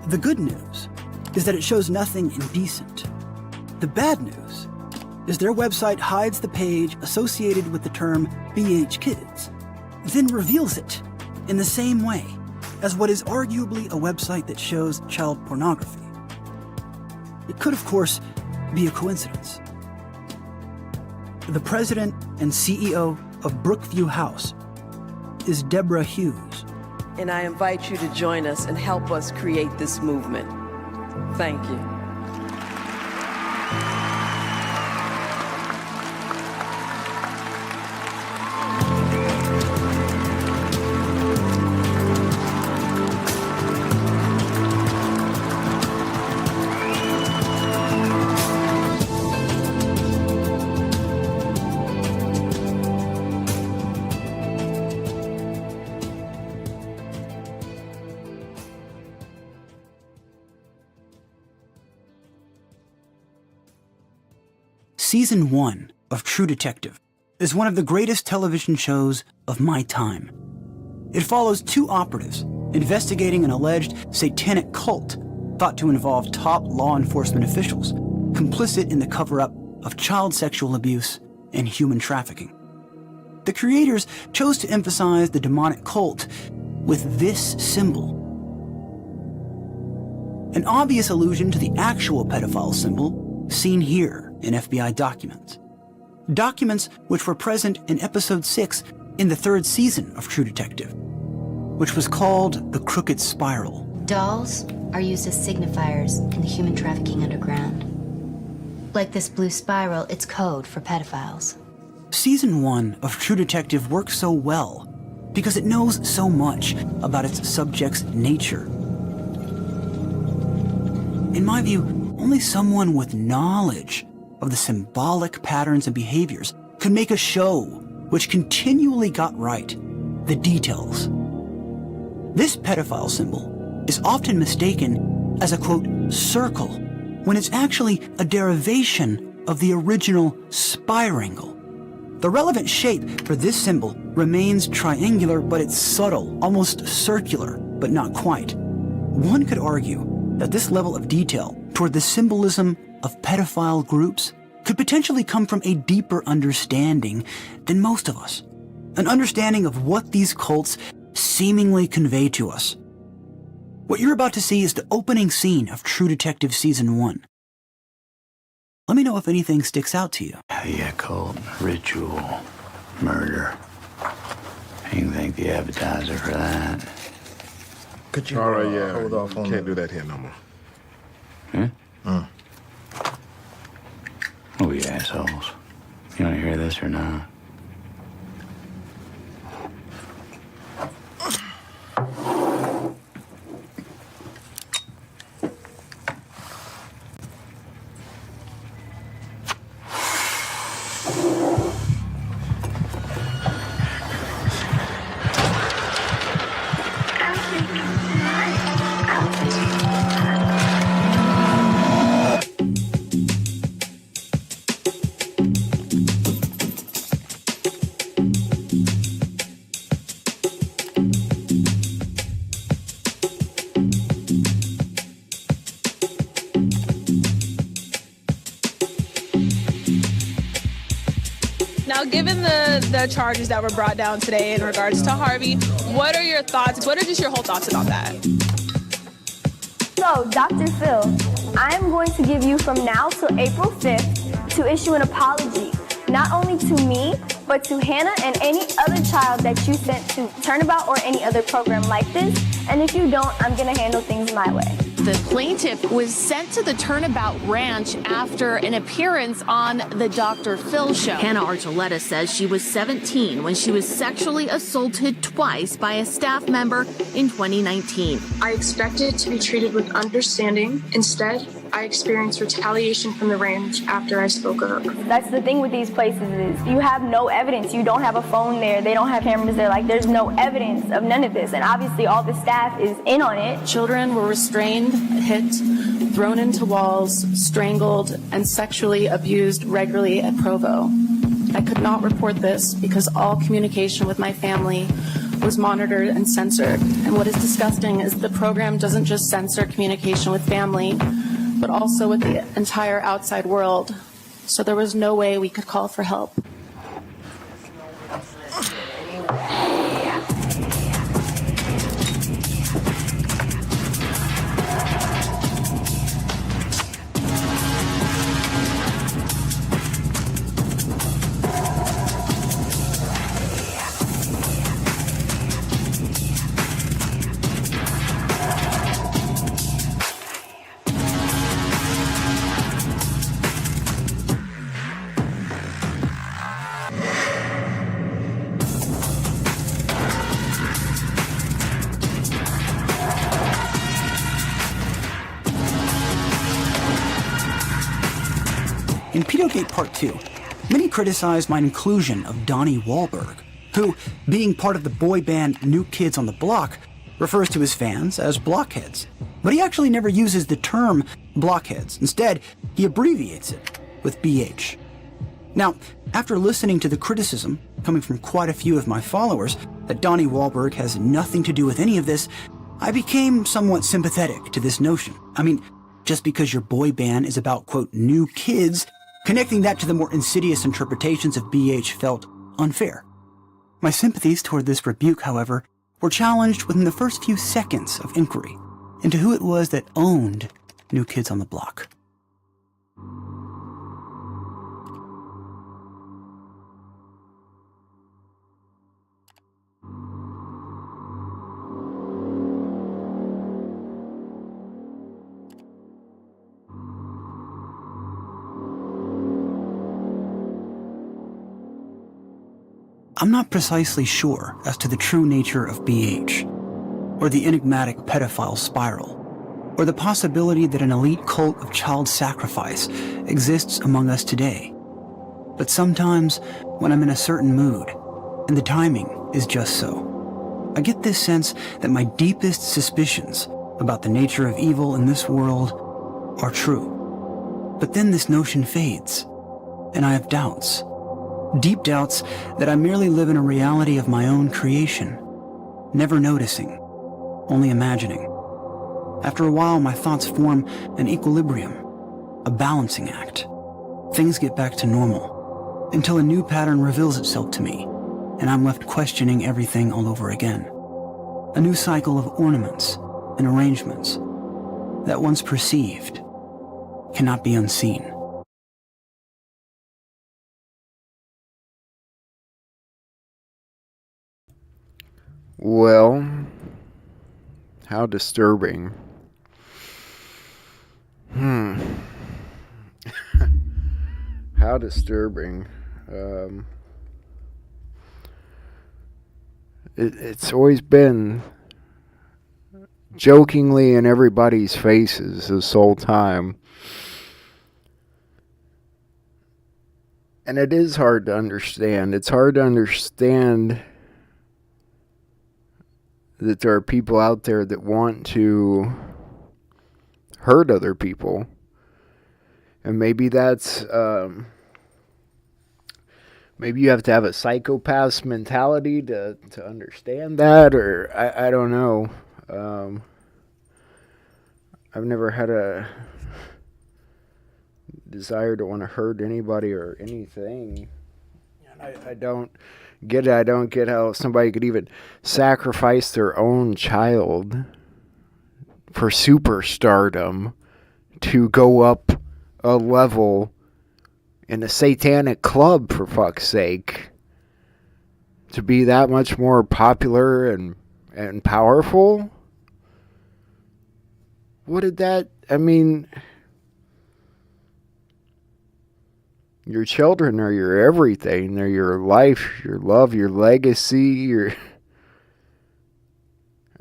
[SPEAKER 11] the good news is that it shows nothing indecent. The bad news is their website hides the page associated with the term BH Kids, then reveals it in the same way as what is arguably a website that shows child pornography. It could, of course, be a coincidence. The president and CEO of Brookview House is Deborah Hughes.
[SPEAKER 15] And I invite you to join us and help us create this movement. Thank you.
[SPEAKER 11] Season 1 of True Detective is one of the greatest television shows of my time. It follows 2 operatives investigating an alleged satanic cult thought to involve top law enforcement officials complicit in the cover-up of child sexual abuse and human trafficking. The creators chose to emphasize the demonic cult with this symbol. an obvious allusion to the actual pedophile symbol seen here in FBI documents. Documents which were present in episode 6 in the 3rd season of True Detective, which was called The Crooked Spiral.
[SPEAKER 2] Dolls are used as signifiers in the human trafficking underground. Like this blue spiral, it's code for pedophiles.
[SPEAKER 11] Season 1 of True Detective works so well because it knows so much about its subject's nature. In my view, only someone with knowledge of the symbolic patterns and behaviors could make a show which continually got right the details. This pedophile symbol is often mistaken as a, quote, circle, when it's actually a derivation of the original spirangle. The relevant shape for this symbol remains triangular, but it's subtle, almost circular, but not quite. One could argue that this level of detail toward the symbolism of pedophile groups could potentially come from a deeper understanding than most of us. An understanding of what these cults seemingly convey to us. What you're about to see is the opening scene of True Detective Season 1. Let me know if anything sticks out to you.
[SPEAKER 18] The occult, ritual, murder. You thank the advertiser for that.
[SPEAKER 23] Could you hold off on... Can't do that here no more.
[SPEAKER 18] Huh? Oh, you assholes. You want to hear this or not?
[SPEAKER 19] Now, given the charges that were brought down today in regards to Harvey, what are your thoughts? What are just your whole thoughts about that?
[SPEAKER 24] So, Dr. Phil, I am going to give you from now till April 5th to issue an apology, not only to me, but to Hannah and any other child that you sent to Turnabout or any other program like this. And if you don't, I'm going to handle things my way.
[SPEAKER 25] The plaintiff was sent to the Turnabout Ranch after an appearance on the Dr. Phil show. Hannah Archuleta says she was 17 when she was sexually assaulted twice by a staff member in 2019.
[SPEAKER 26] I expected to be treated with understanding. Instead, I experienced retaliation from the ranch after I spoke up.
[SPEAKER 24] That's the thing with these places is you have no evidence. You don't have a phone there. They don't have cameras there. Like, there's no evidence of none of this. And obviously all the staff is in on it.
[SPEAKER 26] Children were restrained, hit, thrown into walls, strangled, and sexually abused regularly at Provo. I could not report this because all communication with my family was monitored and censored. And what is disgusting is the program doesn't just censor communication with family, but also with the entire outside world. So there was no way we could call for help.
[SPEAKER 11] In Pedogate Part 2, many criticized my inclusion of Donnie Wahlberg, who, being part of the boy band New Kids on the Block, refers to his fans as blockheads. But he actually never uses the term blockheads. Instead, he abbreviates it with BH. Now, after listening to the criticism coming from quite a few of my followers that Donnie Wahlberg has nothing to do with any of this, I became somewhat sympathetic to this notion. I mean, just because your boy band is about, quote, new kids, connecting that to the more insidious interpretations of BH felt unfair. My sympathies toward this rebuke, however, were challenged within the first few seconds of inquiry. into who it was that owned New Kids on the Block. I'm not precisely sure as to the true nature of BH, or the enigmatic pedophile spiral, or the possibility that an elite cult of child sacrifice exists among us today. But sometimes, when I'm in a certain mood, and the timing is just so, I get this sense that my deepest suspicions about the nature of evil in this world are true. But then this notion fades, and I have doubts. Deep doubts that I merely live in a reality of my own creation, never noticing, only imagining. After a while, my thoughts form an equilibrium, a balancing act. Things get back to normal, until a new pattern reveals itself to me, and I'm left questioning everything all over again. A new cycle of ornaments and arrangements that once perceived cannot be unseen.
[SPEAKER 7] Well, how disturbing. How disturbing. It's always been jokingly in everybody's faces this whole time. And it is hard to understand. It's hard to understand that there are people out there that want to hurt other people. And maybe that's, maybe you have to have a psychopath's mentality to understand that, or I don't know. I've never had a desire to want to hurt anybody or anything. I don't get it. I don't get how somebody could even sacrifice their own child for superstardom to go up a level in a satanic club, for fuck's sake, to be that much more popular and powerful. What did that, I mean, your children are your everything. They're your life, your love, your legacy,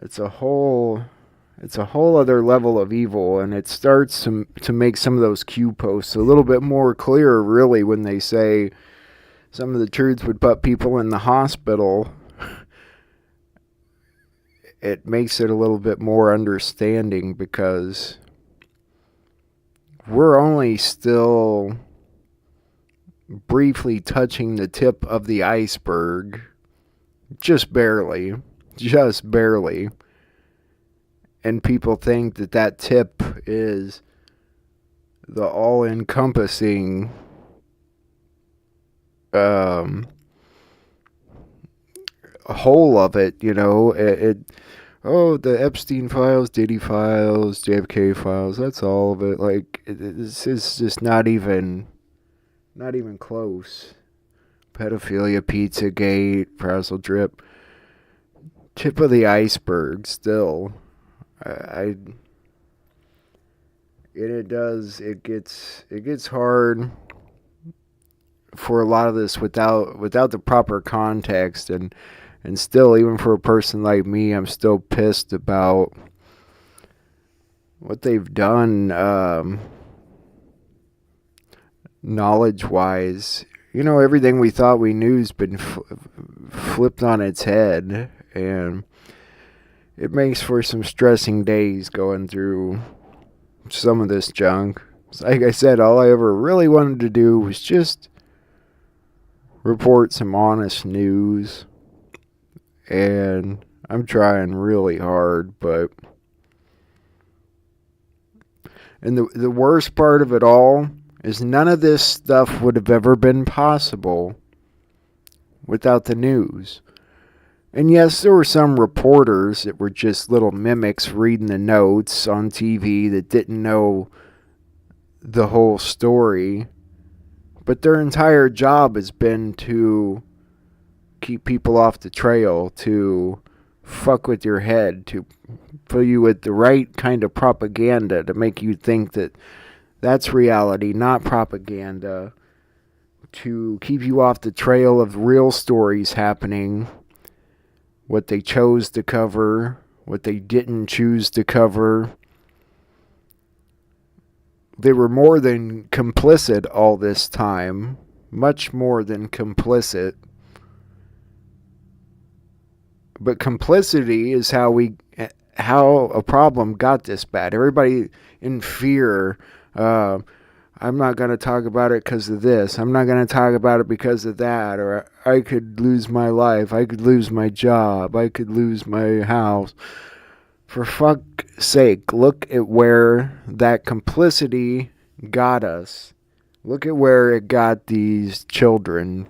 [SPEAKER 7] it's a whole other level of evil, and it starts to make some of those Q posts a little bit more clear, really, when they say some of the truths would put people in the hospital. It makes it a little bit more understanding, because we're only still briefly touching the tip of the iceberg. Just barely. And people think that tip is the all-encompassing whole of it, you know. The Epstein files, Diddy files, JFK files, that's all of it. Like, this is just not even close. Pedophilia, Pizzagate, Frazzle Drip. Tip of the iceberg still. It gets hard for a lot of this without the proper context, and still, even for a person like me, I'm still pissed about what they've done knowledge-wise. You know, everything we thought we knew has been flipped on its head, and it makes for some stressing days going through some of this junk. Like I said, all I ever really wanted to do was just report some honest news. And I'm trying really hard, but... And the worst part of it all is none of this stuff would have ever been possible without the news. And yes, there were some reporters that were just little mimics reading the notes on TV that didn't know the whole story. But their entire job has been to keep people off the trail, to fuck with your head, to fill you with the right kind of propaganda to make you think that that's reality, not propaganda, to keep you off the trail of real stories happening, what they chose to cover, what they didn't choose to cover. They were more than complicit all this time, much more than complicit. But complicity is how a problem got this bad. Everybody in fear. I'm not going to talk about it because of this. I'm not going to talk about it because of that. Or I could lose my life. I could lose my job. I could lose my house. For fuck's sake, look at where that complicity got us. Look at where it got these children.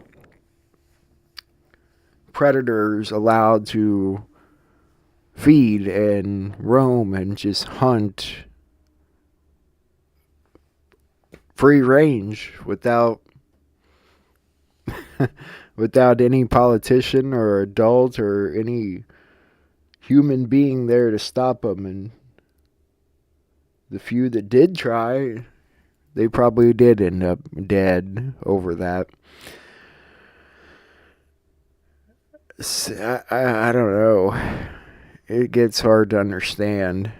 [SPEAKER 7] Predators allowed to feed and roam and just hunt free range without without any politician or adult or any human being there to stop them. And the few that did try, they probably did end up dead over that. I don't know. It gets hard to understand.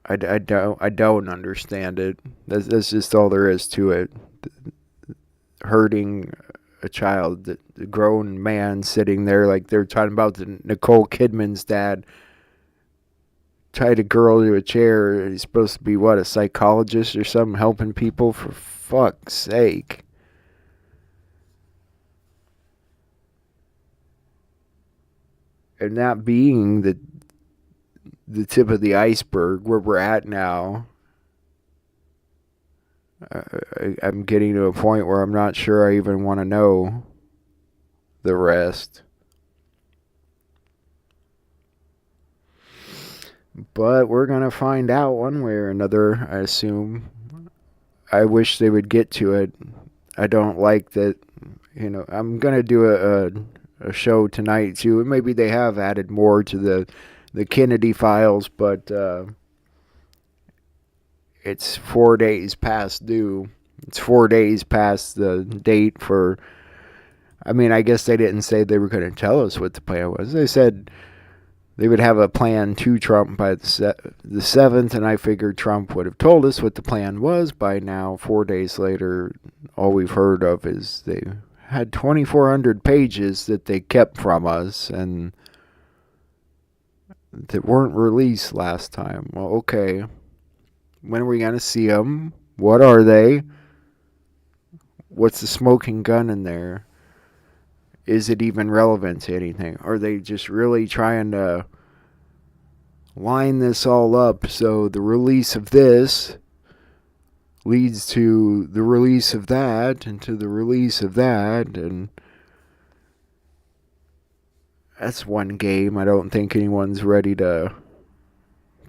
[SPEAKER 7] I don't understand it. That's just all there is to it. Hurting a child, the grown man sitting there like they're talking about the Nicole Kidman's dad. Tied a girl to a chair. He's supposed to be, what, a psychologist or something, helping people? For fuck's sake. And that being the tip of the iceberg, where we're at now, I'm getting to a point where I'm not sure I even want to know the rest. But we're going to find out one way or another, I assume. I wish they would get to it. I don't like that, I'm going to do a show tonight too. Maybe they have added more to the Kennedy files, but it's 4 days past due. It's 4 days past the date for... I guess they didn't say they were going to tell us what the plan was. They said they would have a plan to Trump by the 7th, and I figured Trump would have told us what the plan was by now. 4 days later, all we've heard of is they had 2,400 pages that they kept from us and that weren't released last time. Well, okay. When are we going to see them? What are they? What's the smoking gun in there? Is it even relevant to anything? Are they just really trying to line this all up so the release of this leads to the release of that and to the release of that? And that's one game I don't think anyone's ready to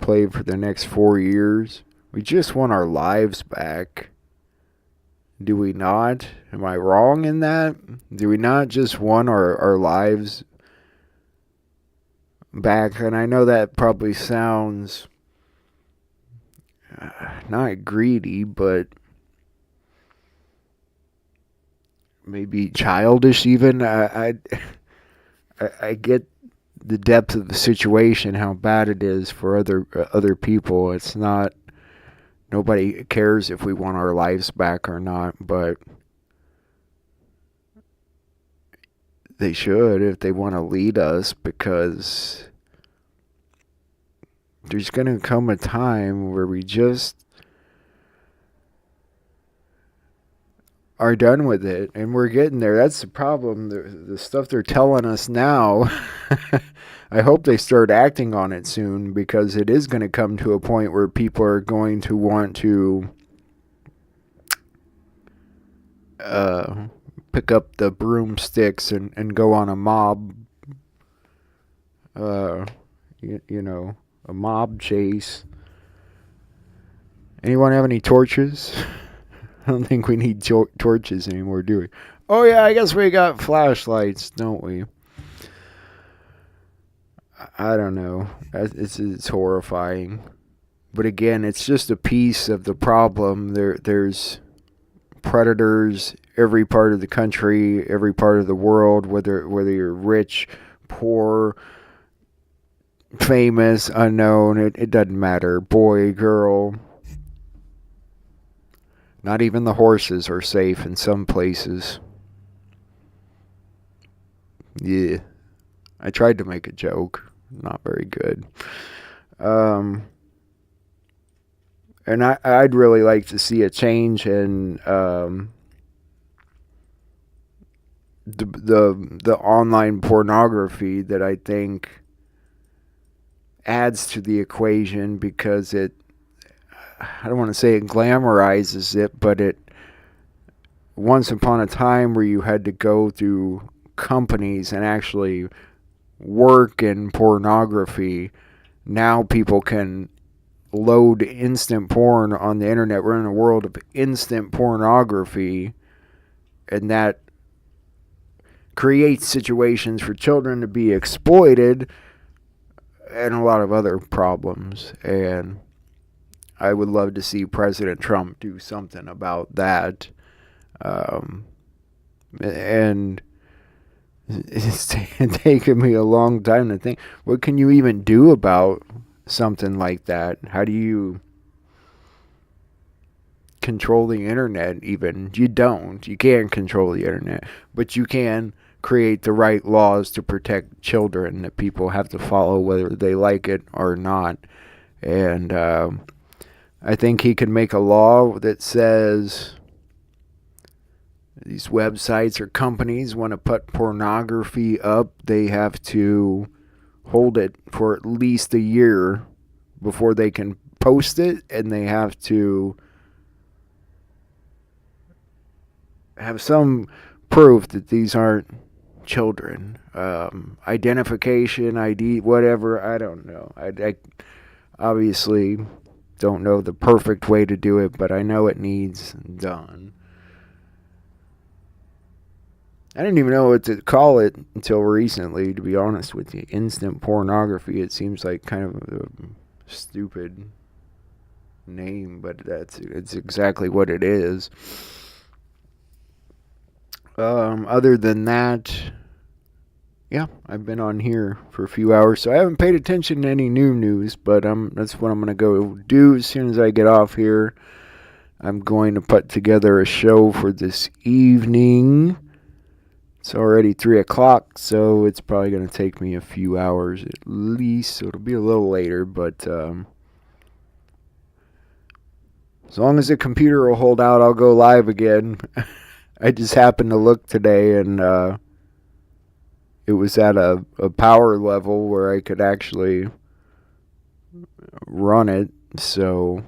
[SPEAKER 7] play for the next 4 years. We just want our lives back. Do we not? Am I wrong in that? Do we not just want our lives back? And I know that probably sounds not greedy, but maybe childish even. I get the depth of the situation, how bad it is for other people. It's not... Nobody cares if we want our lives back or not, but they should if they want to lead us, because there's going to come a time where we just are done with it, and we're getting there. That's the problem. The stuff they're telling us now, I hope they start acting on it soon, because it is going to come to a point where people are going to want to pick up the broomsticks and go on a mob you know, a mob chase. Anyone have any torches? I don't think we need torches anymore, do we? Oh yeah, I guess we got flashlights, don't we? I don't know. It's horrifying. But again, it's just a piece of the problem. There's predators every part of the country, every part of the world, whether you're rich, poor, famous, unknown, it doesn't matter. Boy, girl. Not even the horses are safe in some places. Yeah. I tried to make a joke. Not very good. And I'd really like to see a change in the online pornography that I think adds to the equation, because I don't want to say it glamorizes it, but it, once upon a time where you had to go through companies and actually work in pornography, now people can load instant porn on the internet. We're in a world of instant pornography, and that creates situations for children to be exploited and a lot of other problems. And I would love to see President Trump do something about that. And it's taken me a long time to think, what can you even do about something like that? How do you control the internet even? You can't control the internet, but you can create the right laws to protect children that people have to follow whether they like it or not. And I think he can make a law that says these websites or companies want to put pornography up, they have to hold it for at least a year before they can post it, and they have to have some proof that these aren't children. Identification, ID, whatever, I don't know. I obviously don't know the perfect way to do it, but I know it needs done. I didn't even know what to call it until recently, to be honest with you. Instant pornography. It seems like kind of a stupid name, but it's exactly what it is. Other than that, yeah, I've been on here for a few hours, so I haven't paid attention to any new news, but that's what I'm going to go do as soon as I get off here. I'm going to put together a show for this evening. It's already 3 o'clock, so it's probably going to take me a few hours at least, so it'll be a little later, but as long as the computer will hold out, I'll go live again. I just happened to look today, and it was at a power level where I could actually run it, so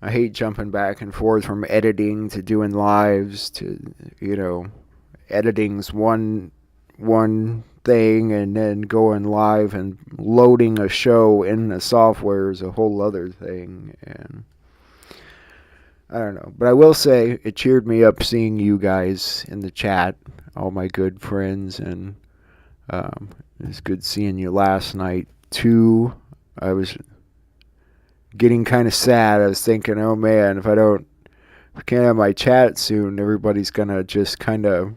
[SPEAKER 7] I hate jumping back and forth from editing to doing lives to, editing's one thing, and then going live and loading a show in the software is a whole other thing. And I don't know, but I will say it cheered me up seeing you guys in the chat, all my good friends, and it was good seeing you last night too. I was getting kind of sad. I was thinking, oh man, if I can't have my chat soon, everybody's gonna just kind of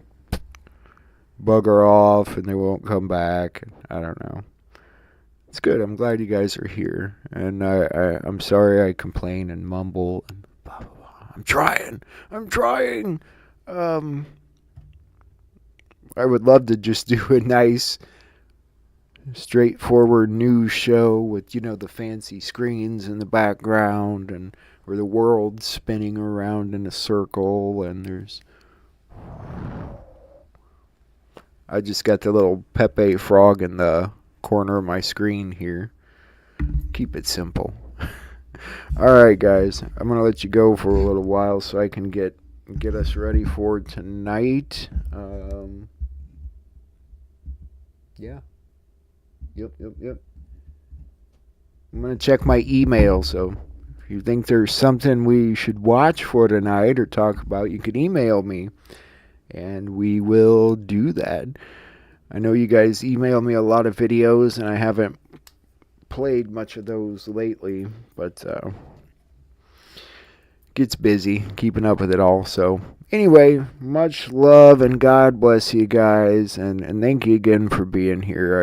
[SPEAKER 7] bugger off and they won't come back. I don't know. It's good. I'm glad you guys are here, and I'm sorry I complain and mumble and blah blah blah. I'm trying. I would love to just do a nice, straightforward news show with, the fancy screens in the background, and where the world's spinning around in a circle, and I just got the little Pepe frog in the corner of my screen here. Keep it simple. Alright guys, I'm going to let you go for a little while so I can get us ready for tonight. Yeah. Yep. I'm going to check my email, so if you think there's something we should watch for tonight or talk about, you can email me, and we will do that. I know you guys email me a lot of videos, and I haven't played much of those lately, but gets busy keeping up with it all. So anyway, much love and God bless you guys, and thank you again for being here.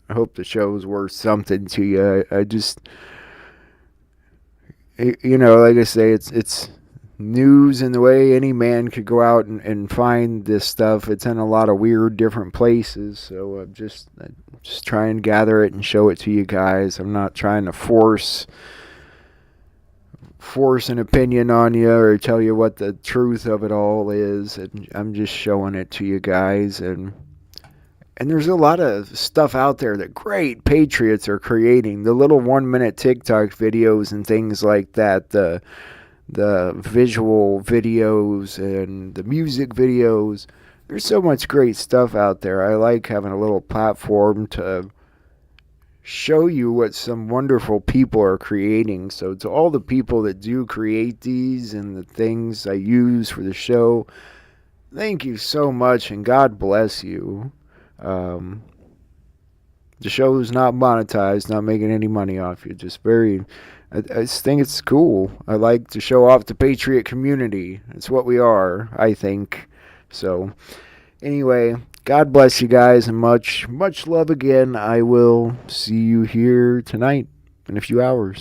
[SPEAKER 7] I hope the show's worth something to you. I just, you know, like I say, it's news in the way any man could go out and find this stuff. It's in a lot of weird different places, so I just try and gather it and show it to you guys. I'm not trying to force an opinion on you or tell you what the truth of it all is. And I'm just showing it to you guys, and there's a lot of stuff out there that great patriots are creating. The little 1-minute TikTok videos and things like that, the visual videos and the music videos. There's so much great stuff out there. I like having a little platform to show you what some wonderful people are creating. So to all the people that do create these and the things I use for the show, thank you so much, and God bless you. The show is not monetized, not making any money off you. I just think it's cool. I like to show off the Patriot community. It's what we are, I think. So, anyway, God bless you guys, and much love again. I will see you here tonight in a few hours.